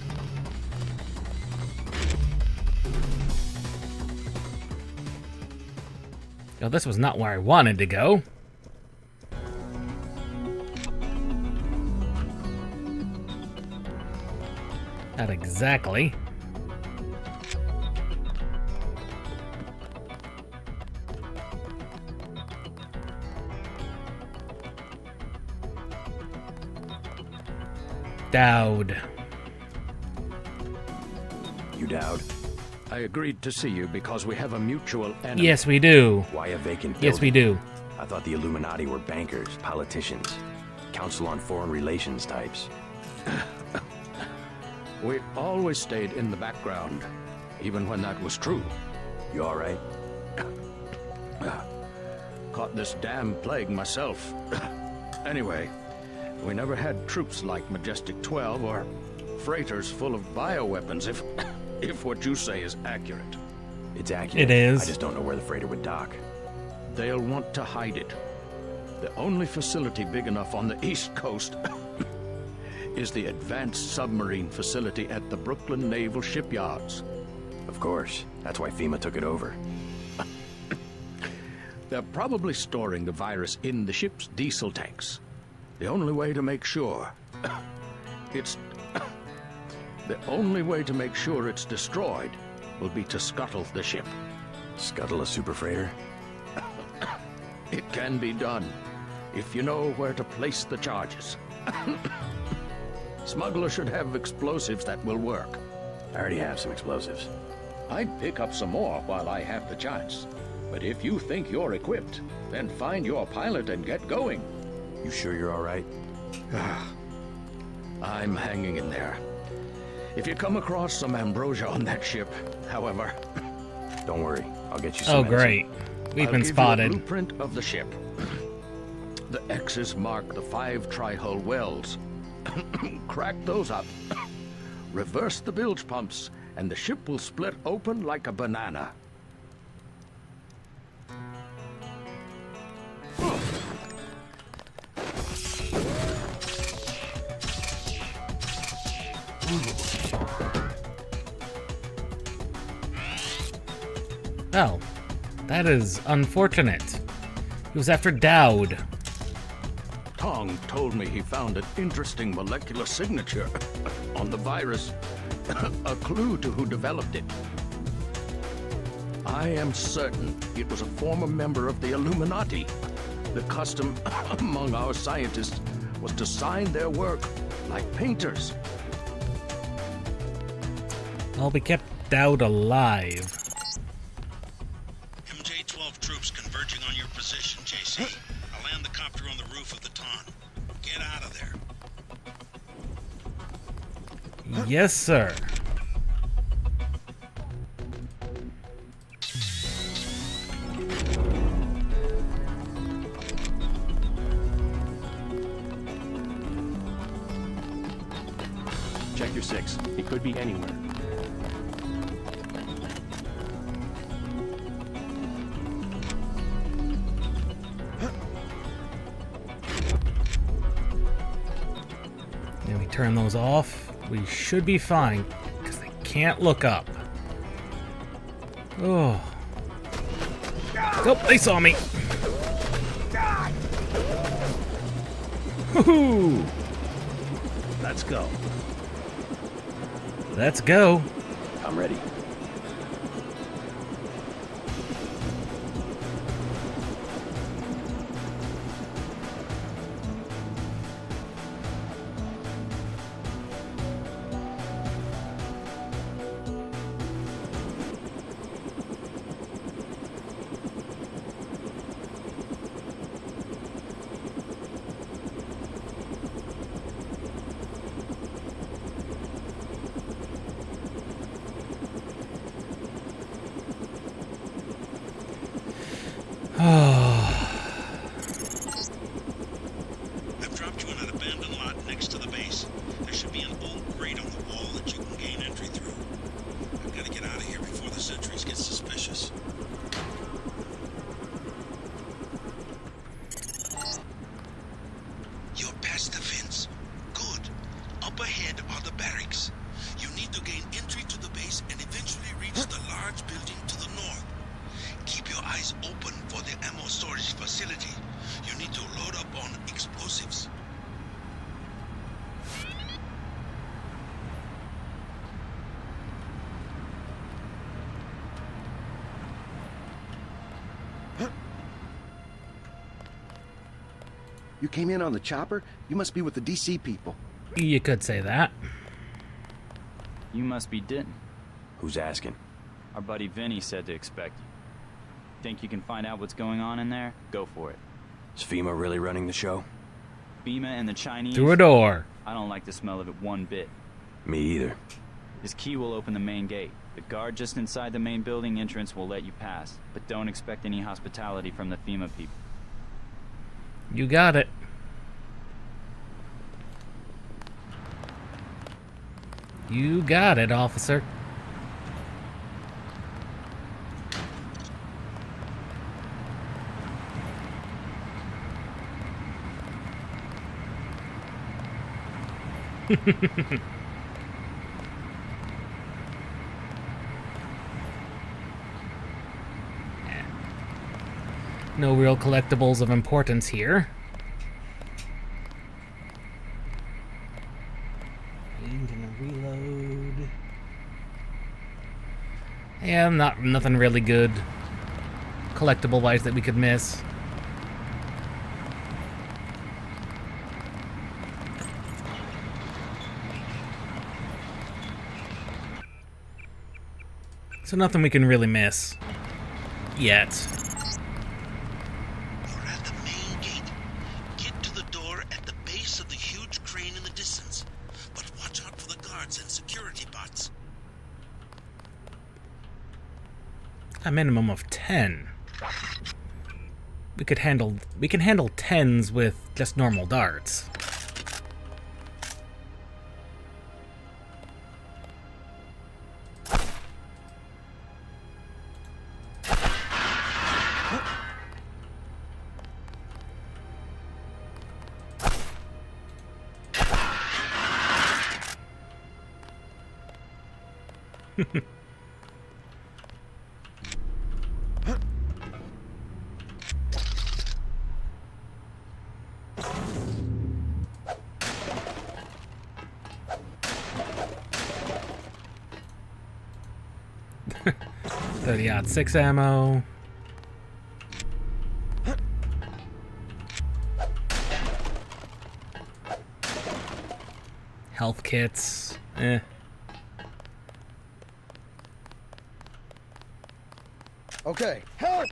Yo, this was not where I wanted to go. Not exactly. Dowd. You Dowd? I agreed to see you because we have a mutual enemy. Yes, we do. Why a vacant building? Yes, we do. I thought the Illuminati were bankers, politicians, Council on Foreign Relations types. We always stayed in the background, even when that was true. You all right? Caught this damn plague myself. Anyway, we never had troops like Majestic 12 or freighters full of bioweapons, if what you say is accurate. It's accurate. It is. I just don't know where the freighter would dock. They'll want to hide it. The only facility big enough on the East Coast is the Advanced Submarine Facility at the Brooklyn Naval Shipyards. Of course. That's why FEMA took it over. They're probably storing the virus in the ship's diesel tanks. The only way to make sure it's destroyed will be to scuttle the ship. Scuttle a super freighter? It can be done if you know where to place the charges. Smuggler should have explosives that will work. I already have some explosives. I'd pick up some more while I have the chance. But if you think you're equipped, then find your pilot and get going. You sure you're all right? I'm hanging in there. If you come across some ambrosia on that ship, however... Don't worry, I'll get you some Oh, medicine. great. We've been I'll spotted. give you a blueprint of the ship. The X's mark the 5 tri-hull wells. Crack those up. Reverse the bilge pumps, and the ship will split open like a banana. Oh, that is unfortunate. He was after Dowd. Tong told me he found an interesting molecular signature on the virus, a clue to who developed it. I am certain it was a former member of the Illuminati. The custom among our scientists was to sign their work like painters. Well, we kept Dowd alive. MJ-12 troops converging on your position, JC. I'll land the copter on the roof of the Ton. Get out of there. Yes, sir. Check your 6. It could be anywhere. Then we turn those off. We should be fine, because they can't look up. Oh. Oh, they saw me. Woohoo! Let's go. Let's go. I'm ready. eyes open for the ammo storage facility. You need to load up on explosives. You came in on the chopper? You must be with the DC people. You could say that. You must be Denton. Who's asking? Our buddy Vinny said to expect you. Think you can find out what's going on in there? Go for it. Is FEMA really running the show? FEMA and the Chinese? Through a door. I don't like the smell of it one bit. Me either. His key will open the main gate. The guard just inside the main building entrance will let you pass, but don't expect any hospitality from the FEMA people. You got it. You got it, officer. No real collectibles of importance here. I'm gonna reload. Yeah, nothing really good collectible-wise that we could miss. So nothing we can really miss yet. You're at the main gate. Get to the door at the base of the huge crane in the distance. But watch out for the guards and security bots. A minimum of 10. We can handle 10s with just normal darts. .30-06 ammo. Health kits. Okay, help!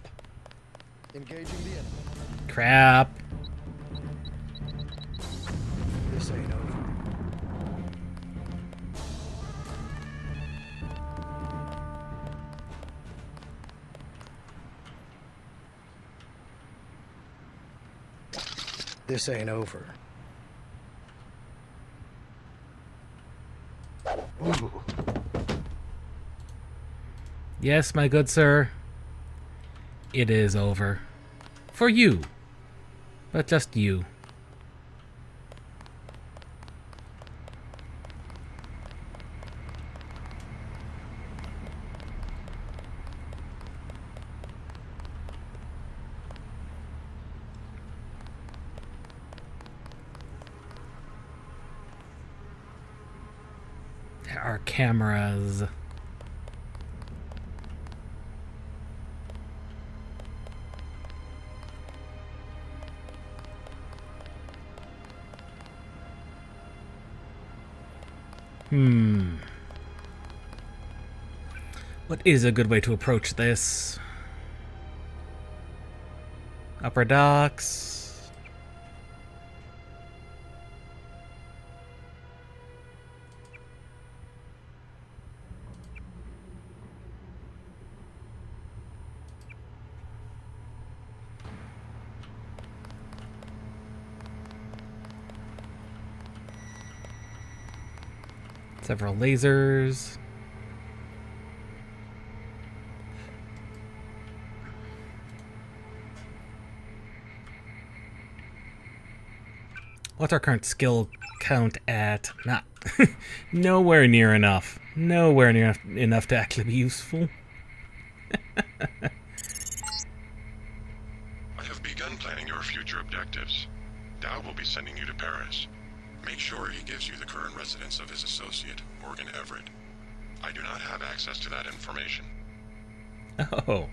Engaging the enemy. Crap. This ain't over. This ain't over. Ooh. Yes, my good sir. It is over. For you. But just you. There are cameras. What is a good way to approach this? Upper docks. Several lasers. What's our current skill count at? Not nowhere near enough. Nowhere near enough to actually be useful. directives. Dow will be sending you to Paris. Make sure he gives you the current residence of his associate, Morgan Everett. I do not have access to that information. Oh.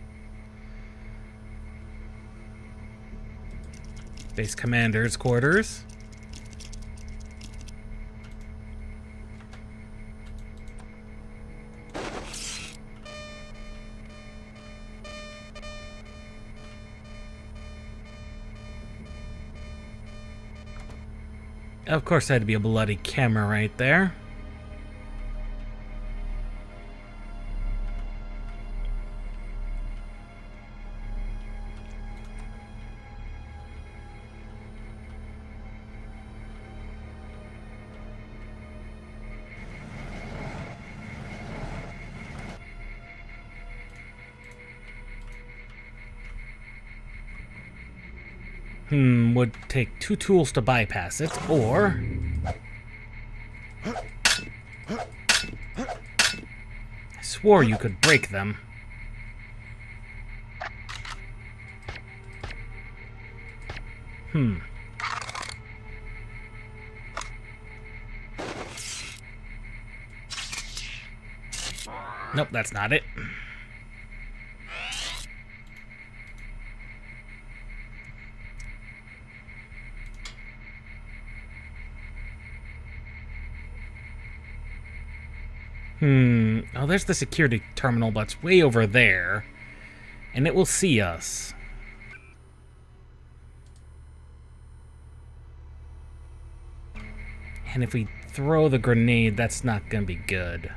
Base commander's quarters. Of course, that'd be a bloody camera right there. Would take 2 tools to bypass it, or... I swore you could break them. Nope, that's not it. Oh, there's the security terminal, but it's way over there. And it will see us. And if we throw the grenade, that's not gonna be good.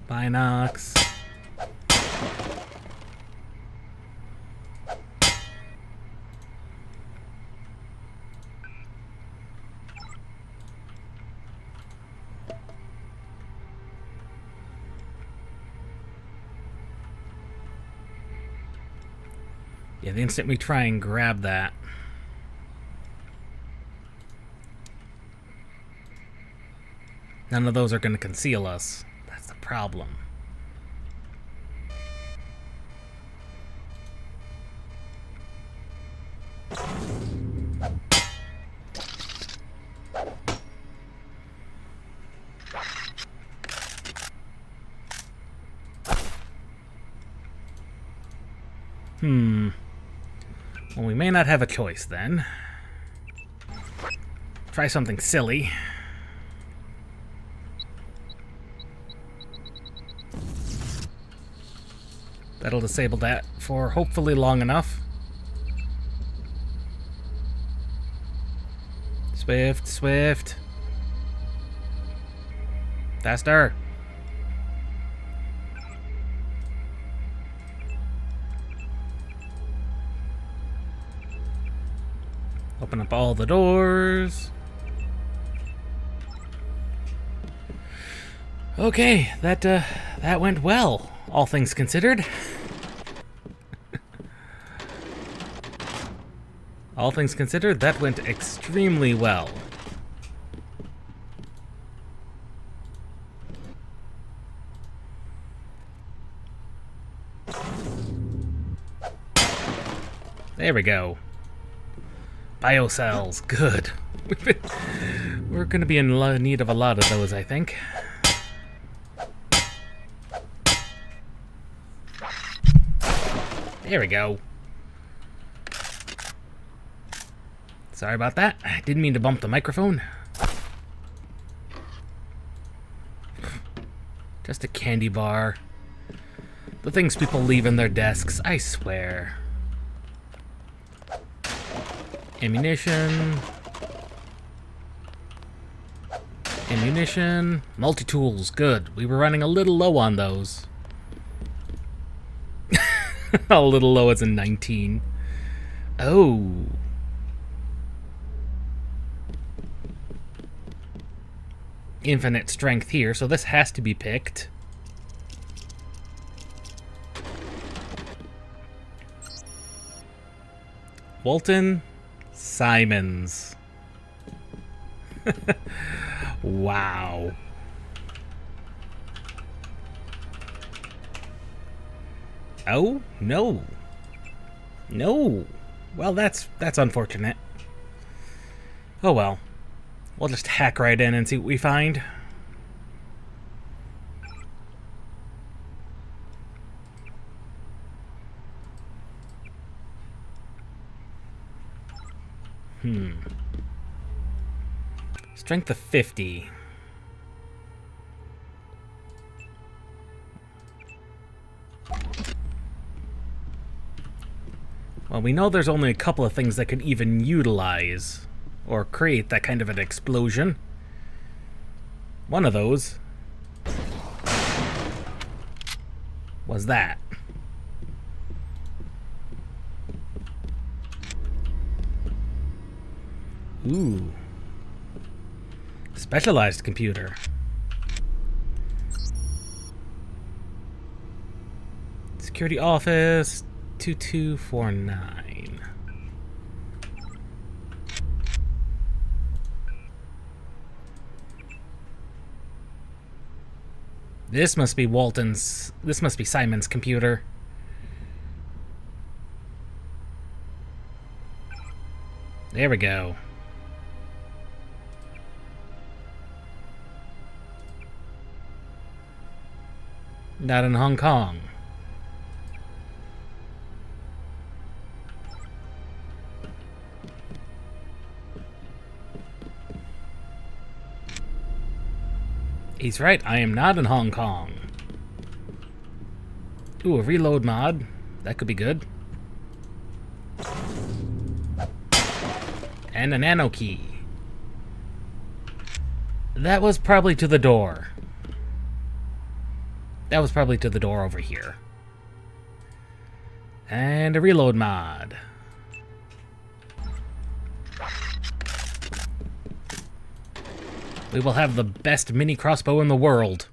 Binox. Yeah, the instant we try and grab that. None of those are going to conceal us. That's the problem. Well, we may not have a choice then. Try something silly. That'll disable that for hopefully long enough. Swift, swift. Faster. Open up all the doors. Okay, that went well, all things considered. All things considered, that went extremely well. There we go. Biocells, good. We're gonna be in need of a lot of those, I think. There we go. Sorry about that. I didn't mean to bump the microphone. Just a candy bar. The things people leave in their desks, I swear. Ammunition. Ammunition, multi-tools, good. We were running a little low on those. A little low as in 19. Oh. Infinite strength here, so this has to be picked. Walton Simons. Wow. Oh, no. No. Well, that's unfortunate. Oh well. We'll just hack right in and see what we find. Strength of 50. Well, we know there's only a couple of things that could even utilize or create that kind of an explosion. One of those was that. Ooh. Specialized computer. Security office 2249. This must be Simon's computer. There we go. Not in Hong Kong. He's right, I am not in Hong Kong. Ooh, a reload mod. That could be good. And a nano key. That was probably to the door. That was probably to the door over here. And a reload mod. We will have the best mini crossbow in the world.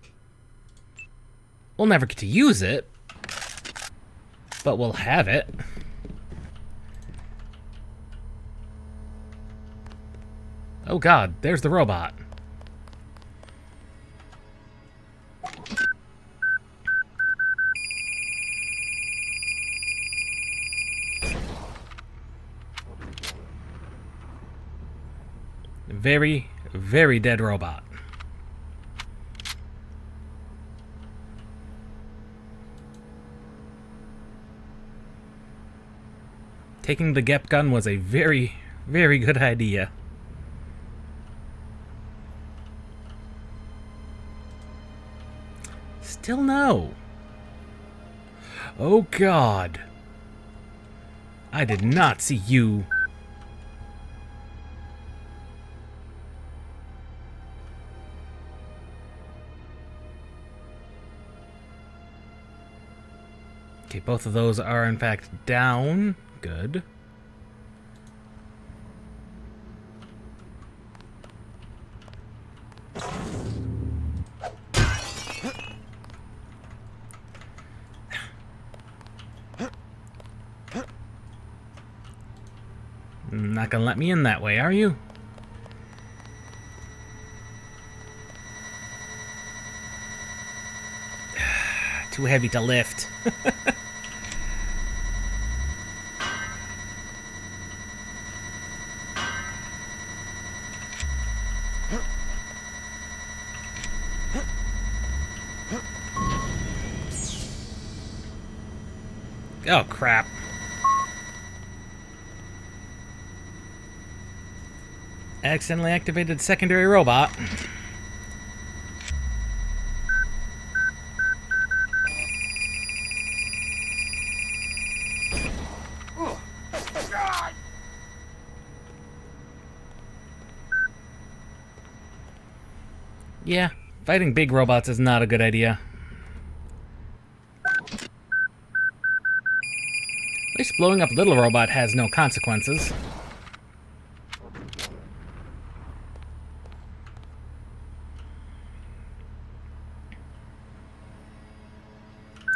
We'll never get to use it, but we'll have it. Oh god, there's the robot. Very, very dead robot. Taking the GEP gun was a very, very good idea. Still no. Oh god. I did not see you. Okay, both of those are in fact down. Good. Not gonna let me in that way, are you? Too heavy to lift. Oh, crap. Accidentally activated secondary robot. Yeah, fighting big robots is not a good idea. At least blowing up little robot has no consequences.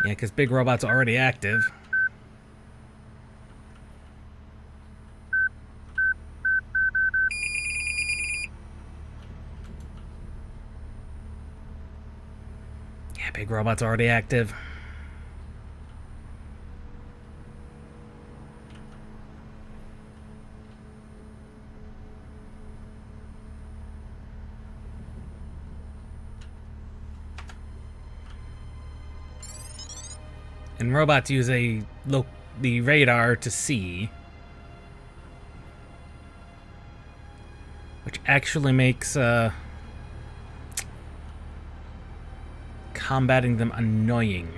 Yeah, because big robot's already active. Yeah, big robot's already active. And robots use the radar to see, which actually makes combating them annoying.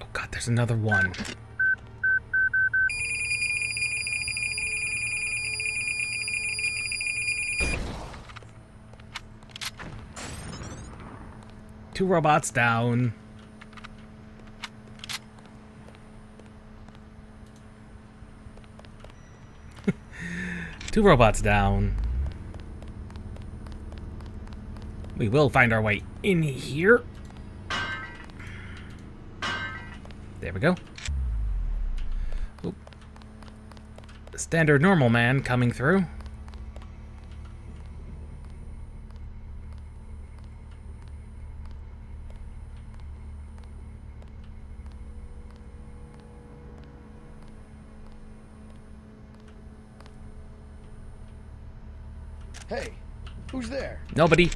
Oh god, there's another one. Two robots down. Two robots down. We will find our way in here. There we go. Oop. Standard normal man coming through. Hey, who's there? Nobody.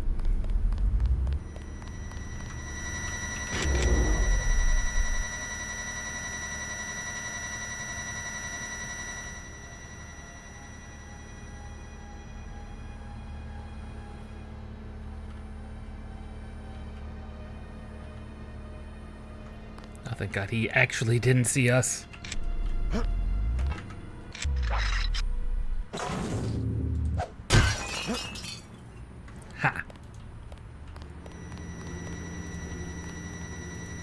Oh, thank God he actually didn't see us. Ha.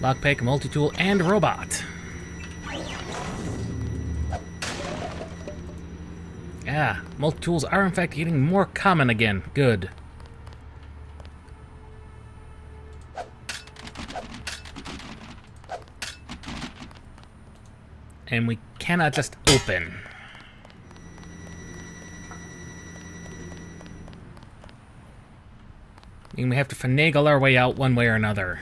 Lockpick, multi-tool, and robot. Yeah, multi-tools are in fact getting more common again. Good. And we cannot just open. I mean, we have to finagle our way out one way or another.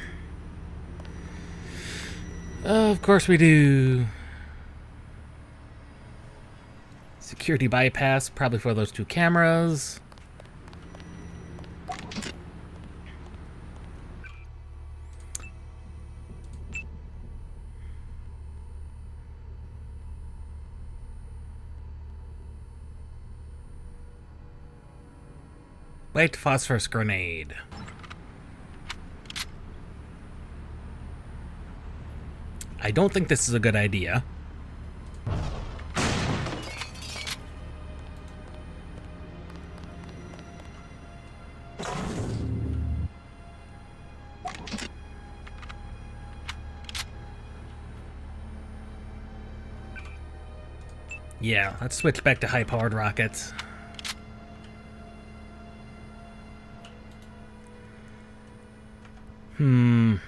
Of course we do. Security bypass, probably for those two cameras. Light phosphorus grenade. I don't think this is a good idea. Yeah, let's switch back to high-powered rockets. We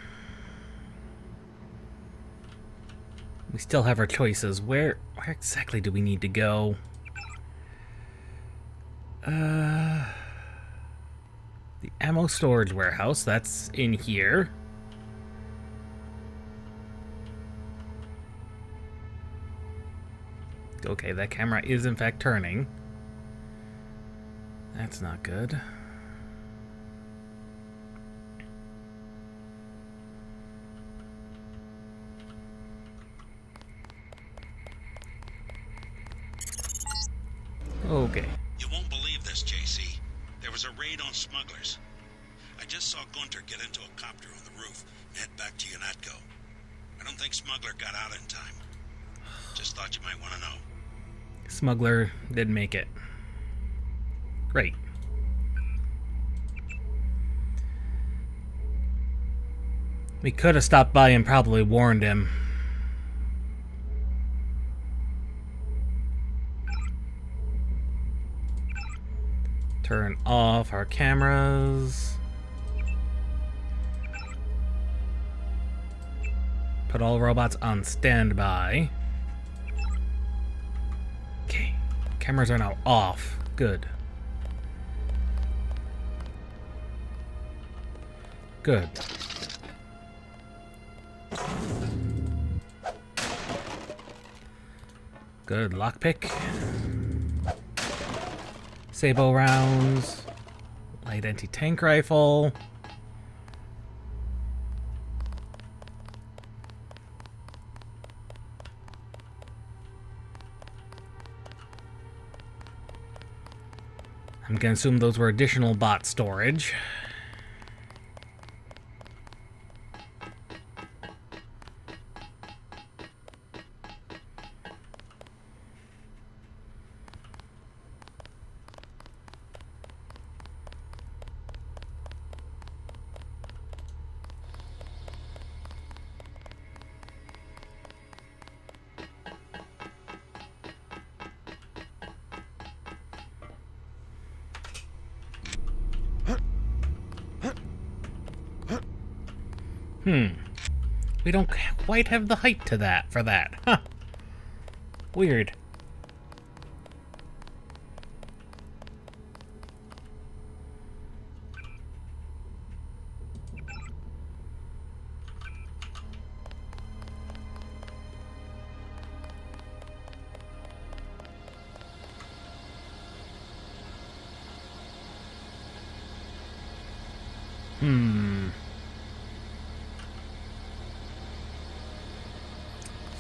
still have our choices. Where exactly do we need to go? The ammo storage warehouse, that's in here. Okay, that camera is in fact turning. That's not good. Okay. You won't believe this, JC. There was a raid on smugglers. I just saw Gunter get into a copter on the roof and head back to UNATCO. I don't think Smuggler got out in time. Just thought you might want to know. Smuggler did make it. Great. We could have stopped by and probably warned him. Turn off our cameras. Put all robots on standby. Okay. Cameras are now off. Good. Good. Good. Lockpick. Sabo rounds. Light anti-tank rifle. I'm gonna assume those were additional bot storage. We don't quite have the height to that for that. Huh. Weird.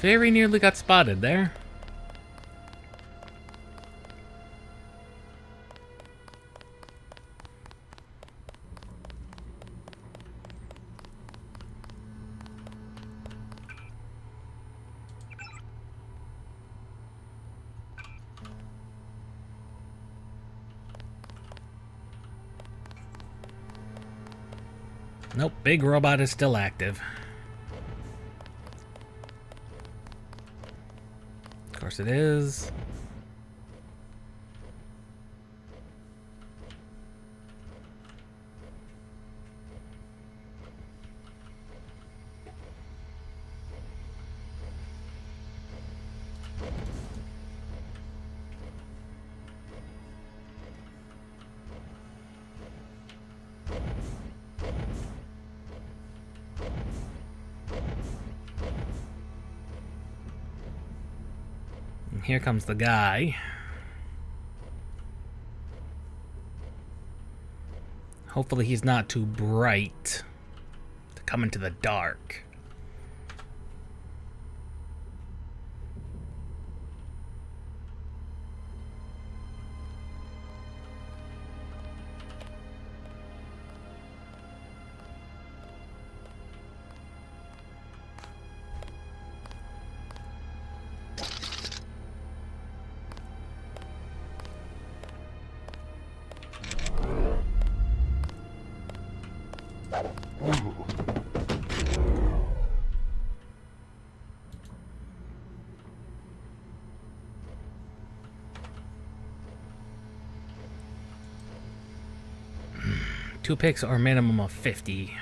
Very nearly got spotted there. Nope, big robot is still active. Of course it is. Here comes the guy. Hopefully he's not too bright to come into the dark. Two picks or minimum of 50.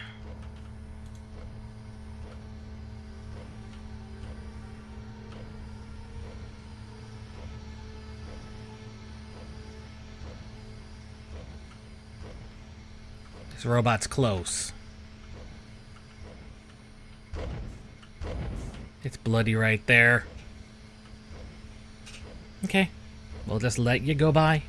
This robot's close. It's bloody right there. Okay, we'll just let you go by.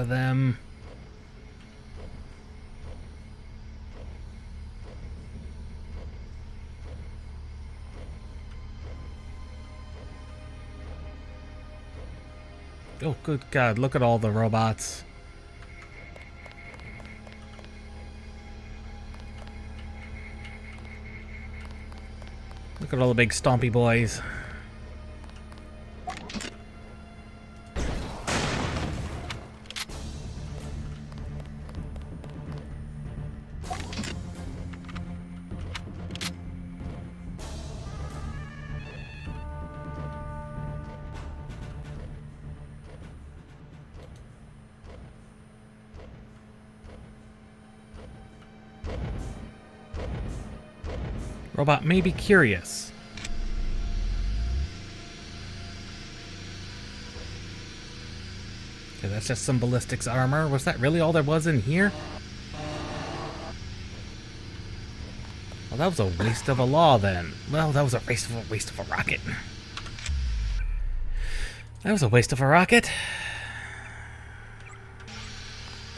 of them. Oh, good God, look at all the robots. Look at all the big stompy boys. Robot may be curious. Okay, that's just some ballistics armor. Was that really all there was in here? Well, that was a waste of a law then. Well, that was a waste of a rocket. That was a waste of a rocket.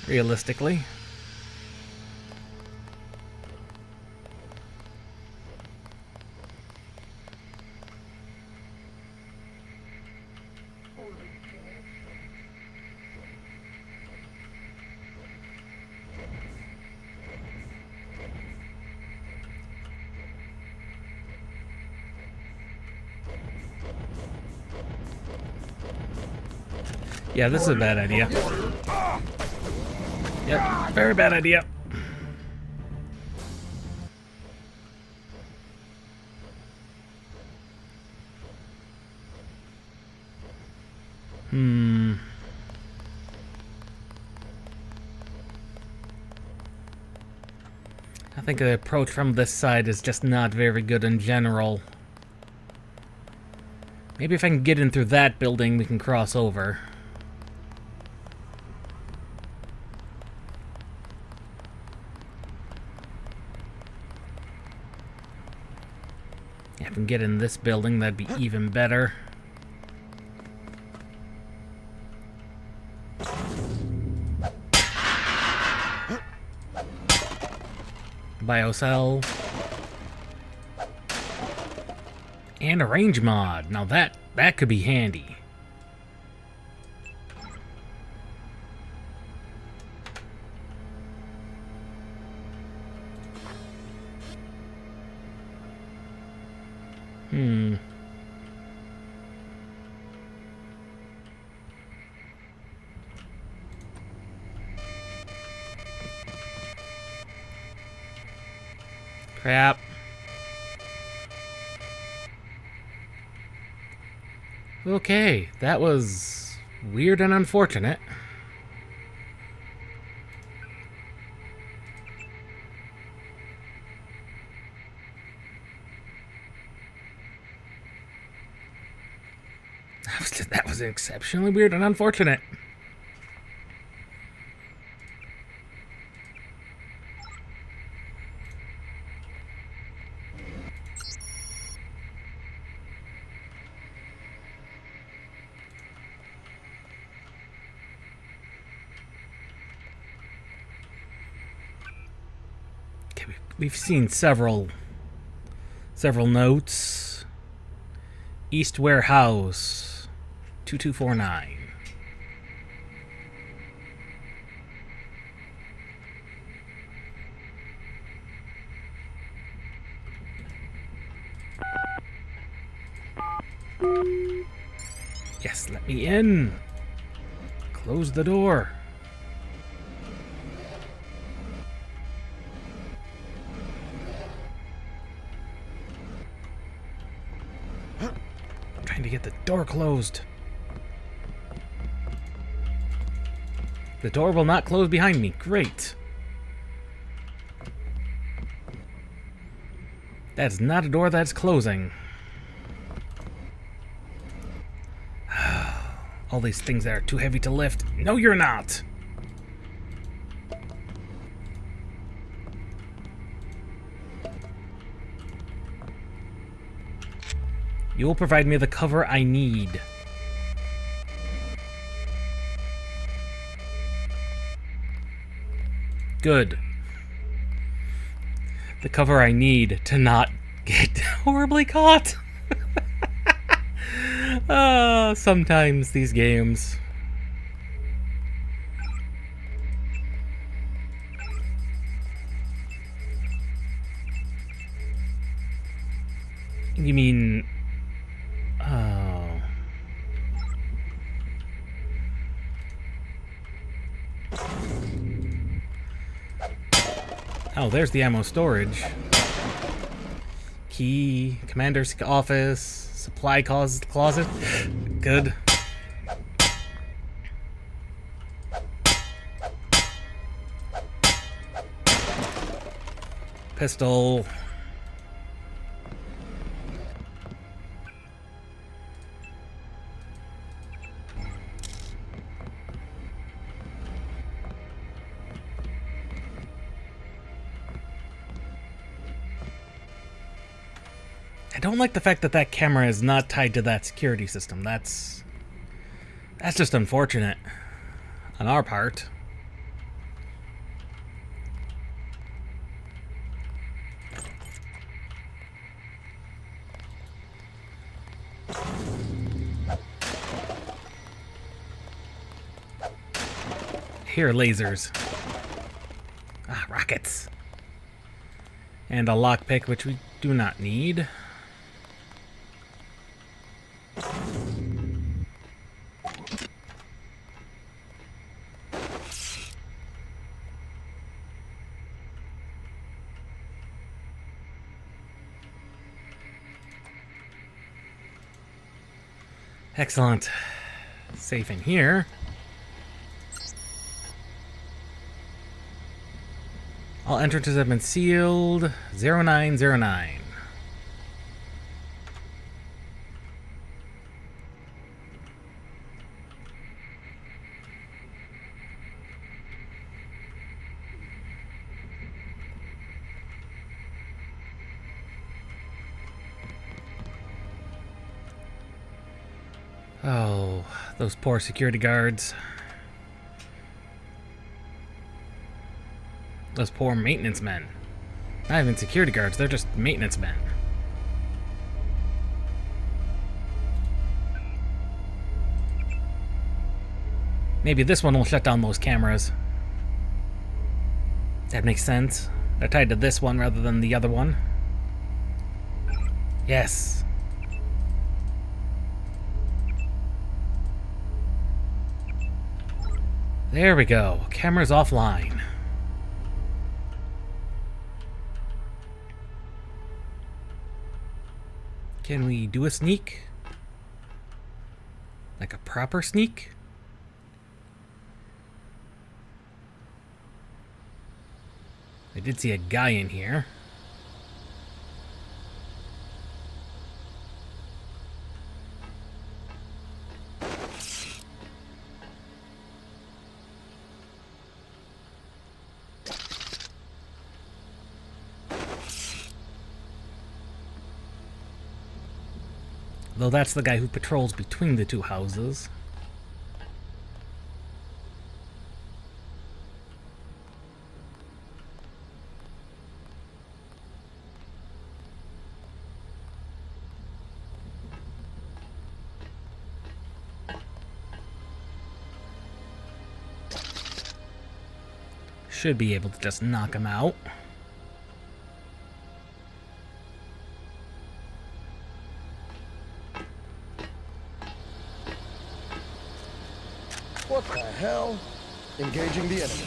Realistically. Yeah, this is a bad idea. Yep, very bad idea. I think the approach from this side is just not very good in general. Maybe if I can get in through that building, we can cross over. If I can get in this building, that'd be even better. Biocell. And a range mod. Now that could be handy. Crap. Okay, that was weird and unfortunate. That was exceptionally weird and unfortunate. Okay, we've seen several notes. East Warehouse 2249. Yes, let me in. Close the door. Trying to get the door closed. The door will not close behind me. Great. That's not a door that's closing. All these things that are too heavy to lift. No, you're not. You will provide me the cover I need. Good. The cover I need to not get horribly caught. Sometimes these games. You mean... Oh... Oh, there's the ammo storage. Key, commander's office, supply closet. Good. Pistol. I don't like the fact that that camera is not tied to that security system. That's just unfortunate on our part. Here, lasers. Ah, rockets. And a lockpick, which we do not need. Excellent. Safe in here. All entrances have been sealed. 0909. Oh, those poor security guards. Those poor maintenance men. Not even security guards, they're just maintenance men. Maybe this one will shut down those cameras. That makes sense. They're tied to this one rather than the other one. Yes. There we go. Camera's offline. Can we do a sneak? Like a proper sneak? I did see a guy in here. Though that's the guy who patrols between the two houses. Should be able to just knock him out. What the hell? Engaging the enemy.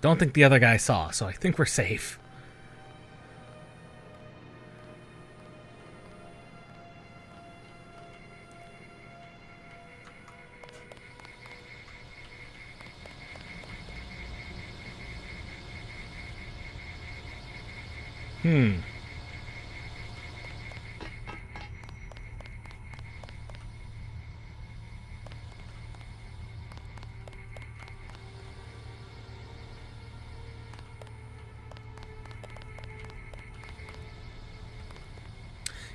Don't think the other guy saw, so I think we're safe.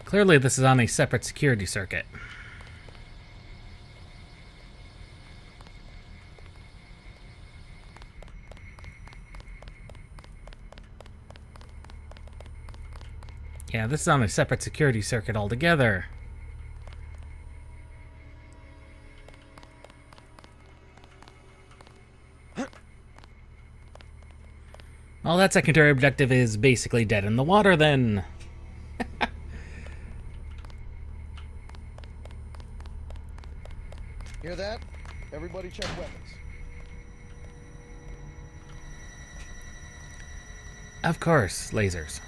Clearly this is on a separate security circuit. Yeah, this is on a separate security circuit altogether. Well, that secondary objective is basically dead in the water then. Hear that? Everybody check weapons. Of course, lasers.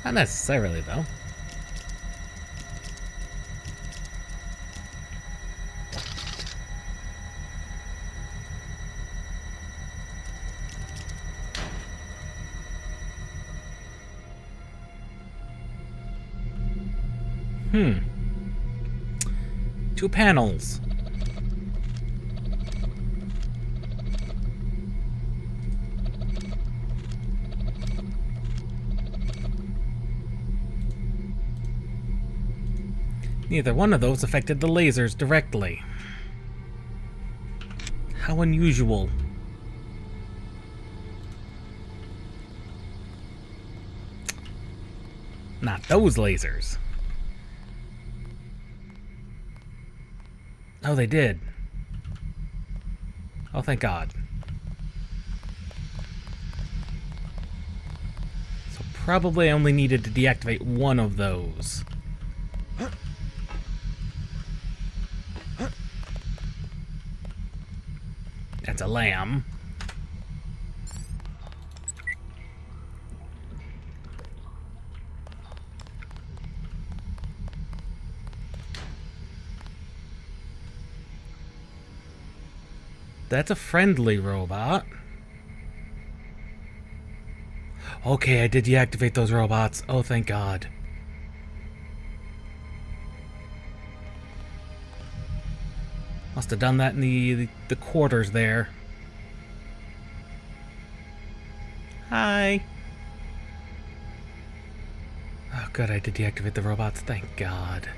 Not necessarily, though. Two panels. Neither one of those affected the lasers directly. How unusual. Not those lasers. Oh, they did. Oh, thank God. So probably I only needed to deactivate one of those. That's a lamb. That's a friendly robot. Okay, I did deactivate those robots. Oh, thank God. Must have done that in the quarters there. Hi. Oh, good, I did deactivate the robots. Thank God.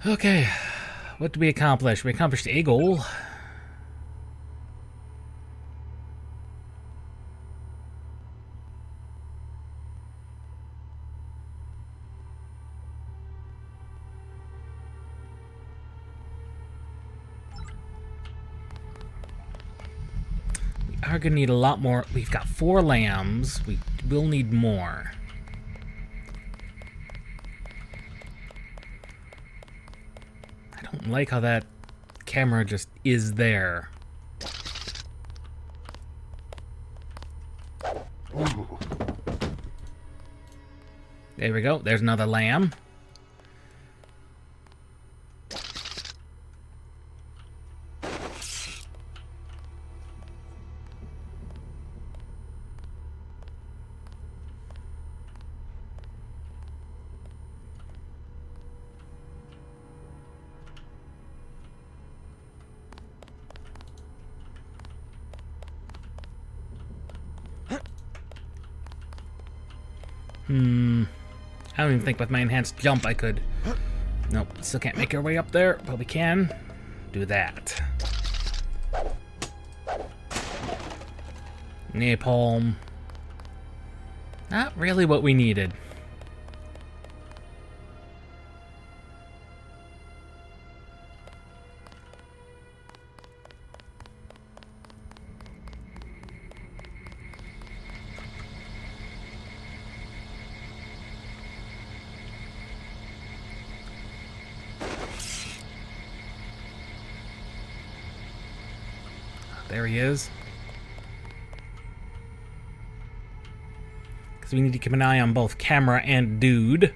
Okay, what did we accomplish? We accomplished a goal. We are gonna need a lot more. We've got 4 lambs. We will need more. I don't like how that camera just is there. There we go. There's another lamb. I don't even think with my enhanced jump I could. Nope, still can't make our way up there, but we can do that. Napalm. Not really what we needed. There he is. Because we need to keep an eye on both camera and dude.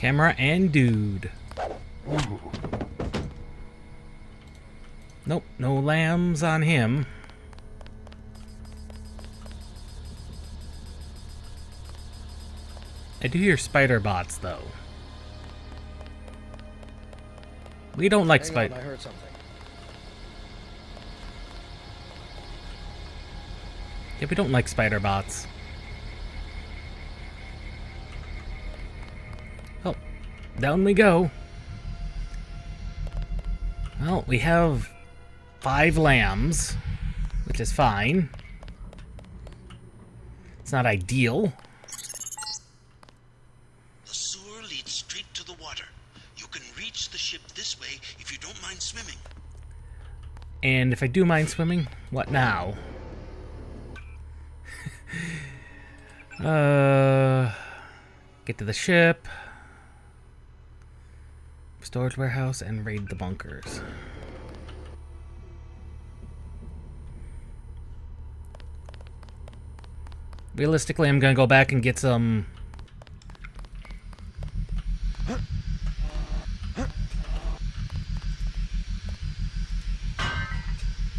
Camera and dude. Nope, no lambs on him. I do hear spider bots, though. We don't like spider. I heard something. Yeah, we don't like spider bots. Oh, down we go. Well, we have 5 lambs, which is fine. It's not ideal. The sewer leads straight to the water. You can reach the ship this way if you don't mind swimming. And if I do mind swimming, what now? Get to the ship, storage warehouse, and raid the bunkers. Realistically, I'm gonna go back and get some.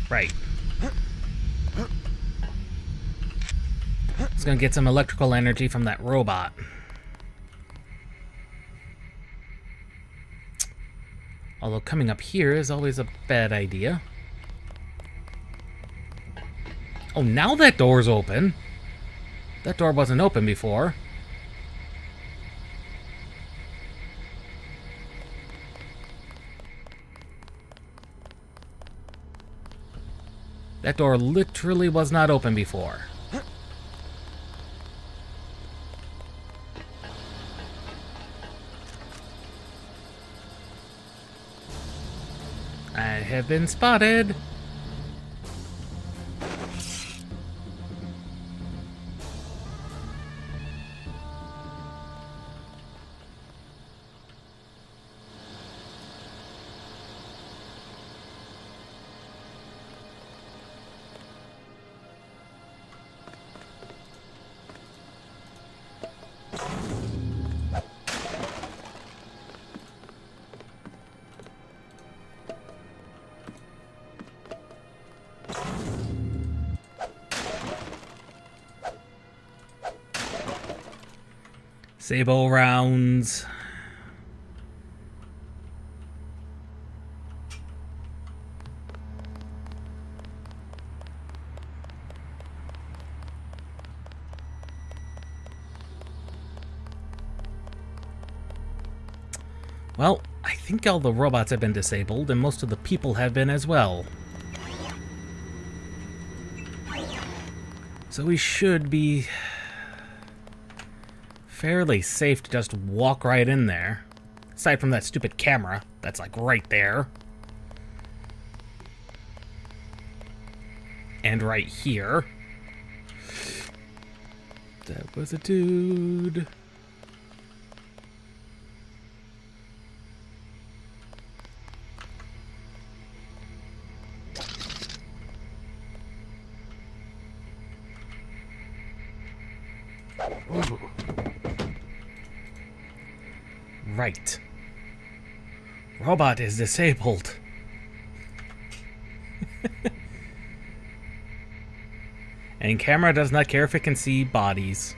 Right. It's gonna get some electrical energy from that robot. Although coming up here is always a bad idea. Oh, now that door's open. That door wasn't open before. That door literally was not open before. I have been spotted. Sable rounds. Well, I think all the robots have been disabled, and most of the people have been as well. So we should be fairly safe to just walk right in there. Aside from that stupid camera that's like right there. And right here. That was a dude. Ooh. Right. Robot is disabled. And camera does not care if it can see bodies.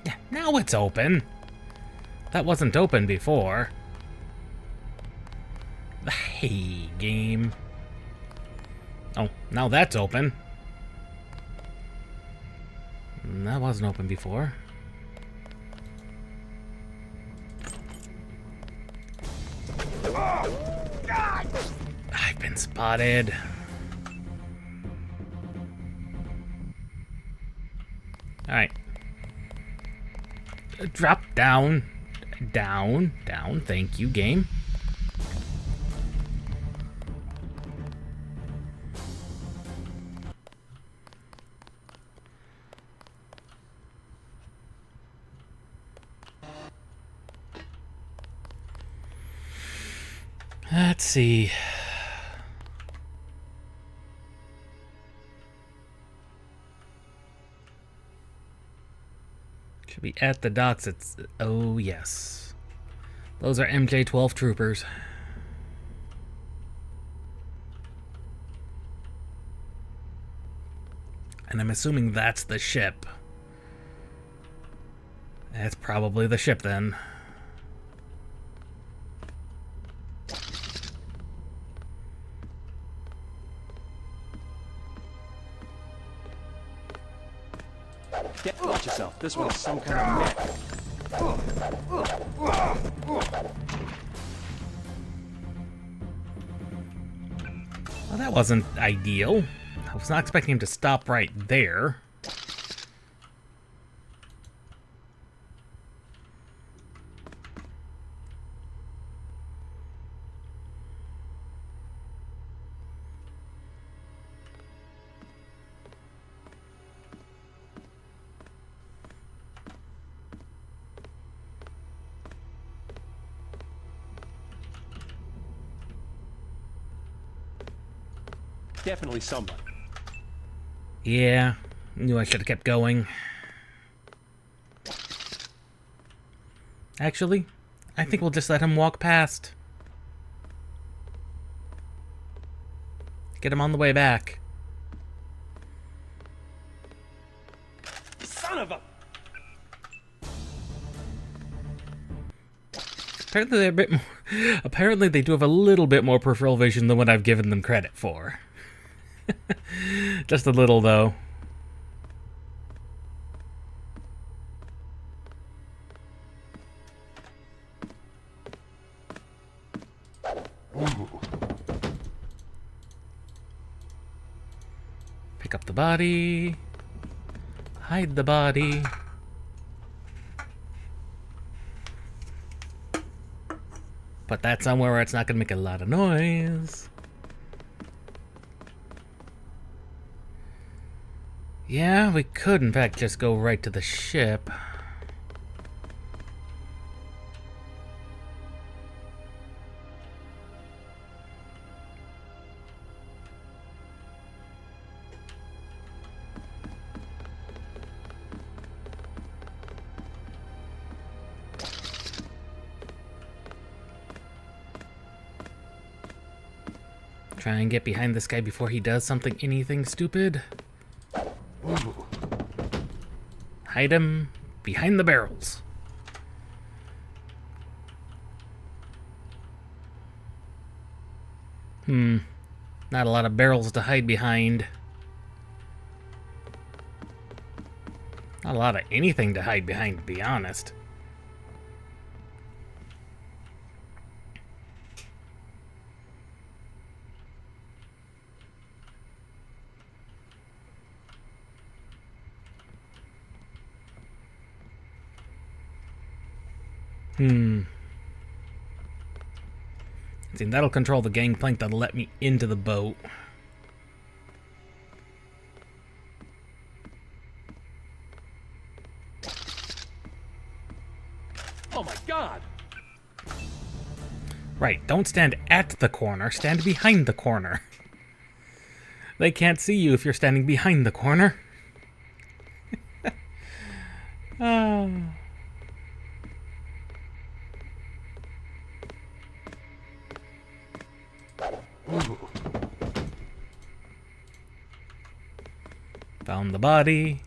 Yeah, now it's open. That wasn't open before. Hey, game. Oh, now that's open. That wasn't open before. I've been spotted. Alright. Drop down. Down. Down. Thank you, game. Let's see. Should be at the docks. It's... Oh, yes. Those are MJ-12 troopers. And I'm assuming that's the ship. That's probably the ship, then. Watch yourself. This one's some kind of mech. Well, that wasn't ideal. I was not expecting him to stop right there. Definitely somebody. Yeah, knew I should have kept going. Actually, I think we'll just let him walk past. Get him on the way back. Son of a... Apparently they're a bit more... Apparently they do have a little bit more peripheral vision than what I've given them credit for. Just a little, though. Pick up the body. Hide the body. Put that somewhere where it's not going to make a lot of noise. Yeah, we could, in fact, just go right to the ship. Try and get behind this guy before he does anything stupid. Hide him behind the barrels. Not a lot of barrels to hide behind. Not a lot of anything to hide behind, to be honest. See, that'll control the gangplank that'll let me into the boat. Oh my god! Right, don't stand at the corner, stand behind the corner. They can't see you if you're standing behind the corner. Found the body.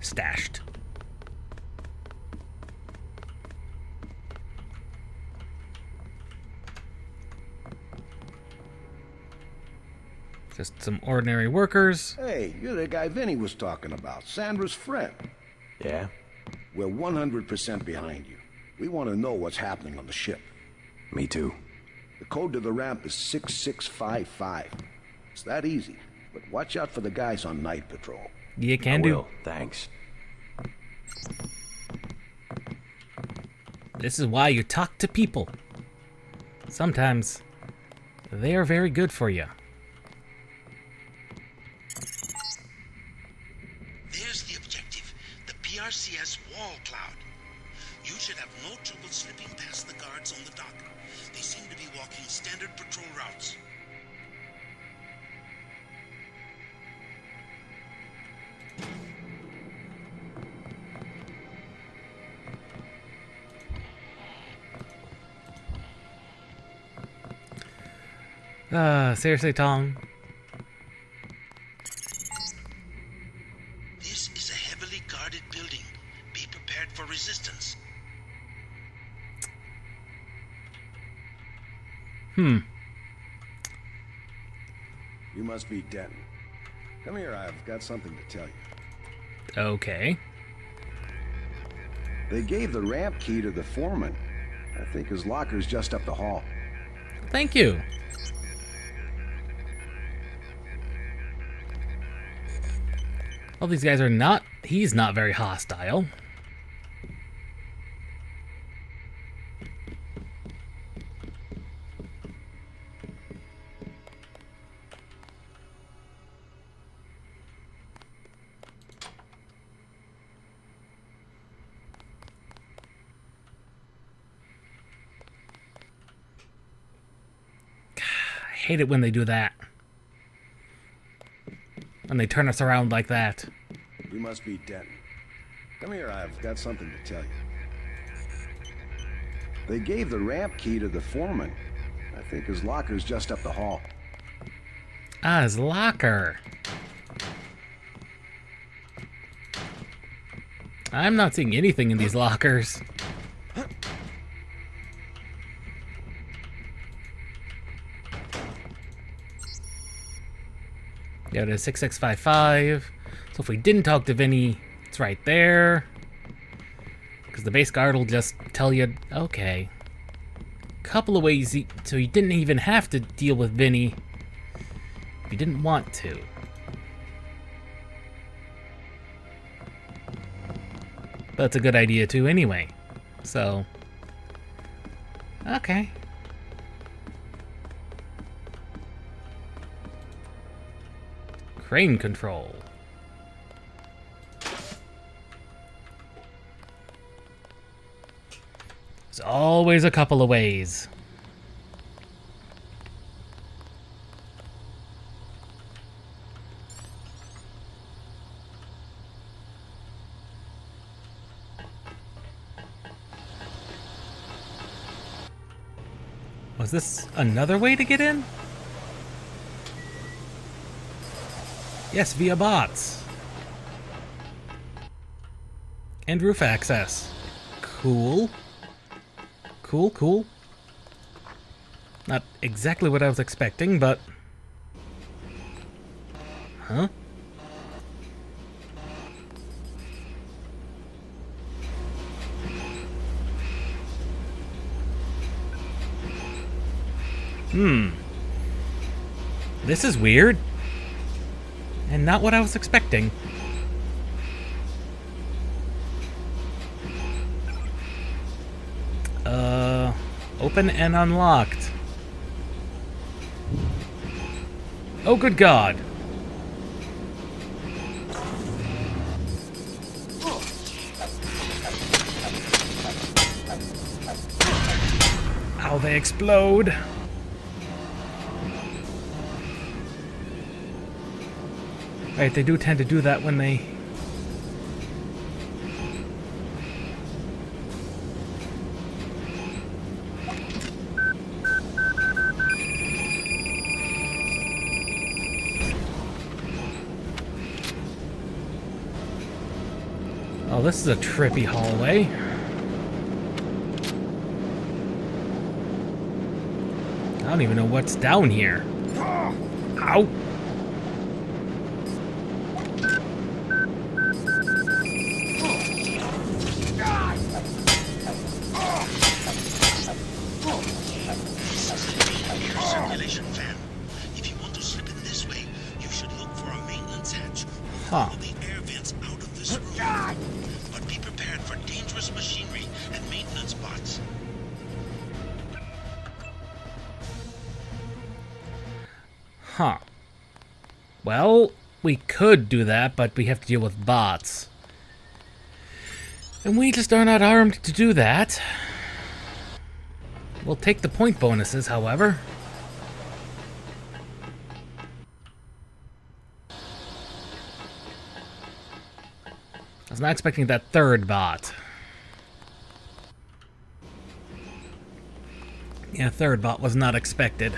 Stashed. Just some ordinary workers. Hey, you're the guy Vinny was talking about, Sandra's friend. Yeah? We're 100% behind you. We want to know what's happening on the ship. Me too. The code to the ramp is 6655. It's that easy, but watch out for the guys on night patrol. You can do. Will. Thanks. This is why you talk to people. Sometimes they are very good for you. There's the objective, the PRCS wall cloud. You should have no trouble slipping past the guards on the dock. They seem to be walking standard patrol routes. Seriously, Tong? This is a heavily guarded building. Be prepared for resistance. You must be Denton. Come here, I've got something to tell you. Okay. They gave the ramp key to the foreman. I think his locker's just up the hall. Thank you. Well, these guys are not... He's not very hostile. I hate it when they do that. When they turn us around like that. You must be Denton. Come here, I've got something to tell you. They gave the ramp key to the foreman. I think his locker's just up the hall. Ah, his locker. I'm not seeing anything in these lockers. Yeah, it is 6655. So if we didn't talk to Vinny, it's right there. Because the base guard will just tell you, okay. Couple of ways, so you didn't even have to deal with Vinny if you didn't want to. But it's a good idea too anyway. So, okay. Crane control. There's always a couple of ways. Was this another way to get in? Yes, via bots. And roof access. Cool. Cool, cool. Not exactly what I was expecting, but... Huh? This is weird. And not what I was expecting. Open and unlocked. Oh, good God. Ow, they explode. Right, they do tend to do that when they... Oh, this is a trippy hallway. I don't even know what's down here. Ow! Huh. The air vents out of this room. But be prepared for dangerous machinery and maintenance bots. Huh. Well, we could do that, but we have to deal with bots. And we just are not armed to do that. We'll take the point bonuses, however. I was not expecting that third bot. Yeah, third bot was not expected.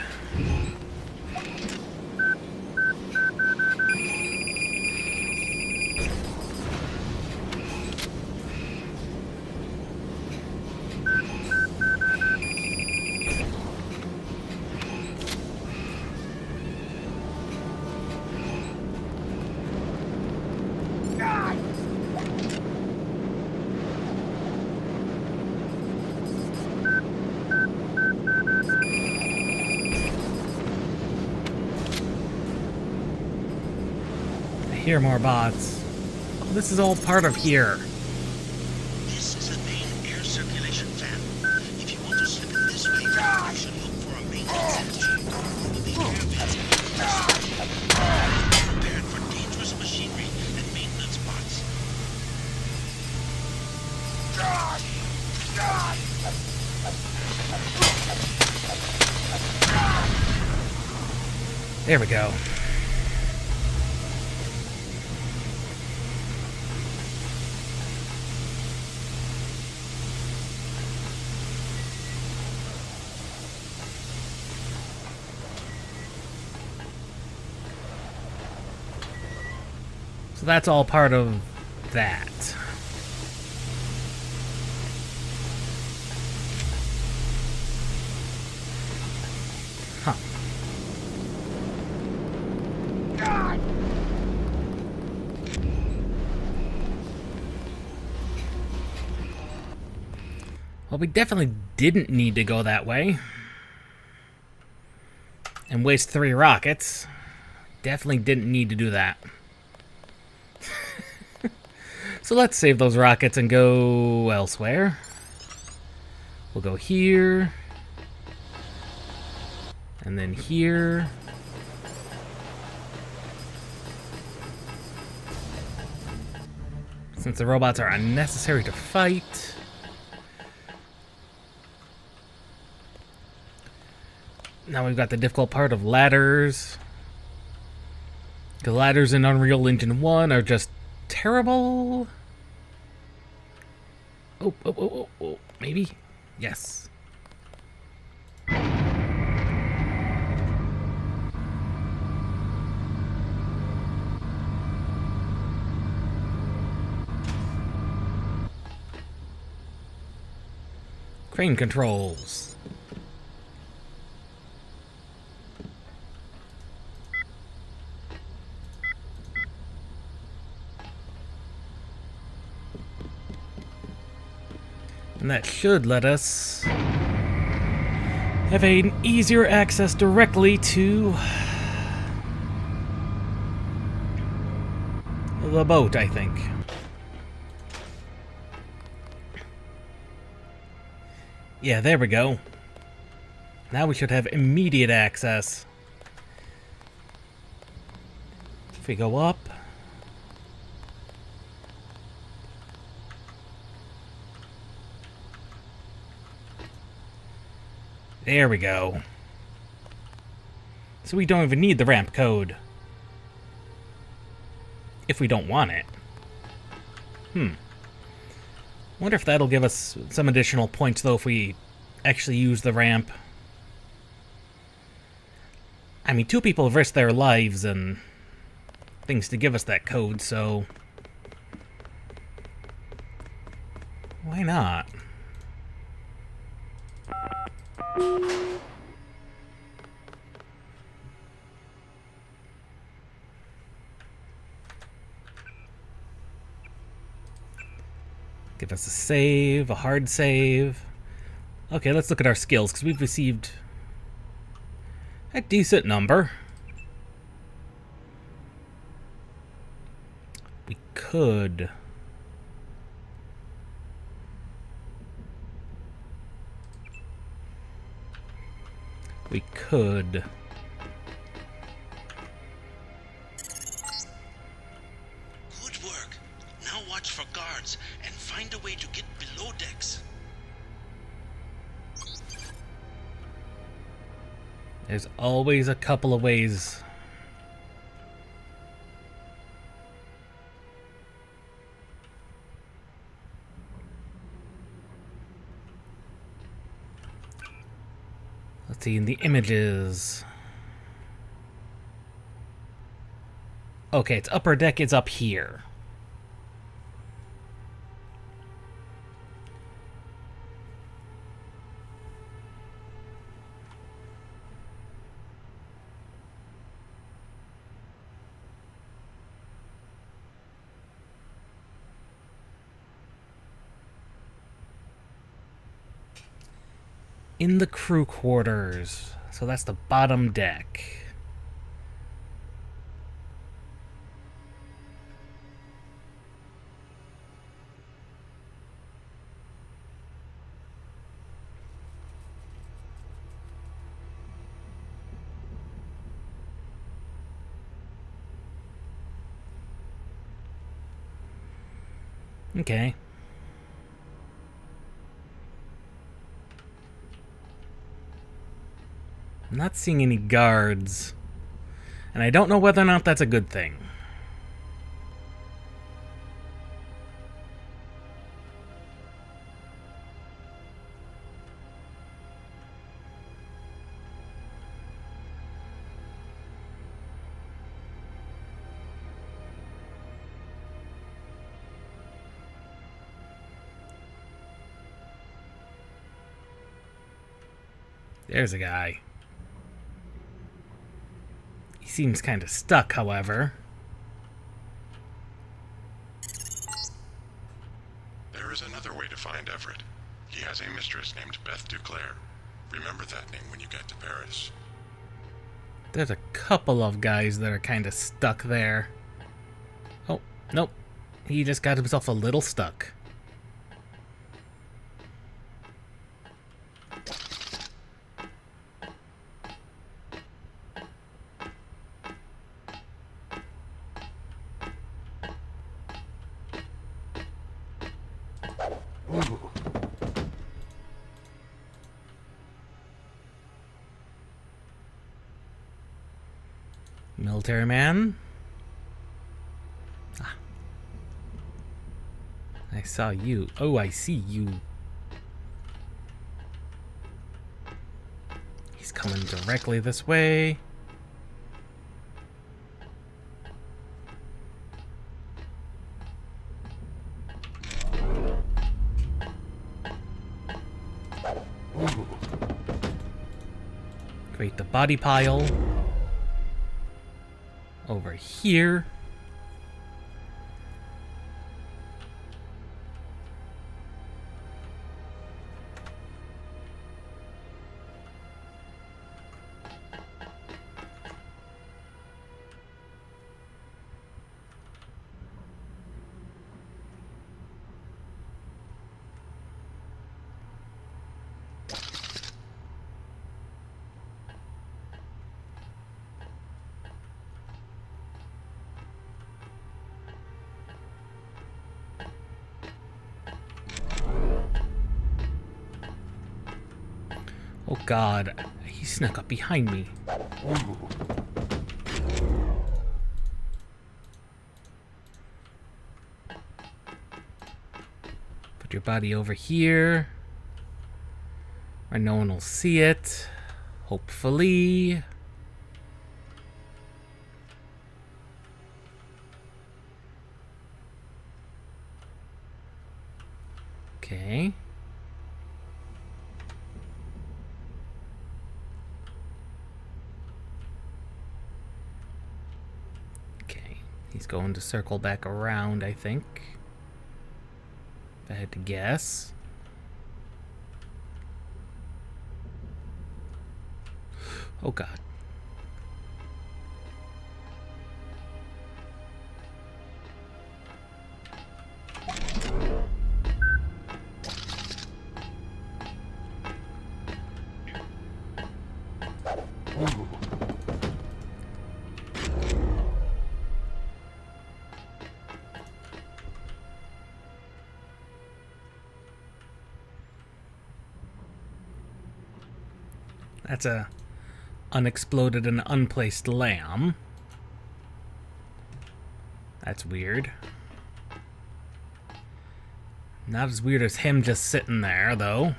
Here, more bots. Oh, this is all part of here. This is the main air circulation fan. If you want to slip it this way, you should look for a maintenance hatch. The air vents are prepared for dangerous machinery and maintenance bots. There we go. So that's all part of that. Huh. Well, we definitely didn't need to go that way. And waste 3 rockets. Definitely didn't need to do that. So let's save those rockets and go elsewhere. We'll go here. And then here. Since the robots are unnecessary to fight. Now we've got the difficult part of ladders. The ladders in Unreal Engine 1 are just terrible. Oh, maybe? Yes. Crane controls. And that should let us have an easier access directly to the boat, I think. Yeah, there we go. Now we should have immediate access. If we go up. There we go. So we don't even need the ramp code. If we don't want it. Wonder if that'll give us some additional points, though, if we actually use the ramp. I mean, 2 people have risked their lives and things to give us that code, so why not? Give us a save, a hard save. Okay, let's look at our skills, because we've received a decent number. We could... Good work. Now watch for guards and find a way to get below decks. There's always a couple of ways. Let's see, in the images. Okay, it's upper deck is up here. In the crew quarters. So that's the bottom deck. Okay. I'm not seeing any guards. And I don't know whether or not that's a good thing. There's a guy. He seems kind of stuck, however. There is another way to find Everett. He has a mistress named Beth Duclair. Remember that name when you get to Paris. There's a couple of guys that are kind of stuck there. Oh, nope. He just got himself a little stuck. Military man. Ah. I saw you. Oh, I see you. He's coming directly this way. Create the body pile. Over here. Oh God, he snuck up behind me. Put your body over here, where no one will see it, hopefully. Okay. He's going to circle back around, I think. If I had to guess. Oh God. That's a unexploded and unplaced lamb. That's weird. Not as weird as him just sitting there, though.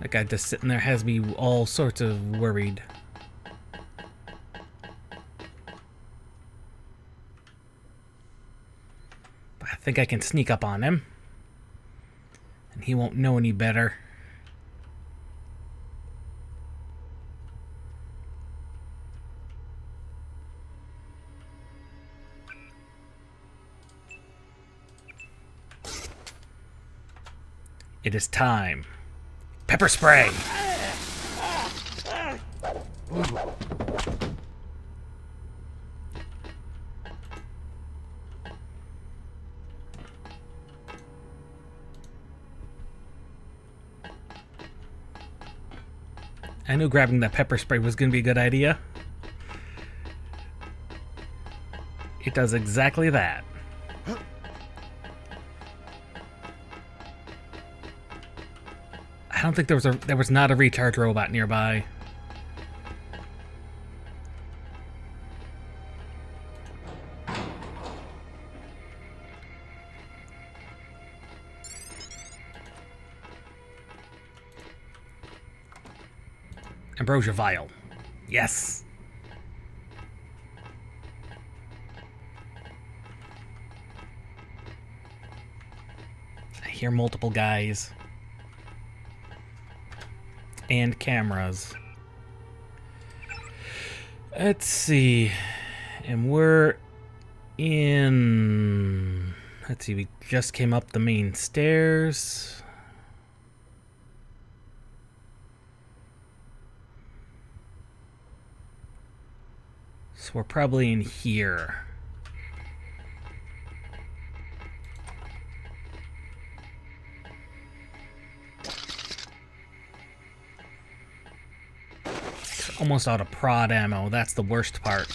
That guy just sitting there has me all sorts of worried. But I think I can sneak up on him. And he won't know any better. It is time. Pepper spray! I knew grabbing that pepper spray was going to be a good idea. It does exactly that. I don't think there was not a recharge robot nearby. Ambrosia vial. Yes. I hear multiple guys. And cameras. Let's see. And we're in... Let's see, we just came up the main stairs. So we're probably in here. Almost out of prod ammo. That's the worst part.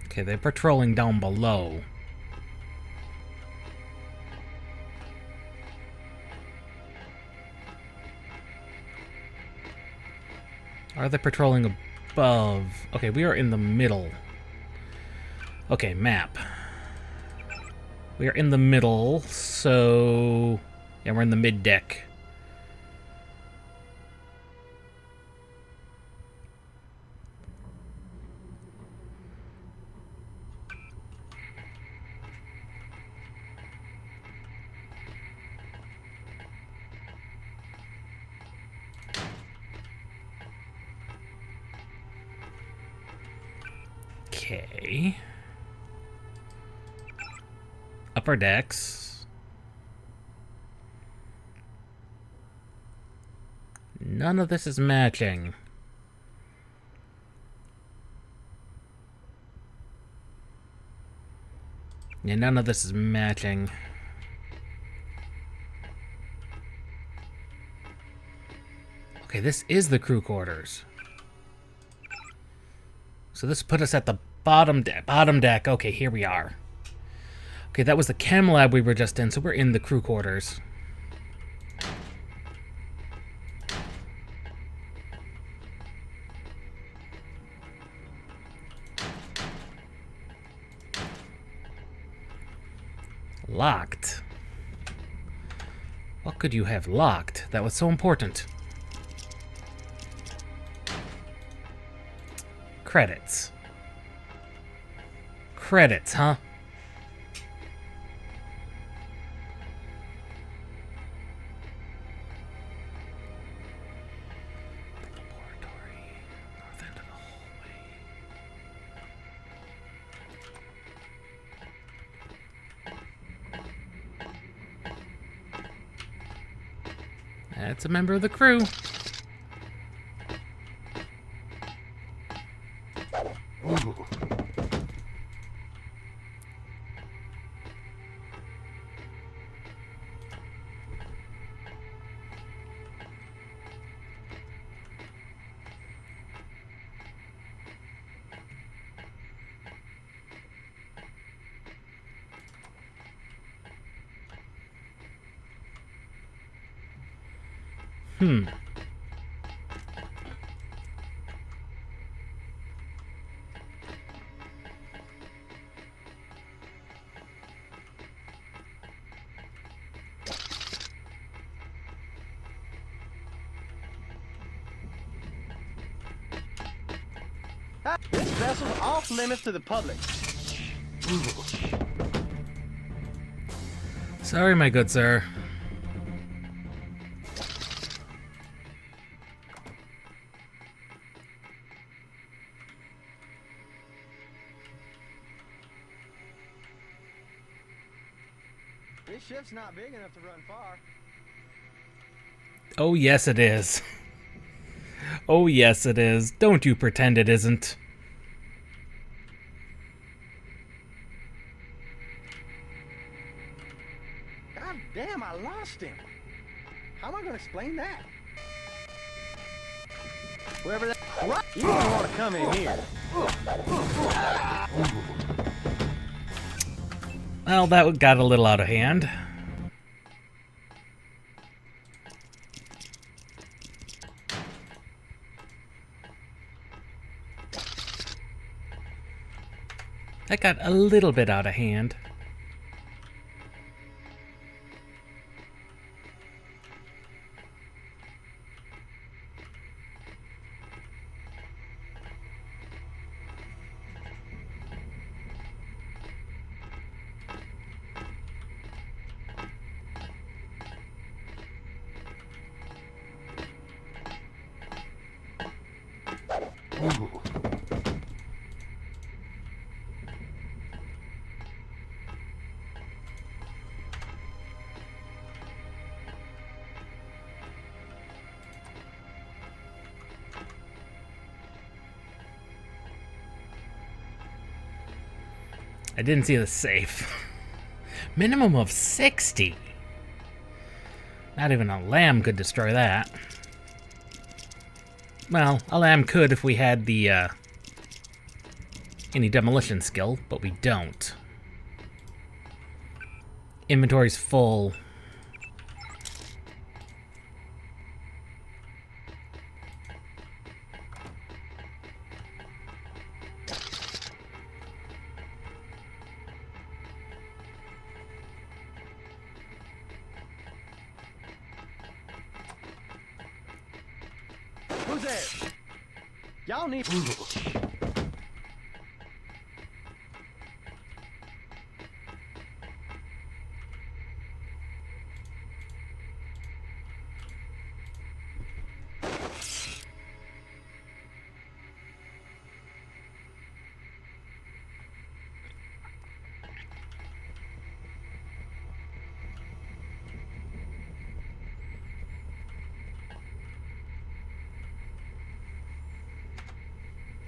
Okay, they're patrolling down below. Are they patrolling above? Okay, we are in the middle. Okay, map. We are in the middle, so... Yeah, we're in the mid-deck. Okay. Upper decks. None of this is matching. Yeah, none of this is matching. Okay, this is the crew quarters. So this put us at the bottom deck. Okay, here we are. Okay, that was the chem lab we were just in, so we're in the crew quarters. Locked. What could you have locked that was so important? Credits. Credits, huh? That's a member of the crew. This vessel's off limits to the public. Sorry, my good sir. This ship's not big enough to run far. Oh, yes, it is. Oh yes it is. Don't you pretend it isn't. God damn, I lost him. How am I going to explain that? Whoever that... You don't want to come in here. Well, that got a little out of hand. That got a little bit out of hand. I didn't see the safe. Minimum of 60. Not even a lamb could destroy that. Well, a lamb could if we had the, any demolition skill, but we don't. Inventory's full. Who's there? Y'all need...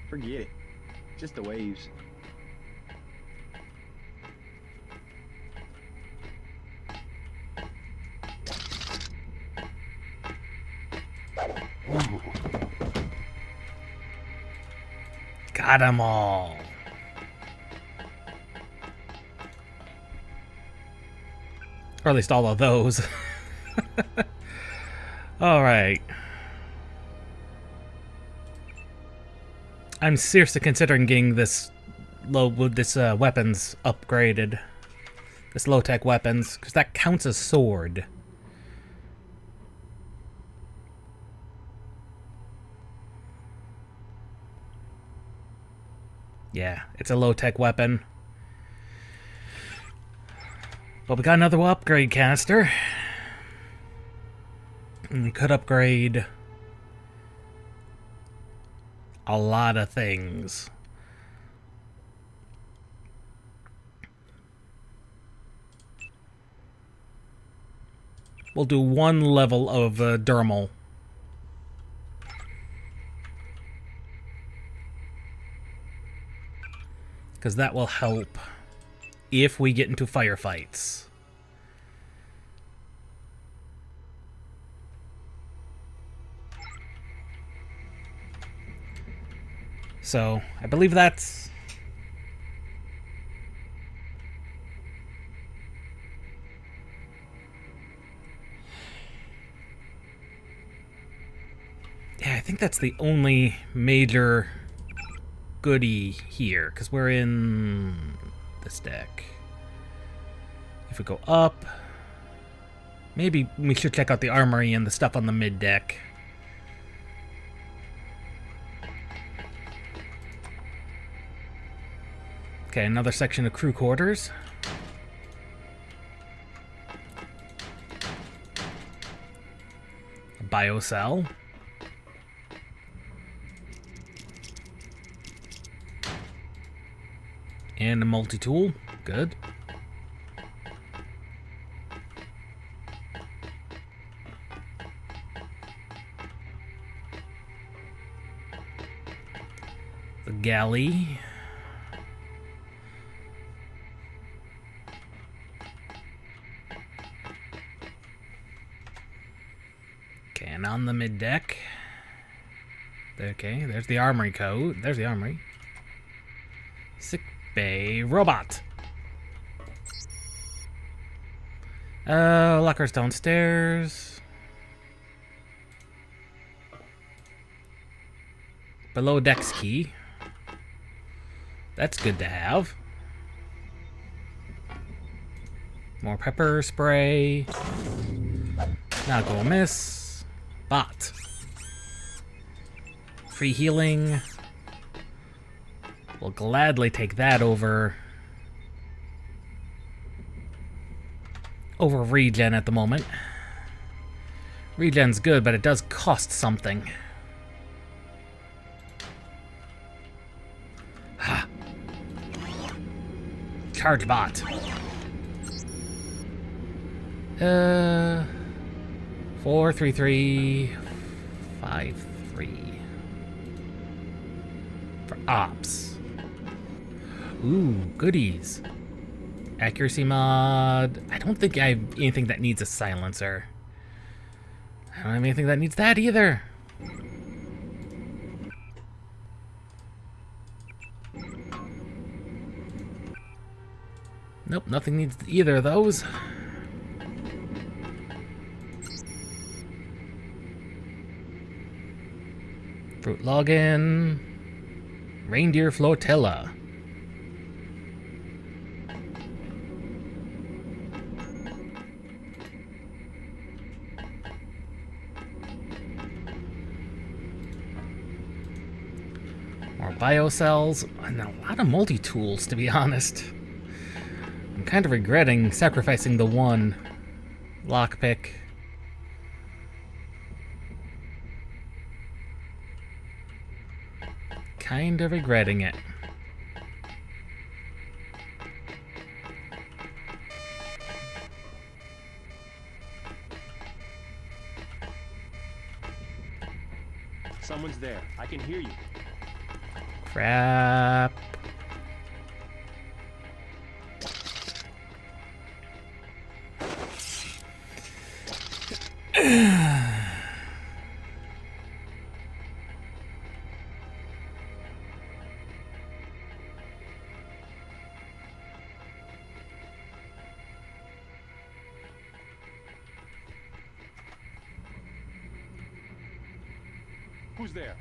Forget it. Just the waves. Got 'em all. Or at least all of those. Alright. I'm seriously considering getting this weapons upgraded. This low-tech weapons, because that counts as sword. Yeah, it's a low-tech weapon. But we got another upgrade canister. And we could upgrade a lot of things. We'll do one level of dermal. Because that will help if we get into firefights. So, I believe that's... Yeah, I think that's the only major goodie here, because we're in this deck. If we go up, maybe we should check out the armory and the stuff on the mid deck. Okay, another section of crew quarters. A biocell. And a multi-tool. Good. The galley. Okay, and on the mid-deck. Okay, there's the armory code. There's the armory. Sick bay robot. Lockers downstairs. Below deck's key. That's good to have. More pepper spray. Not gonna miss. Bot. Free healing. We'll gladly take that over regen at the moment. Regen's good, but it does cost something. Charge bot. 43353 for ops. Ooh, goodies. Accuracy mod. I don't think I have anything that needs a silencer. I don't have anything that needs that either. Nope, nothing needs either of those. Fruit login. Reindeer flotilla. More biocells, and a lot of multi-tools, to be honest. I'm kind of regretting sacrificing the one lockpick. Kind of regretting it. Someone's there. I can hear you. Crap. Who's there?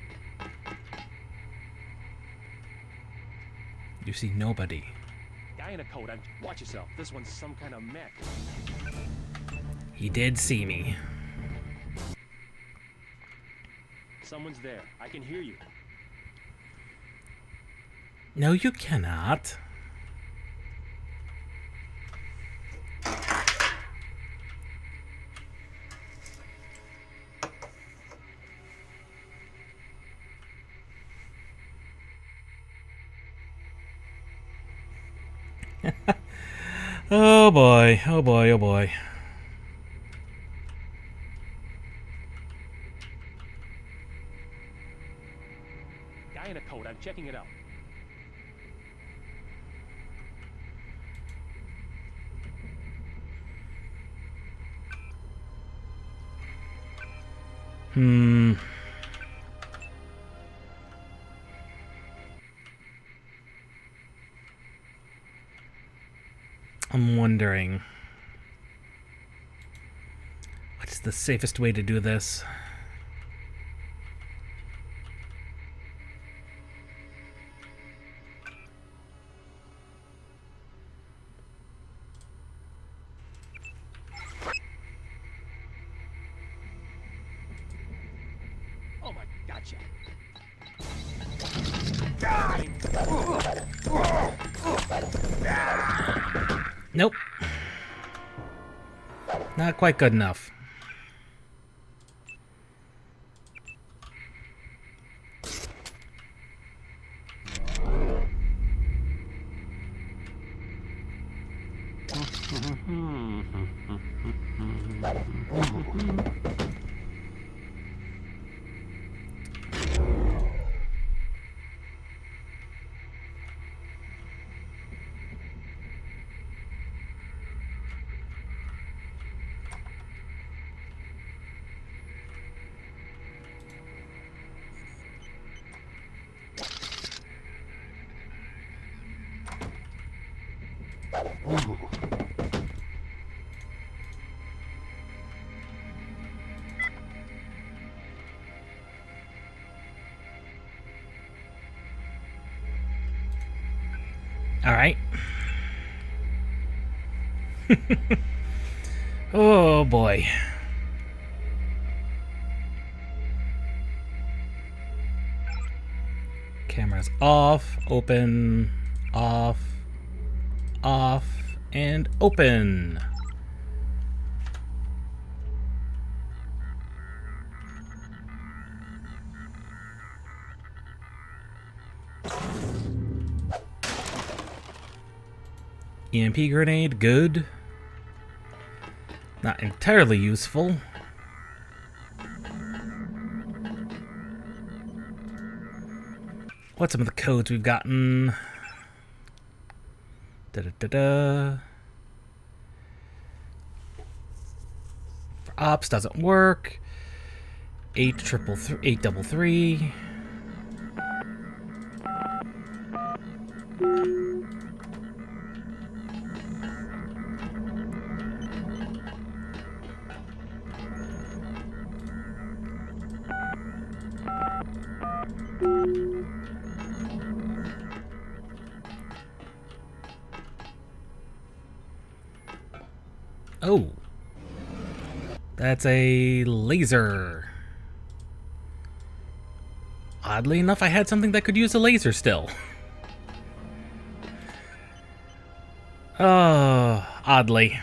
You see nobody. Guy in a coat. Watch yourself. This one's some kind of mech. He did see me. Someone's there. I can hear you. No, you cannot. Oh boy, oh boy, oh boy. Guy in a coat. I'm checking it out. I'm wondering, what is the safest way to do this? Oh my, gotcha. Nope. Not quite good enough. Alright. Oh boy. Cameras off, open, off, off, and open. EMP grenade, good. Not entirely useful. What's some of the codes we've gotten? Da-da-da-da. For ops doesn't work. 833. Oh, that's a laser. Oddly enough, I had something that could use a laser still. Oh, oddly.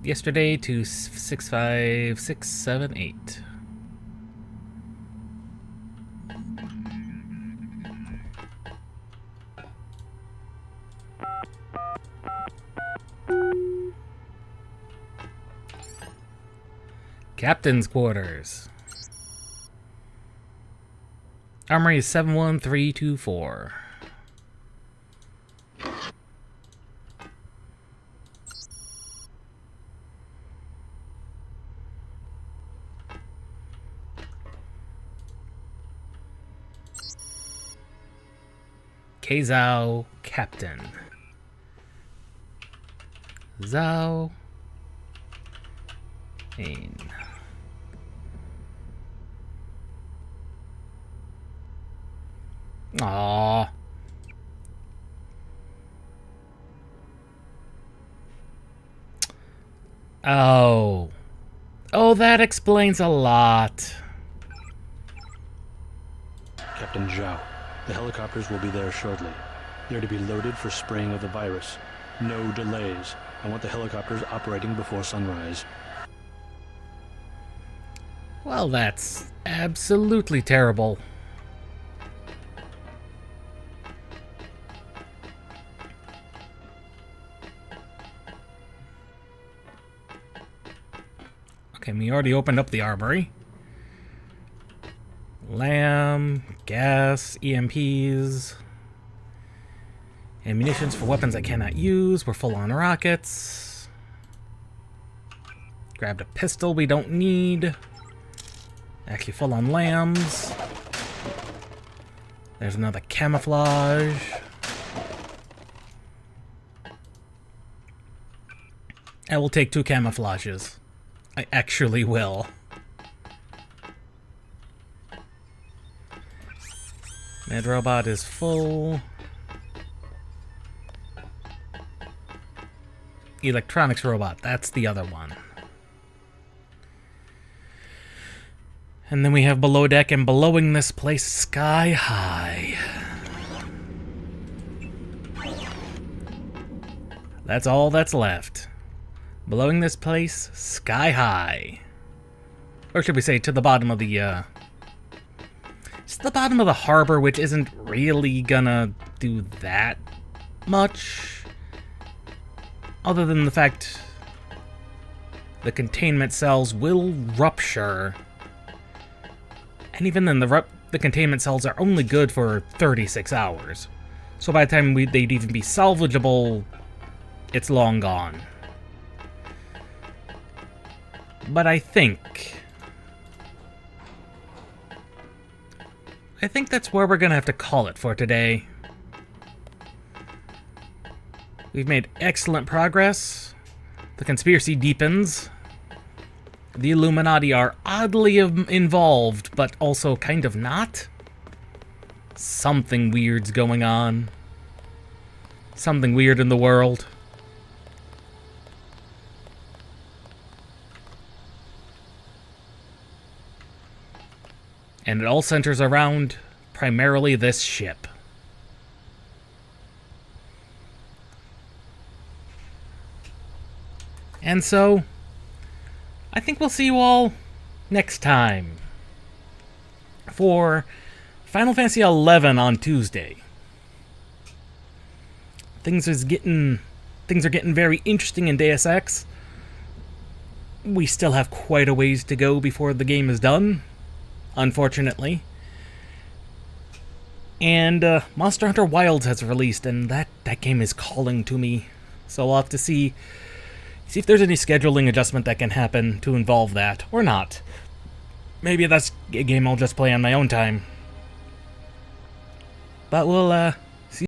Yesterday to 65678. Captain's quarters. Armory is 71324. Zhao, Captain. Zhao. Ain. Aww. Oh. Oh, that explains a lot. Captain Zhao. The helicopters will be there shortly. They're to be loaded for spraying of the virus. No delays. I want the helicopters operating before sunrise. Well, that's absolutely terrible. Okay, we already opened up the armory. Lamb, gas, EMPs, ammunitions for weapons I cannot use. We're full on rockets. Grabbed a pistol we don't need. Actually full on lambs. There's another camouflage. I will take 2 camouflages. I actually will. Med robot is full. Electronics robot, that's the other one. And then we have below deck and blowing this place sky high. That's all that's left. Blowing this place sky high. Or should we say to the bottom of the it's the bottom of the harbor, which isn't really gonna do that much. Other than the fact the containment cells will rupture. And even then, the containment cells are only good for 36 hours. So by the time they'd even be salvageable, it's long gone. But I think I think that's where we're gonna have to call it for today. We've made excellent progress. The conspiracy deepens. The Illuminati are oddly involved, but also kind of not. Something weird's going on. Something weird in the world. And it all centers around primarily this ship. And so, I think we'll see you all next time for Final Fantasy XI on Tuesday. Things are getting very interesting in Deus Ex. We still have quite a ways to go before the game is done, unfortunately. And Monster Hunter Wilds has released, and that game is calling to me. So we'll have to see if there's any scheduling adjustment that can happen to involve that, or not. Maybe that's a game I'll just play on my own time. But we'll